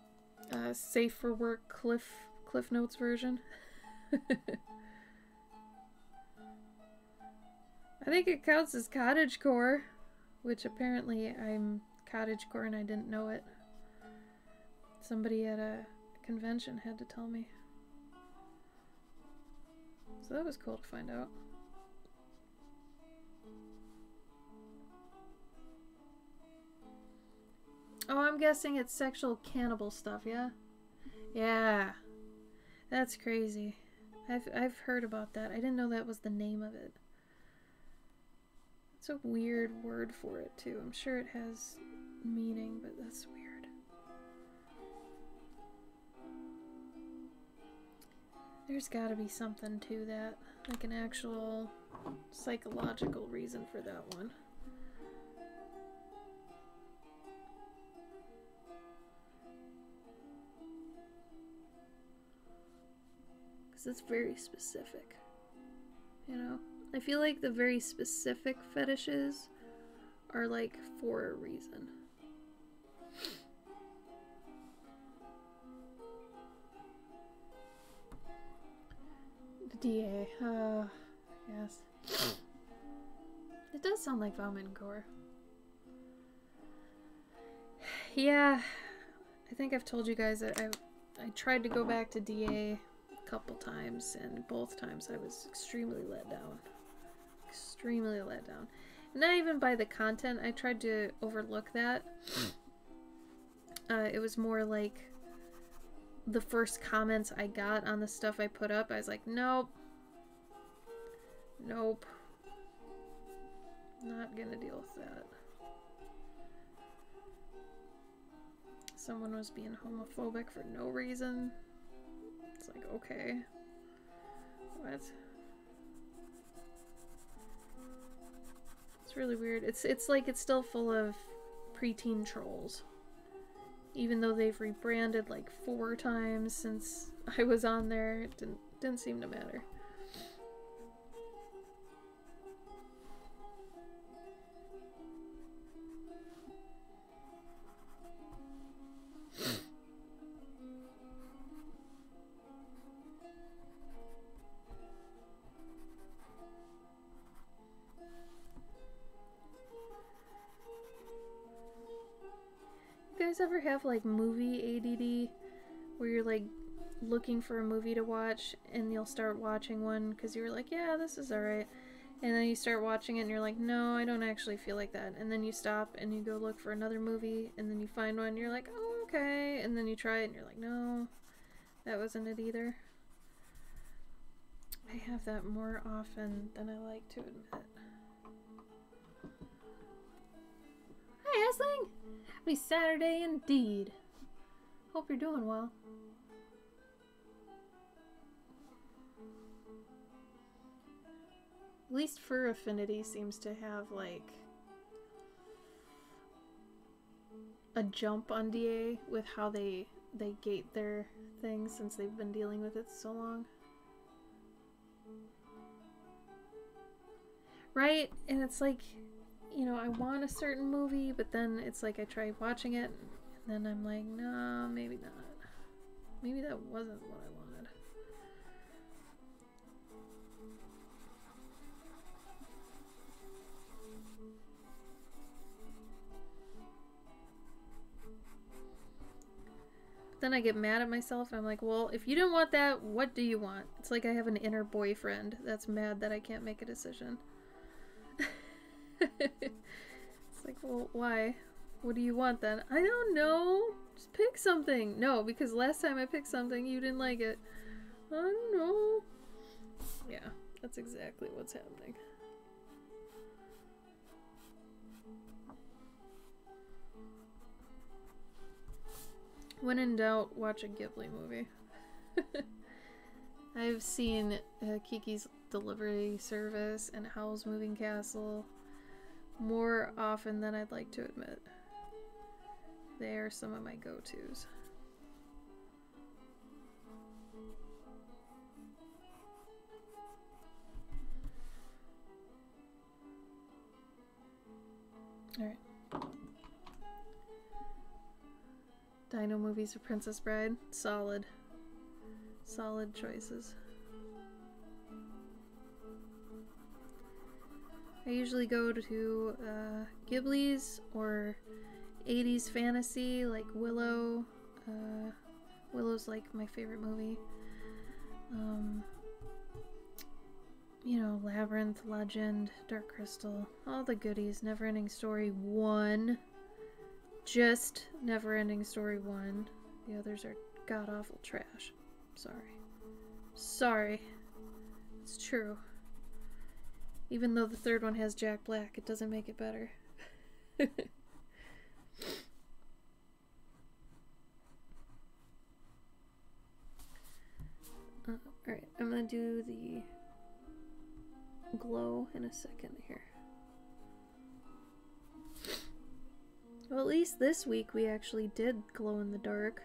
safe for work Cliff Notes version? I think it counts as cottagecore, which apparently I'm cottagecore and I didn't know it. Somebody at a convention had to tell me. So that was cool to find out. Oh, I'm guessing it's sexual cannibal stuff, yeah? Yeah. That's crazy. I've heard about that. I didn't know that was the name of it. It's a weird word for it, too. I'm sure it has meaning, but that's weird. There's gotta be something to that. Like an actual psychological reason for that one. It's very specific, you know? I feel like the very specific fetishes are like for a reason. The DA, yes. It does sound like Valmencore. Yeah, I think I've told you guys that I tried to go back to DA couple times, and both times I was extremely let down. Extremely let down. Not even by the content. I tried to overlook that. It was more like the first comments I got on the stuff I put up. I was like, nope. Nope. Not gonna deal with that. Someone was being homophobic for no reason. It's like, okay. What? What's It's really weird. It's like it's still full of preteen trolls. Even though they've rebranded like 4 times since I was on there, it didn't seem to matter. You guys ever have like movie ADD where you're like looking for a movie to watch and you'll start watching one because you're like, yeah, this is alright, and then you start watching it and you're like, no, I don't actually feel like that, and then you stop and you go look for another movie and then you find one and you're like, oh, okay, and then you try it and you're like, no, that wasn't it either. I have that more often than I like to admit. Hi, Asling! Happy Saturday indeed. Hope you're doing well. At least Fur Affinity seems to have like a jump on DA with how they gate their things since they've been dealing with it so long. Right? And it's like, you know, I want a certain movie, but then it's like I try watching it, and then I'm like, no, maybe not. Maybe that wasn't what I wanted. But then I get mad at myself, and I'm like, well, if you didn't want that, what do you want? It's like I have an inner boyfriend that's mad that I can't make a decision. It's like, well, why? What do you want then? I don't know. Just pick something. No, because last time I picked something, you didn't like it. I don't know. Yeah, that's exactly what's happening. When in doubt, watch a Ghibli movie. I've seen Kiki's Delivery Service and Howl's Moving Castle more often than I'd like to admit. They are some of my go-tos. Alright. Dino movies or Princess Bride? Solid. Solid choices. I usually go to Ghibli's or 80s fantasy like Willow. Willow's like my favorite movie. You know, Labyrinth, Legend, Dark Crystal, all the goodies. Neverending Story 1. Just Neverending Story 1. The others are god-awful trash. Sorry. Sorry. It's true. Even though the third one has Jack Black, it doesn't make it better. Alright, I'm gonna do the glow in a second here. Well, at least this week we actually did glow in the dark.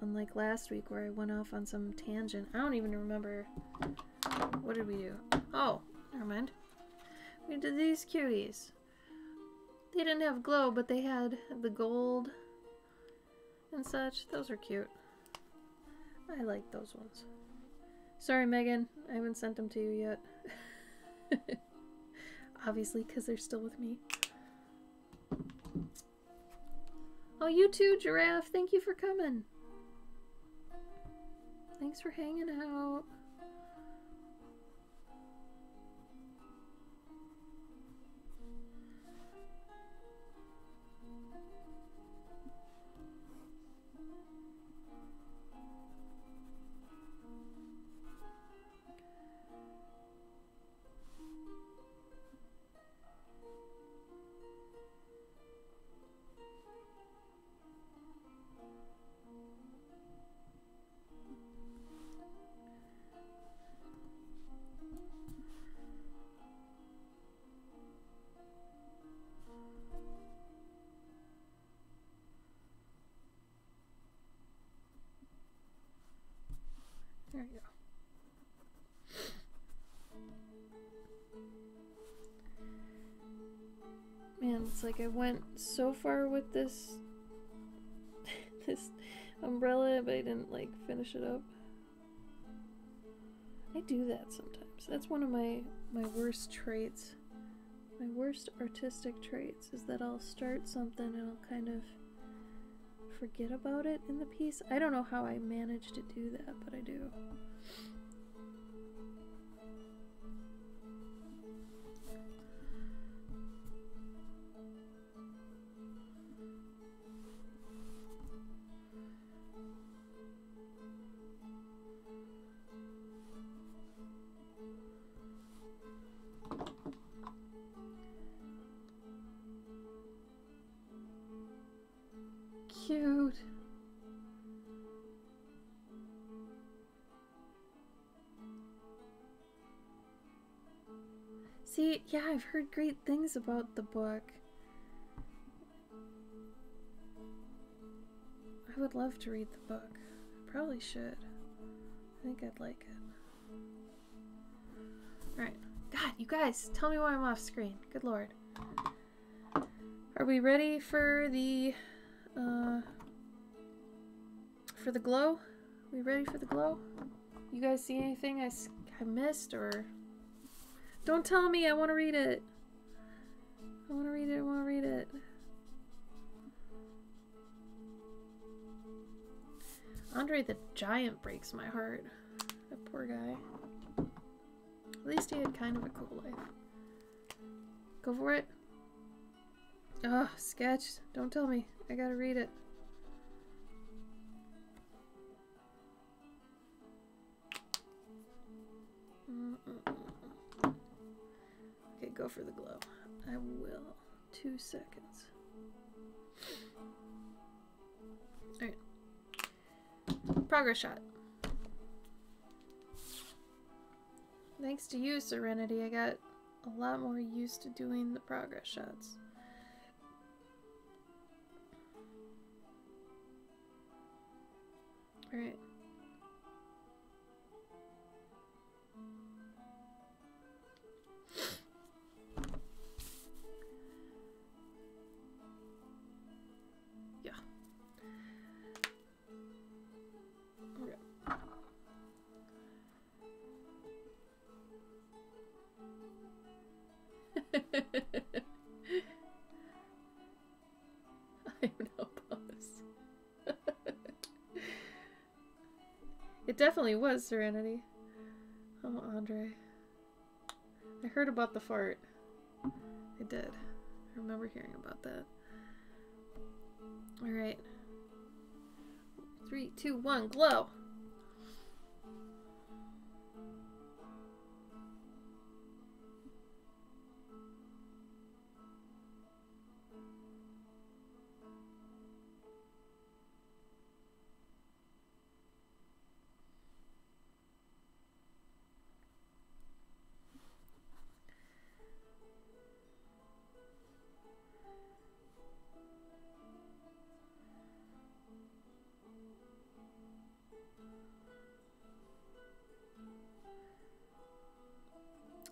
Unlike last week where I went off on some tangent. I don't even remember. What did we do? Oh, never mind. We did these cuties. They didn't have glow, but they had the gold and such. Those are cute. I like those ones. Sorry, Megan. I haven't sent them to you yet. Obviously, because they're still with me. Oh, you too, Giraffe. Thank you for coming. Thanks for hanging out. There we go. Man, it's like I went so far with this this umbrella, but I didn't like finish it up. I do that sometimes. That's one of my worst traits. My worst artistic traits is that I'll start something and I'll kind of forget about it in the piece. I don't know how I manage to do that, but I do. Cute. See, yeah, I've heard great things about the book. I would love to read the book. I probably should. I think I'd like it. Alright. God, you guys, tell me why I'm off screen. Good lord. Are we ready for the glow? We ready for the glow? You guys see anything I missed, or don't tell me? I want to read it. I want to read it. I want to read it. Andre the Giant breaks my heart. That poor guy. At least he had kind of a cool life. Go for it. Ugh, sketch. Don't tell me. I gotta read it. Okay, go for the glow. I will. 2 seconds. Alright. Progress shot. Thanks to you, Serenity, I got a lot more used to doing the progress shots. Alright. Yeah. Okay. I'm no boss. It definitely was Serenity. Oh, Andre. I heard about the fart. I did. I remember hearing about that. Alright. 3, 2, 1, glow!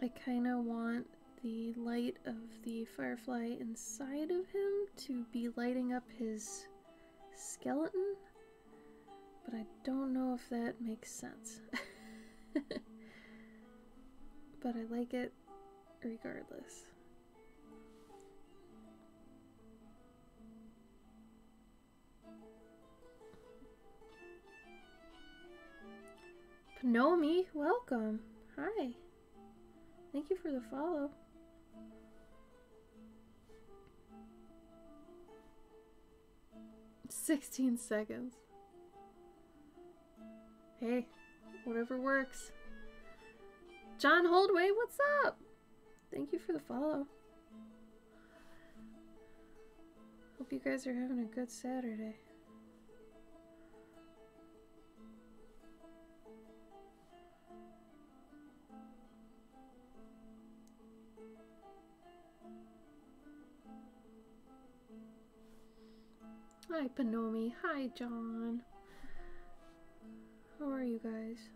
I kind of want the light of the firefly inside of him to be lighting up his skeleton, but I don't know if that makes sense. But I like it regardless. Pnomi, welcome. Hi. Thank you for the follow. "16 seconds. Hey, whatever works. John Holdway, what's up? Thank you for the follow. Hope you guys are having a good Saturday. Hi, Panomi. Hi, John. How are you guys?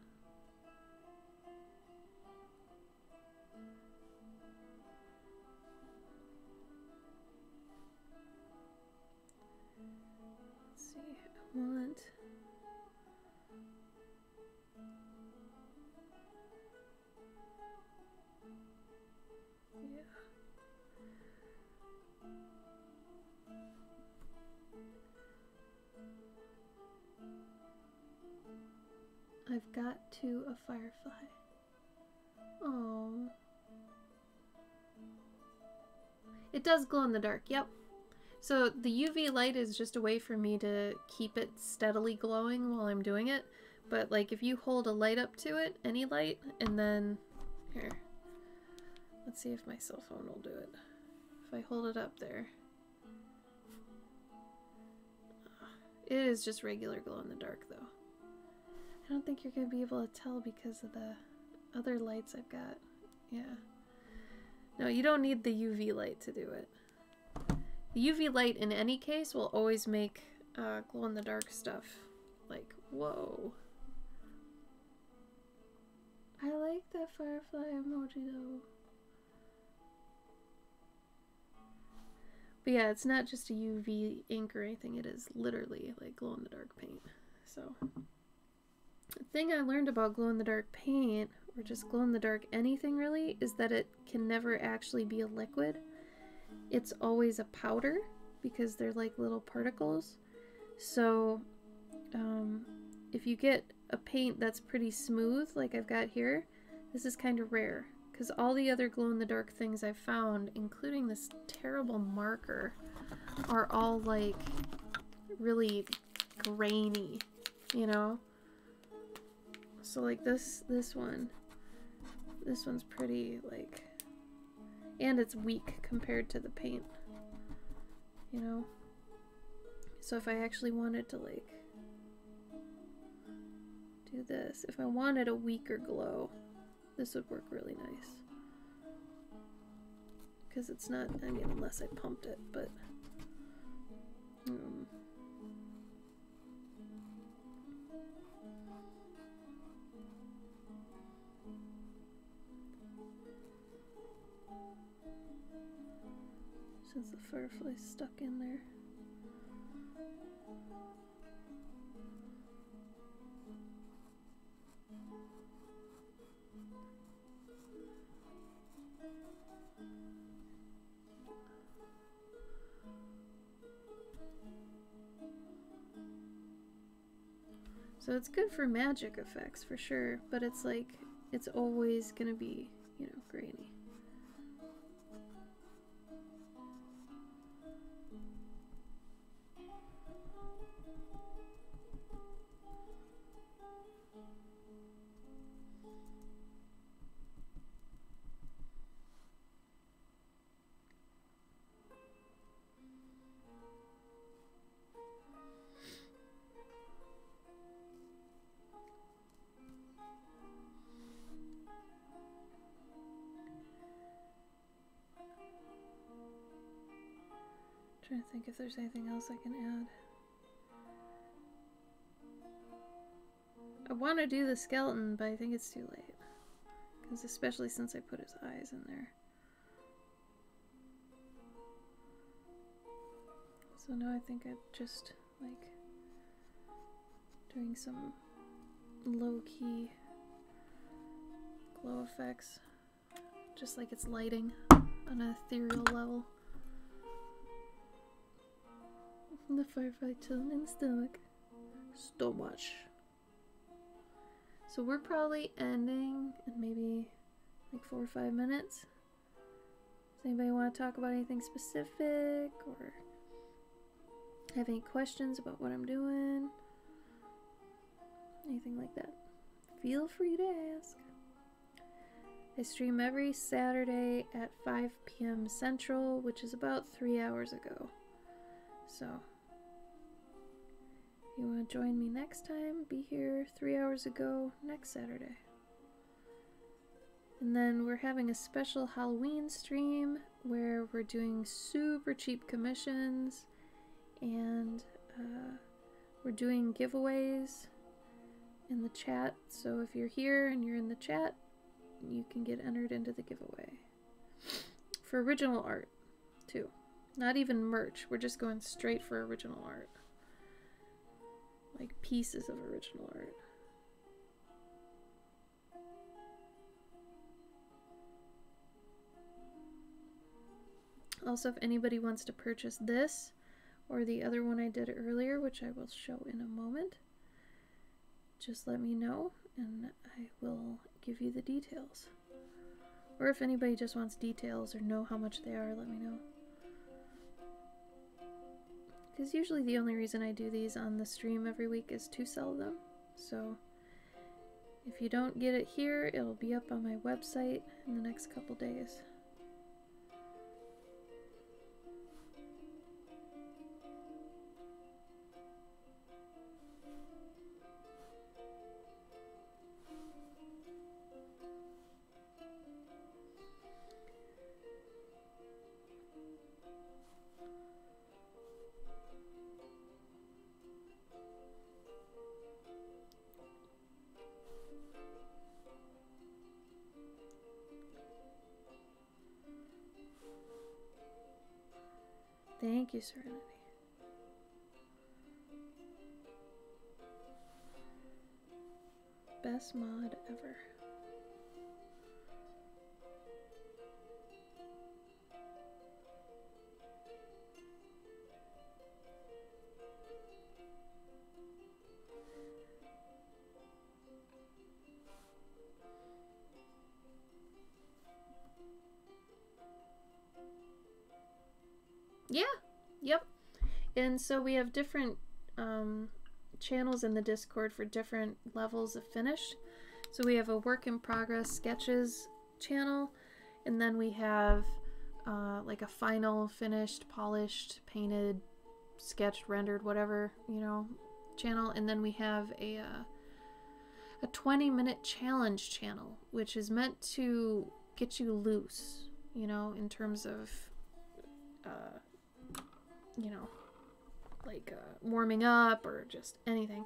I've got to a firefly. Oh. It does glow in the dark, yep. So the UV light is just a way for me to keep it steadily glowing while I'm doing it. But like if you hold a light up to it, any light, and then, here, let's see if my cell phone will do it. If I hold it up there. It is just regular glow in the dark though. I don't think you're going to be able to tell because of the other lights I've got. Yeah. No, you don't need the UV light to do it. The UV light in any case will always make glow in the dark stuff. Like, whoa. I like that firefly emoji though. But yeah, it's not just a UV ink or anything. It is literally like glow in the dark paint. So the thing I learned about glow in the dark paint, or just glow in the dark anything really, is that it can never actually be a liquid. It's always a powder because they're like little particles. So if you get a paint that's pretty smooth like I've got here, this is kind of rare because all the other glow in the dark things I've found, including this terrible marker, are all like really grainy, you know? So like this one's pretty like, and it's weak compared to the paint, you know? So if I actually wanted to like do this, if I wanted a weaker glow, this would work really nice. Because it's not, I mean, unless I pumped it, but since the firefly's stuck in there. So it's good for magic effects for sure, but it's like, it's always gonna be, you know, grainy. Trying to think if there's anything else I can add. I want to do the skeleton, but I think it's too late. Because especially since I put his eyes in there. So now I think I'm just like doing some low-key glow effects. Just like it's lighting on an ethereal level. The firefly chilling in the stomach. Stomach. So we're probably ending in maybe like 4 or 5 minutes. Does anybody want to talk about anything specific or have any questions about what I'm doing? Anything like that? Feel free to ask. I stream every Saturday at 5 p.m. Central, which is about 3 hours ago. So if you want to join me next time, be here 3 hours ago next Saturday. And then we're having a special Halloween stream where we're doing super cheap commissions and we're doing giveaways in the chat. So if you're here and you're in the chat, you can get entered into the giveaway. For original art, too. Not even merch. We're just going straight for original art. Like pieces of original art. Also, if anybody wants to purchase this or the other one I did earlier, which I will show in a moment, just let me know and I will give you the details. Or if anybody just wants details or know how much they are, let me know. Because usually the only reason I do these on the stream every week is to sell them. So if you don't get it here, it'll be up on my website in the next couple days. Thank you, Serenity. Best mod ever. Yeah, yep. And so we have different channels in the Discord for different levels of finished. So we have a work in progress sketches channel, and then we have like a final, finished, polished, painted, sketched, rendered, whatever, you know, channel. And then we have a 20-minute challenge channel, which is meant to get you loose, you know, in terms of you know, like warming up or just anything.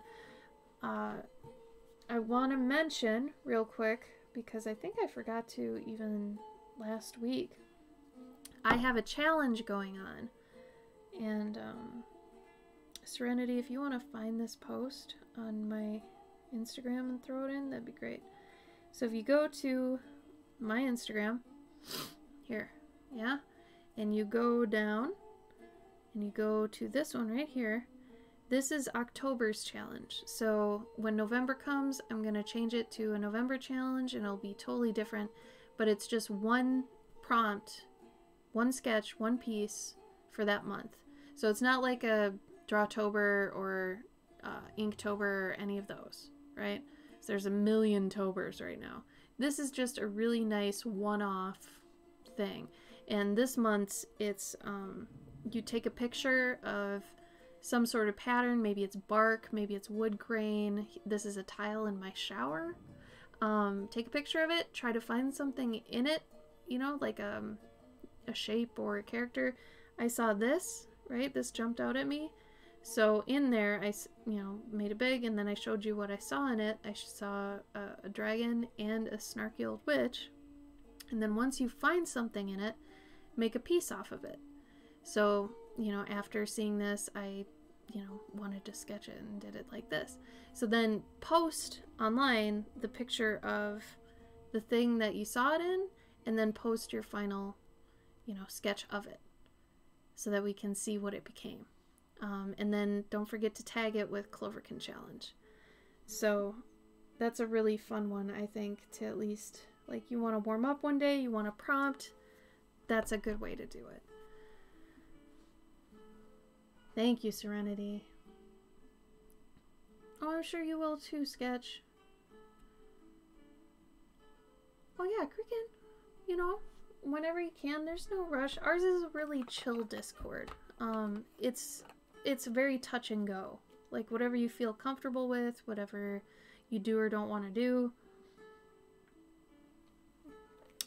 I want to mention real quick, because I think I forgot to even last week, I have a challenge going on. And Serenity, if you want to find this post on my Instagram and throw it in, that'd be great. So if you go to my Instagram, here, yeah, and you go down, and you go to this one right here, this is October's challenge. So when November comes, I'm going to change it to a November challenge, and it'll be totally different, but it's just one prompt, one sketch, one piece for that month. So it's not like a Drawtober or Inktober or any of those, right? So there's a million Tobers right now. This is just a really nice one-off thing. And this month's, it's you take a picture of some sort of pattern. Maybe it's bark, maybe it's wood grain. This is a tile in my shower. Take a picture of it, try to find something in it, you know, like a shape or a character. I saw this, right? This jumped out at me. So in there, I, you know, made it big, and then I showed you what I saw in it. I saw a dragon and a snarky old witch. And then once you find something in it, make a piece off of it. So, you know, after seeing this, I, you know, wanted to sketch it and did it like this. So then post online the picture of the thing that you saw it in, and then post your final, you know, sketch of it so that we can see what it became. And then don't forget to tag it with Cloverkin Challenge. So that's a really fun one, I think, to at least, like, you want to warm up one day, you want to prompt, that's a good way to do it. Thank you, Serenity. Oh, I'm sure you will too, Sketch. Oh yeah, Cricket, you know, whenever you can, there's no rush. Ours is a really chill Discord. It's very touch and go. Like, whatever you feel comfortable with, whatever you do or don't want to do.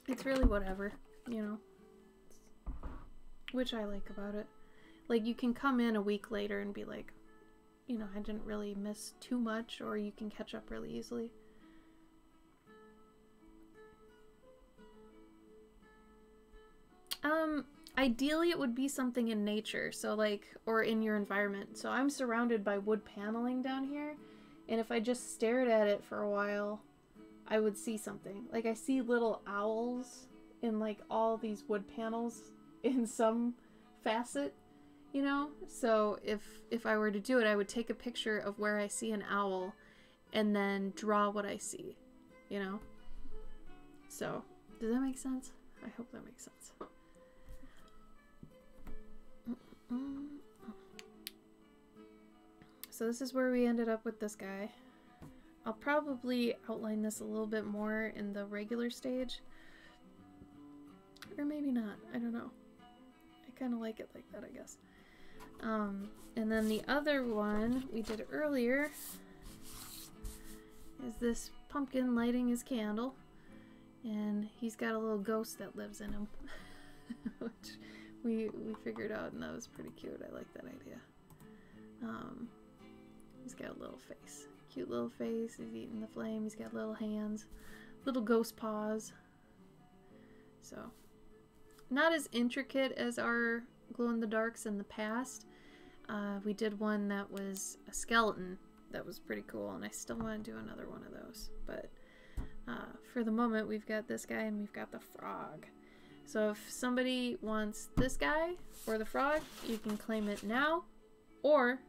It's really whatever, you know. Which I like about it. Like, you can come in a week later and be like, you know, I didn't really miss too much, or you can catch up really easily. Ideally it would be something in nature, so like, or in your environment. So I'm surrounded by wood paneling down here, and if I just stared at it for a while, I would see something. Like, I see little owls in like all these wood panels in some facet, you know? So if I were to do it, I would take a picture of where I see an owl and then draw what I see, you know? So, does that make sense? I hope that makes sense. So this is where we ended up with this guy. I'll probably outline this a little bit more in the regular stage. Or maybe not. I don't know. I kind of like it like that, I guess. And then the other one we did earlier is this pumpkin lighting his candle. And he's got a little ghost that lives in him. Which we figured out, and that was pretty cute. I like that idea. He's got a little face. Cute little face. He's eating the flame. He's got little hands. Little ghost paws. So, not as intricate as our glow-in-the-darks in the past. We did one that was a skeleton. That was pretty cool, and I still want to do another one of those. But for the moment, we've got this guy and we've got the frog. So if somebody wants this guy or the frog, you can claim it now, or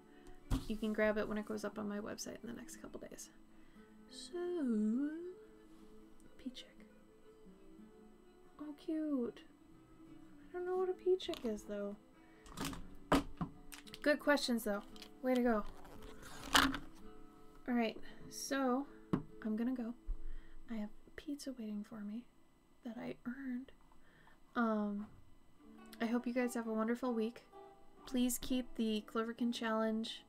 you can grab it when it goes up on my website in the next couple days. So, Peachik. Oh, cute. I don't know what a Peachik is, though. Good questions, though. Way to go. Alright, so I'm gonna go. I have pizza waiting for me that I earned. I hope you guys have a wonderful week. Please keep the Cloverkin Challenge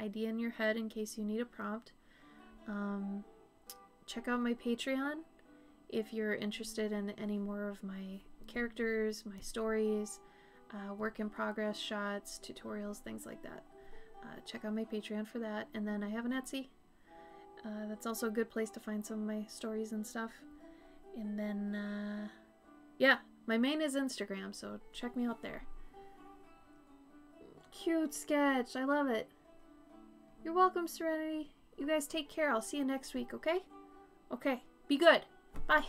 idea in your head in case you need a prompt. Check out my Patreon if you're interested in any more of my characters, my stories, work in progress shots, tutorials, things like that. Check out my Patreon for that. And then I have an Etsy. That's also a good place to find some of my stories and stuff. And then, yeah, my main is Instagram, so check me out there. Cute sketch. I love it. You're welcome, Serenity. You guys take care. I'll see you next week, okay? Okay. Be good. Bye.